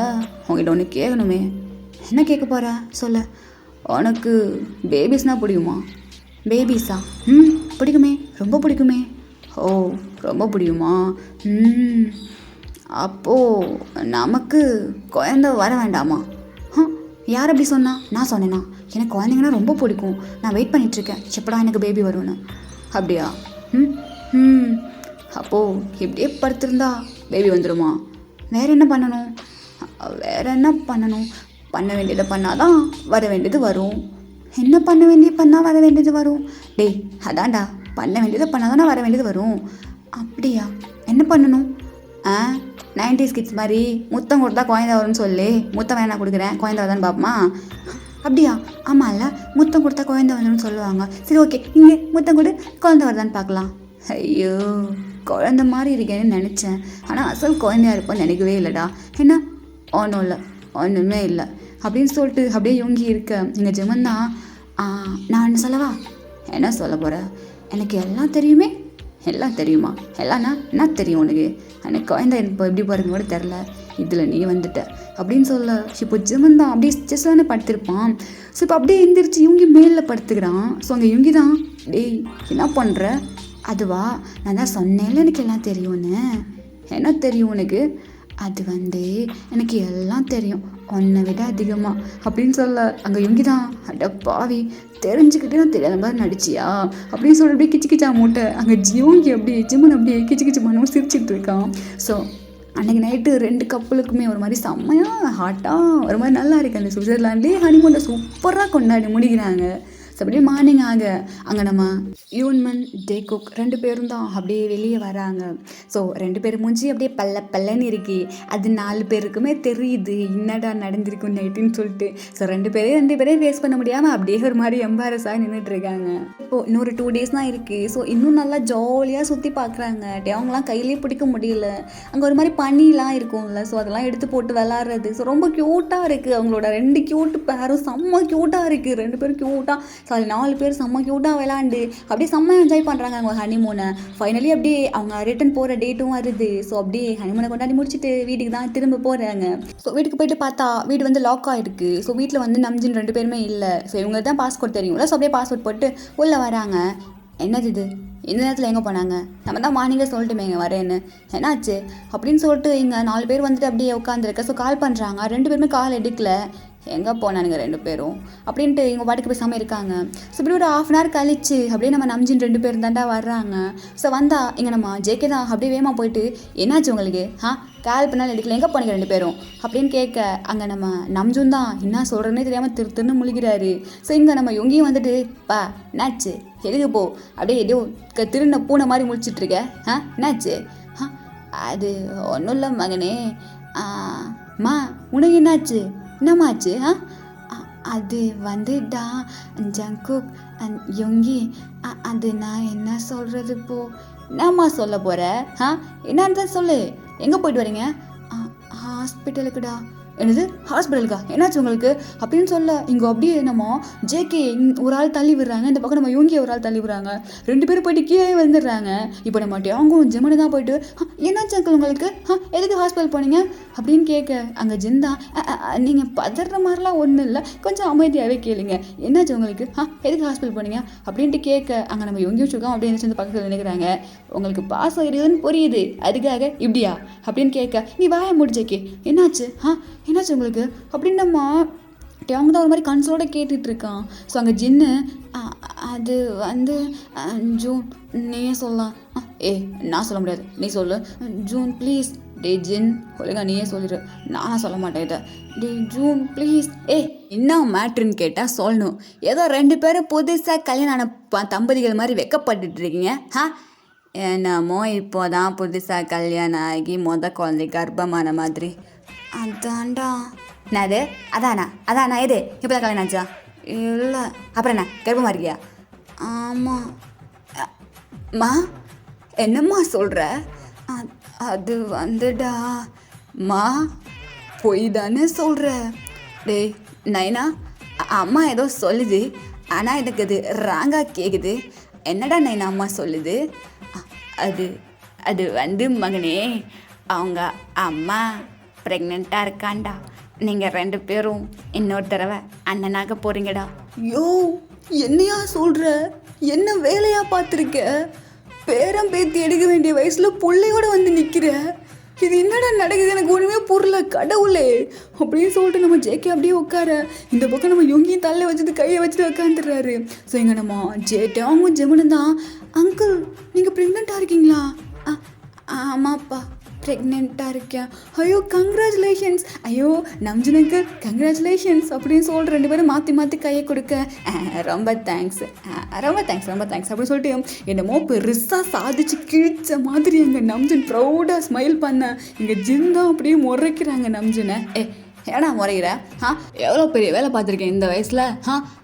உங்ககிட்ட ஒன்று கேட்கணுமே. என்ன கேட்க போகிற? சொல்ல. உனக்கு பேபிஸ்னால் பிடிக்குமா? பேபிஸா? பிடிக்குமே, ரொம்ப பிடிக்குமே. ரொம்ப பிடிக்குமா? அப்போது நமக்கு குழந்தை வர வேண்டாமா? யார் அப்படி சொன்னா? நான் சொன்னேன்னா? எனக்கு குழந்தைங்கன்னா ரொம்ப பிடிக்கும், நான் வெயிட் பண்ணிகிட்ருக்கேன் எப்படா எனக்கு பேபி வரும்னு. அப்படியா? அப்போது இப்படியே படுத்திருந்தா பேபி வந்துடுமா? வேறு என்ன பண்ணணும்? வேறு என்ன பண்ணணும்? பண்ண வேண்டியதை பண்ணாதான் வர வேண்டியது வரும். என்ன பண்ண பண்ணால் வர வேண்டியது வரும்? டேய் அதான்டா, பண்ண வேண்டியதை பண்ணாதானே வர வேண்டியது வரும். அப்படியா? என்ன பண்ணணும்? 90s கிட்ஸ் மாதிரி முத்தம் கொடுத்தா குழந்தை வரும்னு சொல்லி முத்தம் வேணா கொடுக்குறேன், குழந்தை வருதான்னு பார்ப்போமா? அப்படியா? ஆமாம் இல்லை, முத்தம் கொடுத்தா குழந்தை வருதுன்னு சொல்லுவாங்க. சரி ஓகே, இங்கே முத்தம் கொடு, குழந்தை வருதான்னு பார்க்கலாம். ஐயோ, குழந்த மாதிரி இருக்கேன்னு நினச்சேன், ஆனால் அசல் குழந்தையா இருப்பேன்னு நினைக்கவே இல்லைடா. என்ன? ஒன்றும் இல்லை, ஒன்றுமே இல்லை அப்படின்னு சொல்லிட்டு அப்படியே யோங்கி இருக்க எங்கள் ஜெமன் தான், நான் என்ன சொல்லவா? என்ன சொல்ல போகிறேன்? எனக்கு எல்லாம் தெரியுமே. எல்லாம் தெரியுமா? எல்லாம்னா என்ன தெரியும் உனக்கு? எனக்கு குழந்தை இப்போ எப்படி பாருங்க கூட தெரில, இதில் நீ வந்துட்ட அப்படின்னு சொல்ல. இப்போ ஜெமன் தான் அப்படியே ஸ்ட்ரெஸ் தானே படுத்திருப்பான். ஸோ இப்போ அப்படியே எந்திரிச்சு இவங்கி மேலில் படுத்துக்கிறான். ஸோ அங்கே இவங்கி தான், டேய் என்ன பண்ணுற? அதுவா, நான் தான் சொன்னேன்ல எனக்கு எல்லாம் தெரியும்னு. என்ன தெரியும் உனக்கு? அது எனக்கு எல்லாம் தெரியும், உன்னை விட அதிகமாக அப்படின்னு சொல்ல. அங்கே இவங்கி தான், அட பாவி, தெரிஞ்சுக்கிட்டே நான் தெரியாத மாதிரி நடிச்சியா அப்படின்னு சொல்லி அப்படியே கிச்சு கிச்சா மூட்டை. அங்கே ஜியோங்கி அப்படியே ஜிம்மன் அப்படியே கிச்சு கிச்சு பண்ணவும் சிரிச்சிட்டு இருக்கான். ஸோ அன்றைக்கி நைட்டு 2 கப்பலுக்குமே ஒரு மாதிரி செம்மையாக ஹாட்டாக ஒரு மாதிரி நல்லா இருக்குது. அந்த சுவிட்சர்லாண்ட்லேயே ஹனிமூனை சூப்பராக கொண்டாடி முடிக்கிறாங்க. ஸோ அப்படியே மார்னிங் அங்கே நம்ம யூன்மன் டேகுக் 2 பேரும் தான் அப்படியே வெளியே வராங்க. ஸோ 2 பேர் மூஞ்சி அப்படியே பல்லன்னு இருக்கு. அது 4 பேருக்குமே தெரியுது என்னடா நடந்திருக்கும் நைட்டுன்னு சொல்லிட்டு. ஸோ 2 பேரையும் ஃபேஸ் பண்ண முடியாமல் அப்படியே ஒரு மாதிரி எம்பாரஸாக நின்றுட்டுருக்காங்க. இப்போது இன்னொரு 2 டேஸ் தான் இருக்குது. ஸோ இன்னும் நல்லா ஜாலியாக சுற்றி பார்க்குறாங்க. அவங்களாம் கையிலே பிடிக்க முடியல. அங்கே ஒரு மாதிரி பனிலாம் இருக்கும்ல, ஸோ அதெல்லாம் எடுத்து போட்டு விளாட்றது. ஸோ ரொம்ப க்யூட்டாக இருக்குது. அவங்களோட 2 க்யூட் பேரும் செம்ம க்யூட்டாக இருக்குது. 2 பேரும் க்யூட்டாக, ஸோ அது 4 பேர் செம்ம க்யூட்டாக விளாண்டு அப்படியே செம்ம என்ஜாய் பண்ணுறாங்க அவங்க ஹனிமூனை. ஃபைனலி அப்படியே அவங்க ரிட்டன் போகிற டேட்டும் வருது. ஸோ அப்படியே ஹனிமூனை கொண்டாடி முடிச்சுட்டு வீட்டுக்கு தான் திரும்ப போகிறாங்க. ஸோ வீட்டுக்கு போயிட்டு பார்த்தா வீடு லாக் ஆகிருக்கு. ஸோ வீட்டில் நம்ஜின் 2 பேருமே இல்லை. ஸோ இவங்க தான் பாஸ்போர்ட் தெரியும்ல, ஸோ அப்படியே பாஸ்போர்ட் போட்டு உள்ளே வராங்க. என்னது இது, இந்த நேரத்தில் எங்கே போனாங்க? நம்ம தான் மார்னிங்கே சொல்லிட்டுமே இங்கே வரேன்னு, என்னாச்சு அப்படின்னு சொல்லிட்டு இங்கே 4 பேர் வந்துட்டு அப்படியே உட்காந்துருக்க. ஸோ கால் பண்ணுறாங்க. 2 பேருமே கால் எடுக்கல. எங்கே போனானுங்க 2 பேரும் அப்படின்ட்டு இவங்க பாட்டுக்கு பேசாமல் இருக்காங்க. ஸோ இப்படி ஒரு 1/2 hour கழிச்சு அப்படியே நம்ம நம்ஜின் 2 பேரும் தாண்டா வர்றாங்க. ஸோ வந்தால் இங்கே நம்ம ஜேகே தான் அப்படியே வேகமாக போயிட்டு, என்னாச்சு உங்களுக்கு? கால் பண்ணாலும் எடுக்கல, எங்கே போனீங்க 2 பேரும் அப்படின்னு கேட்க, அங்கே நம்ம நம்ஜுன் தான் என்ன சொல்கிறேன்னே தெரியாமல் திருன்னு முழிக்கிறாரு. ஸோ இங்கே நம்ம யொங்கியும் வந்துட்டு, பா என்னாச்சு, எதுக்கு போ அப்படியே ஏதோ திருண்ண பூனை மாதிரி முழிச்சிட்ருக்க, என்னாச்சு? அது ஒன்றும் இல்லை மகனே. மா உனக்கு என்னாச்சு? என்னம்மாச்சு? அது டா ஜங்குக் யொங்கி, அது நான் என்ன சொல்கிறது இப்போ? என்னம்மா சொல்ல போகிற? என்னன்னு தான் சொல்லு. எங்கே போயிட்டு வரீங்க? ஹாஸ்பிட்டலுக்குடா. என்னது ஹாஸ்பிட்டலுக்கா? என்னாச்சு உங்களுக்கு அப்படின்னு சொல்ல, இங்கே அப்படியே நம்ம ஜேகே ஒரு ஆள் தள்ளி விடுறாங்க. இந்த பக்கம் நம்ம யோங்கியை ஒரு ஆள் தள்ளி விடுறாங்க. 2 பேரும் போயிட்டு கீழே வந்துடுறாங்க. இப்போ நம்ம டேங்கும் ஜெமனு தான் போயிட்டு, என்னாச்சு அங்கிள் உங்களுக்கு? எதுக்கு ஹாஸ்பிட்டல் போனீங்க அப்படின்னு கேட்க, அங்கே ஜிந்தா, நீங்கள் பதற மாதிரிலாம் ஒன்றும் இல்லை, கொஞ்சம் அமைதியாகவே கேளுங்க, என்னாச்சு உங்களுக்கு? எதுக்கு ஹாஸ்பிட்டல் போனீங்க அப்படின்ட்டு கேட்க, அங்கே நம்ம யொங்கியும் சுகம் அப்படின்னு வந்து பக்கத்தில் நினைக்கிறாங்க. உங்களுக்கு பாசம் இருக்குதுன்னு புரியுது, அதுக்காக இப்படியா அப்படின்னு கேட்க, நீ வாய முடிச்சேக்கே, என்னாச்சு? என்னாச்சு உங்களுக்கு அப்படின்னு நம்ம அவங்க தான் ஒரு மாதிரி கன்சோட கேட்டுட்ருக்கான். ஸோ அங்கே ஜின்னு, அது ஜூன் நீயே சொல்லலாம். நான் சொல்ல முடியாது, நீ சொல்லு ஜூன் ப்ளீஸ். டே ஜின் ஒழுங்கா நீயே சொல்லிடு, நானும் சொல்ல மாட்டேன் இதை. டே ஜூன் ப்ளீஸ். என்ன மேட்ருன்னு கேட்டால் சொல்லணும். ஏதோ 2 பேரும் புதுசாக கல்யாணம் ஆன தம்பதிகள் மாதிரி வெக்கப்பட்டுருக்கீங்க. என்னமோ இப்போ தான் புதுசாக கல்யாணம் ஆகி குழந்தை கர்ப்பமான மாதிரி. அதான்டா. என்னது அதானா எது இப்போ தான் கல்யாணம் ஆச்சா? இல்லை. அப்புறம் என்ன கர்ப்பமாக இருக்கியா? ஆமாம். மா என்னம்மா சொல்கிற? அது டா மா, பொய் தானே சொல்கிற? டேய் நைனா, அம்மா ஏதோ சொல்லுது, ஆனால் எனக்கு அது ராங்காக கேட்குது. என்னடா நைனா அம்மா சொல்லுது? அது மகனே, அவங்க அம்மா ப்ரெக்னெண்ட்டாக இருக்காண்டா. நீங்கள் 2 பேரும் இன்னொரு தடவை அண்ணனாக போகிறீங்கடா. யோ என்னையா சொல்கிற? என்ன வேலையாக பார்த்துருக்க? பேரம் பேத்தி எடுக்க வேண்டிய வயசில் பிள்ளையோட நிற்கிற. இது என்னடா நடக்குது? எனக்கு ஒன்றுமே புரியல கடவுளே அப்படின்னு சொல்லிட்டு நம்ம ஜேகே அப்படியே உட்கார, இந்த பக்கம் நம்ம யொங்கியும் தலை வச்சுட்டு கையை வச்சுட்டு உட்காந்துடுறாரு. ஸோ இங்கே நம்ம ஜேட்டாவும் ஜெமனும் தான், அங்கிள் நீங்கள் ப்ரெக்னெண்ட்டாக இருக்கீங்களா? ஆமாப்பா ப்ரெக்னெண்ட்டாக இருக்கேன். ஐயோ கங்க்ராச்சுலேஷன்ஸ், ஐயோ நம்ஜனுக்கு கங்க்ராச்சுலேஷன்ஸ் அப்படின்னு சொல்லிட்டு 2 பேரும் மாற்றி மாற்றி கையை கொடுக்க, ரொம்ப தேங்க்ஸ், ரொம்ப தேங்க்ஸ், ரொம்ப தேங்க்ஸ் அப்படின்னு சொல்லிட்டு என்னமோ பெருசாக சாதிச்சு கிழிச்ச மாதிரி எங்கள் நம்ஜன் ப்ரௌடாக ஸ்மைல் பண்ண எங்கள் ஜின் தான் அப்படியே முறைக்கிறாங்க நம்ஜனை. ஏடா முறைகிற? எவ்வளோ பெரிய வேலை பார்த்துருக்கேன் இந்த வயசில்.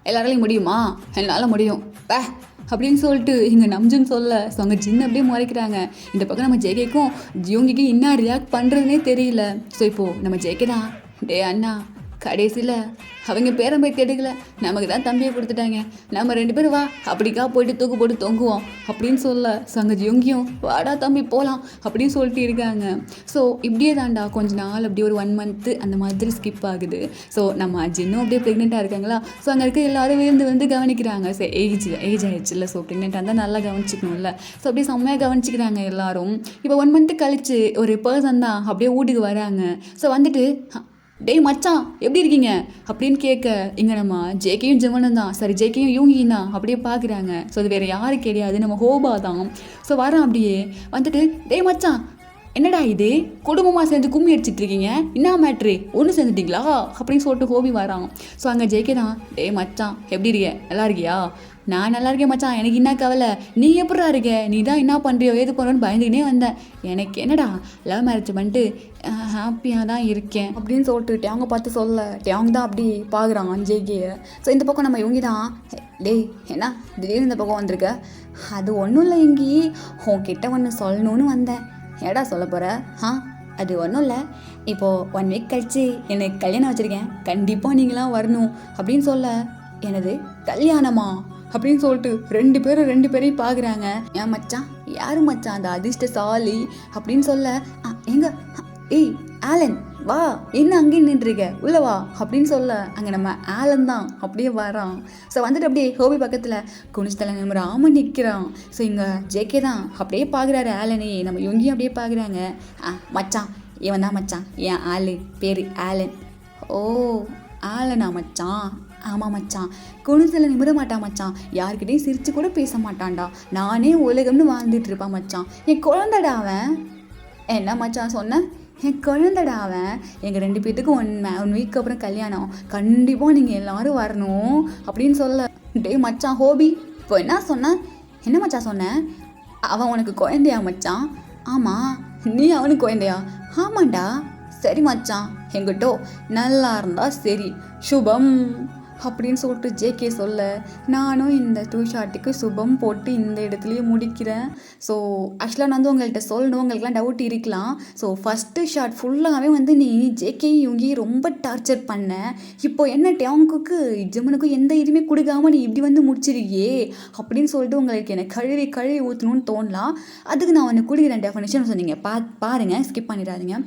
எல்லாராலையும் முடியுமா? என்னால் முடியும் அப்படின்னு சொல்லிட்டு இங்கே நம்ஜன் சொல்ல. ஸோ அங்கே ஜின் அப்படியே முறைக்கிறாங்க. இந்த பக்கம் நம்ம ஜேகேக்கும் ஜியோங்கிக்கும் என்ன ரியாக்ட் பண்ணுறதுனே தெரியல. ஸோ இப்போது நம்ம ஜேகே தான், டே அண்ணா கடைசியில் அவங்க பேரன் போய் எடுக்கல, நமக்கு தான் தம்பியை கொடுத்துட்டாங்க, நம்ம 2 பேரும் வா அப்படிக்கா போயிட்டு தூக்கு போட்டு தொங்குவோம் அப்படின்னு சொல்ல. ஸோ அங்கே ஜியோங்கியும் வாடா தம்பி போகலாம் அப்படின்னு சொல்லிட்டு இருக்காங்க. ஸோ இப்படியே தாண்டா கொஞ்ச நாள் அப்படியே ஒரு 1 month அந்த மாதிரி ஸ்கிப் ஆகுது. ஸோ நம்ம ஜின்னும் அப்படியே ப்ரெக்னெண்ட்டாக இருக்காங்களா. ஸோ அங்கே இருக்க எல்லோரும் வந்து கவனிக்கிறாங்க. ஸோ ஏஜ் ஆகிடுச்சுல்ல, ஸோ ப்ரெக்னெண்ட்டாக இருந்தால் நல்லா கவனிச்சிக்கணும்ல. ஸோ அப்படியே செம்மையாக கவனிச்சிக்கிறாங்க எல்லோரும். இப்போ 1 month கழிச்சு ஒரு பர்சன் தான் அப்படியே வீட்டுக்கு வராங்க. ஸோ வந்துட்டு டேய் மச்சான் எப்படி இருக்கீங்க அப்படின்னு கேட்க, இங்கே நம்ம ஜேகேயும் ஜெவனும் தான், சரி ஜேகேயும் யூங்கியும் தான் அப்படியே பார்க்குறாங்க. ஸோ அது வேறு யாரும் கிடையாது, நம்ம ஹோபா தான். ஸோ வரேன் அப்படியே வந்துட்டு, டேய் மச்சான் என்னடா இது குடும்பமாக சேர்ந்து கும்மி அடிச்சிட்டு இருக்கீங்க, என்ன மேட்ரு ஒன்று சேர்ந்துட்டிங்களா அப்படின்னு சொல்லிட்டு ஹோபி வரான். ஸோ அங்கே ஜேகே தான், டேய் மச்சான் எப்படி இருக்க, நல்லா இருக்கியா? நான் நல்லா இருக்கேன் மச்சான், எனக்கு என்ன கவலை, நீ எப்படா இருக்க, நீ தான் என்ன பண்ணுறியோ ஏது பண்ணுறோன்னு பயந்துக்கினே வந்தேன். எனக்கு என்னடா லவ் மேரேஜ் பண்ணிட்டு ஹாப்பியாக தான் இருக்கேன் அப்படின்னு சொல்லிட்டு டேங்க பார்த்து சொல்ல. டேங் தான் அப்படி பார்க்குறான் ஜேகேயை. ஸோ இந்த பக்கம் நம்ம இவங்க தான், டேய் என்ன திடீர்னு இந்த பக்கம் வந்திருக்க? அது ஒன்றும் இல்லை இங்கி, உன்கிட்ட ஒன்று சொல்லணும்னு வந்தேன். ஏடா சொல்ல போகிற? அது ஒன்றும் இல்லை, இப்போது 1 week கழிச்சு எனக்கு கல்யாணம் வச்சுருக்கேன், கண்டிப்பாக நீங்களாம் வரணும் அப்படின்னு சொல்ல. எனது கல்யாணமா அப்படின்னு சொல்லிட்டு 2 பேரையும் பார்க்குறாங்க. ஏன் மச்சான், யார் மச்சான் அந்த அதிர்ஷ்டசாலி அப்படின்னு சொல்ல. எங்க ஏய் ஆலன் வா, என்ன அங்கேயே நின்றுருக்க, உள்ள வா அப்படின்னு சொல்ல. அங்கே நம்ம ஆலன் தான் அப்படியே வரான். ஸோ வந்துட்டு அப்படியே ஹோபி பக்கத்தில் குனிச்சல நம்ம ராமன் நிற்கிறான். ஸோ இங்கே ஜேகே தான் அப்படியே பார்க்குறாரு ஆலனே, நம்ம இவங்கேயும் அப்படியே பார்க்குறாங்க. மச்சான் இவன் தான் மச்சான், என் ஆளு பேர் ஆலன். ஓ ஆலனா மச்சான்? ஆமாம் மச்சான், குனிச்சல நிமிர மாட்டான் மச்சான், யார்கிட்டையும் சிரித்து கூட பேச மாட்டான்டா, நானே உலகம்னு வாழ்ந்துட்டு இருப்பான் மச்சான். என் குழந்தடா அவன். என்ன மச்சான் சொன்ன? என் குழந்தடா அவன். எங்கள் 2 பேர்த்துக்கும் 1 week அப்புறம் கல்யாணம், கண்டிப்பாக நீங்கள் எல்லோரும் வரணும் அப்படின்னு சொல்ல. டே மச்சான் ஹோபி இப்போ என்ன சொன்ன? என்ன மச்சான் சொன்னேன்? அவன் உனக்கு குழந்தையா மச்சான்? ஆமாம். நீ அவனுக்கு குழந்தையா? ஆமாண்டா. சரி மச்சான், எங்கிட்டோ நல்லா இருந்தா சரி, சுபம் அப்படின்னு சொல்லிட்டு ஜேகே சொல்ல. நானும் இந்த 2 ஷாட்டுக்கு சுபம் போட்டு இந்த இடத்துலையே முடிக்கிறேன். ஸோ ஆக்சுவலாக நான் வந்து உங்கள்கிட்ட சொல்லணும், உங்களுக்குலாம் டவுட் இருக்கலாம். ஸோ ஃபஸ்ட்டு ஷாட் ஃபுல்லாகவே வந்து நீ ஜேகே இவங்க ரொம்ப டார்ச்சர் பண்ண, இப்போ என்ன டேங்குக்கு ஜெமனுக்கும் எந்த இதுவுமே கொடுக்காம நீ இப்படி வந்து முடிச்சிருக்கியே அப்படின்னு சொல்லிட்டு உங்களுக்கு எனக்கு கழுவி ஊற்றணும்னு தோணலாம். அதுக்கு நான் ஒன்று கொடுக்குறேன் டெஃபினேஷன் சொன்னீங்க, பாருங்கள், ஸ்கிப் பண்ணிடாதீங்க.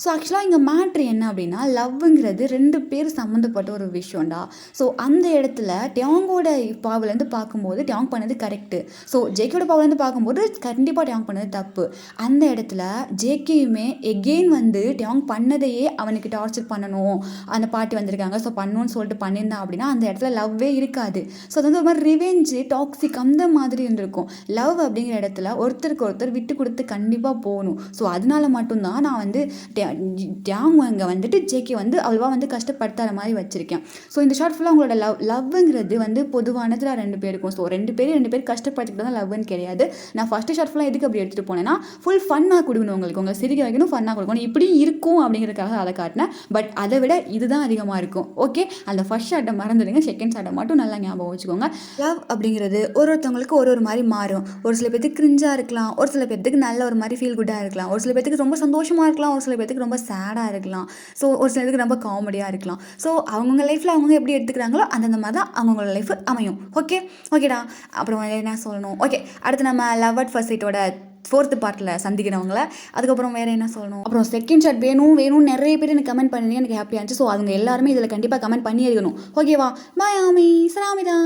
ஸோ ஆக்சுவலாக இங்கே மேட்ரு என்ன அப்படின்னா, லவ்ங்கிறது 2 பேர் சம்மந்தப்பட்ட ஒரு விஷயம்டா. ஸோ அந்த இடத்துல டேங்கோட பாவிலேருந்து பார்க்கும்போது டேங் பண்ணது கரெக்டு. ஸோ ஜேகேயோட பாவிலேருந்து பார்க்கும்போது கண்டிப்பாக டேங் பண்ணது தப்பு. அந்த இடத்துல ஜேகேயுமே எகெயின் வந்து டேங் பண்ணதையே அவனுக்கு டார்ச்சர் பண்ணணும், அந்த பாட்டி வந்திருக்காங்க ஸோ பண்ணணும்னு சொல்லிட்டு பண்ணியிருந்தான் அப்படின்னா அந்த இடத்துல லவ்வே இருக்காது. ஸோ அது வந்து ஒரு மாதிரி ரிவெஞ்சு டாக்ஸிக் அந்த மாதிரி இருந்திருக்கும். லவ் அப்படிங்கிற இடத்துல ஒருத்தருக்கு ஒருத்தர் விட்டு கொடுத்து கண்டிப்பாக போகணும். ஸோ அதனால மட்டும்தான் நான் வந்து டேங் அங்கே வந்துட்டு ஜேகே வந்து அவ்வளோவா வந்து கஷ்டப்படுத்தாத மாதிரி வச்சுருக்கேன். ஸோ இந்த ஷார்ட் ஃபுல்லாக உங்களோட லவ்ங்கிறது வந்து பொதுவானதில் 2 பேருக்கும். ஸோ 2 பேர் கஷ்டப்படுத்திக்கிட்டு தான் லவ்னு கிடையாது. நான் ஃபஸ்ட்டு ஷார்ட் ஃபுல்லாக எதுக்கு அப்படி எடுத்துகிட்டு போனேன்னா, ஃபுல் ஃபன்னாக கொடுக்கணும், உங்களை சிரிக்க வைக்கணும், ஃபன்னாக கொடுக்கணும், இப்படி இருக்கும் அப்படிங்கிறதுக்காக அதை காட்டினேன். பட் அதை விட இதுதான் அதிகமாக இருக்கும். ஓகே, அந்த ஃபஸ்ட் ஷார்ட்டை மறந்துடுங்க, செகண்ட் ஷார்ட்டை மட்டும் நல்லா ஞாபகம் வச்சுக்கோங்க. லவ் அப்படிங்கிறது ஒருத்தவங்களுக்கு ஒரு மாதிரி மாறும். ஒரு சில பேருக்கு கிரிஞ்சாக இருக்கலாம், ஒரு சில பேருக்கு நல்ல ஒரு மாதிரி ஃபீல் குட்டாக இருக்கலாம், ஒரு சில பேருக்கு ரொம்ப சந்தோஷமாக இருக்கலாம், ஒரு சில பேருக்கு ரொம்ப சேடாக இருக்கலாம், ஸோ ஒரு சிலருக்கு ரொம்ப காமெடியாக இருக்கலாம். ஸோ அவங்கவுங்க லைஃப்பில் அவங்க எப்படி எடுத்துக்கிறாங்களோ அந்தந்த மாதிரி தான் அவங்களோட லைஃப் அமையும். ஓகேடா. அப்புறம் என்ன சொல்லணும்? ஓகே, அடுத்து நம்ம லவ் அட் ஃபர்ஸ்ட் சைட்டோட 4th பார்ட்டில் சந்திக்கிறவங்கள. அதுக்கப்புறம் வேறு என்ன சொல்லணும்? அப்புறம் செகண்ட் ஷாட் வேணும் நிறைய பேர் எனக்கு கமெண்ட் பண்ணி எனக்கு ஹாப்பியாக இருந்துச்சு. ஸோ அவங்க எல்லாருமே இதில் கண்டிப்பாக கமெண்ட் பண்ணியிருக்கணும். ஓகேவா? பாய் ஆமி, சலாமிதா.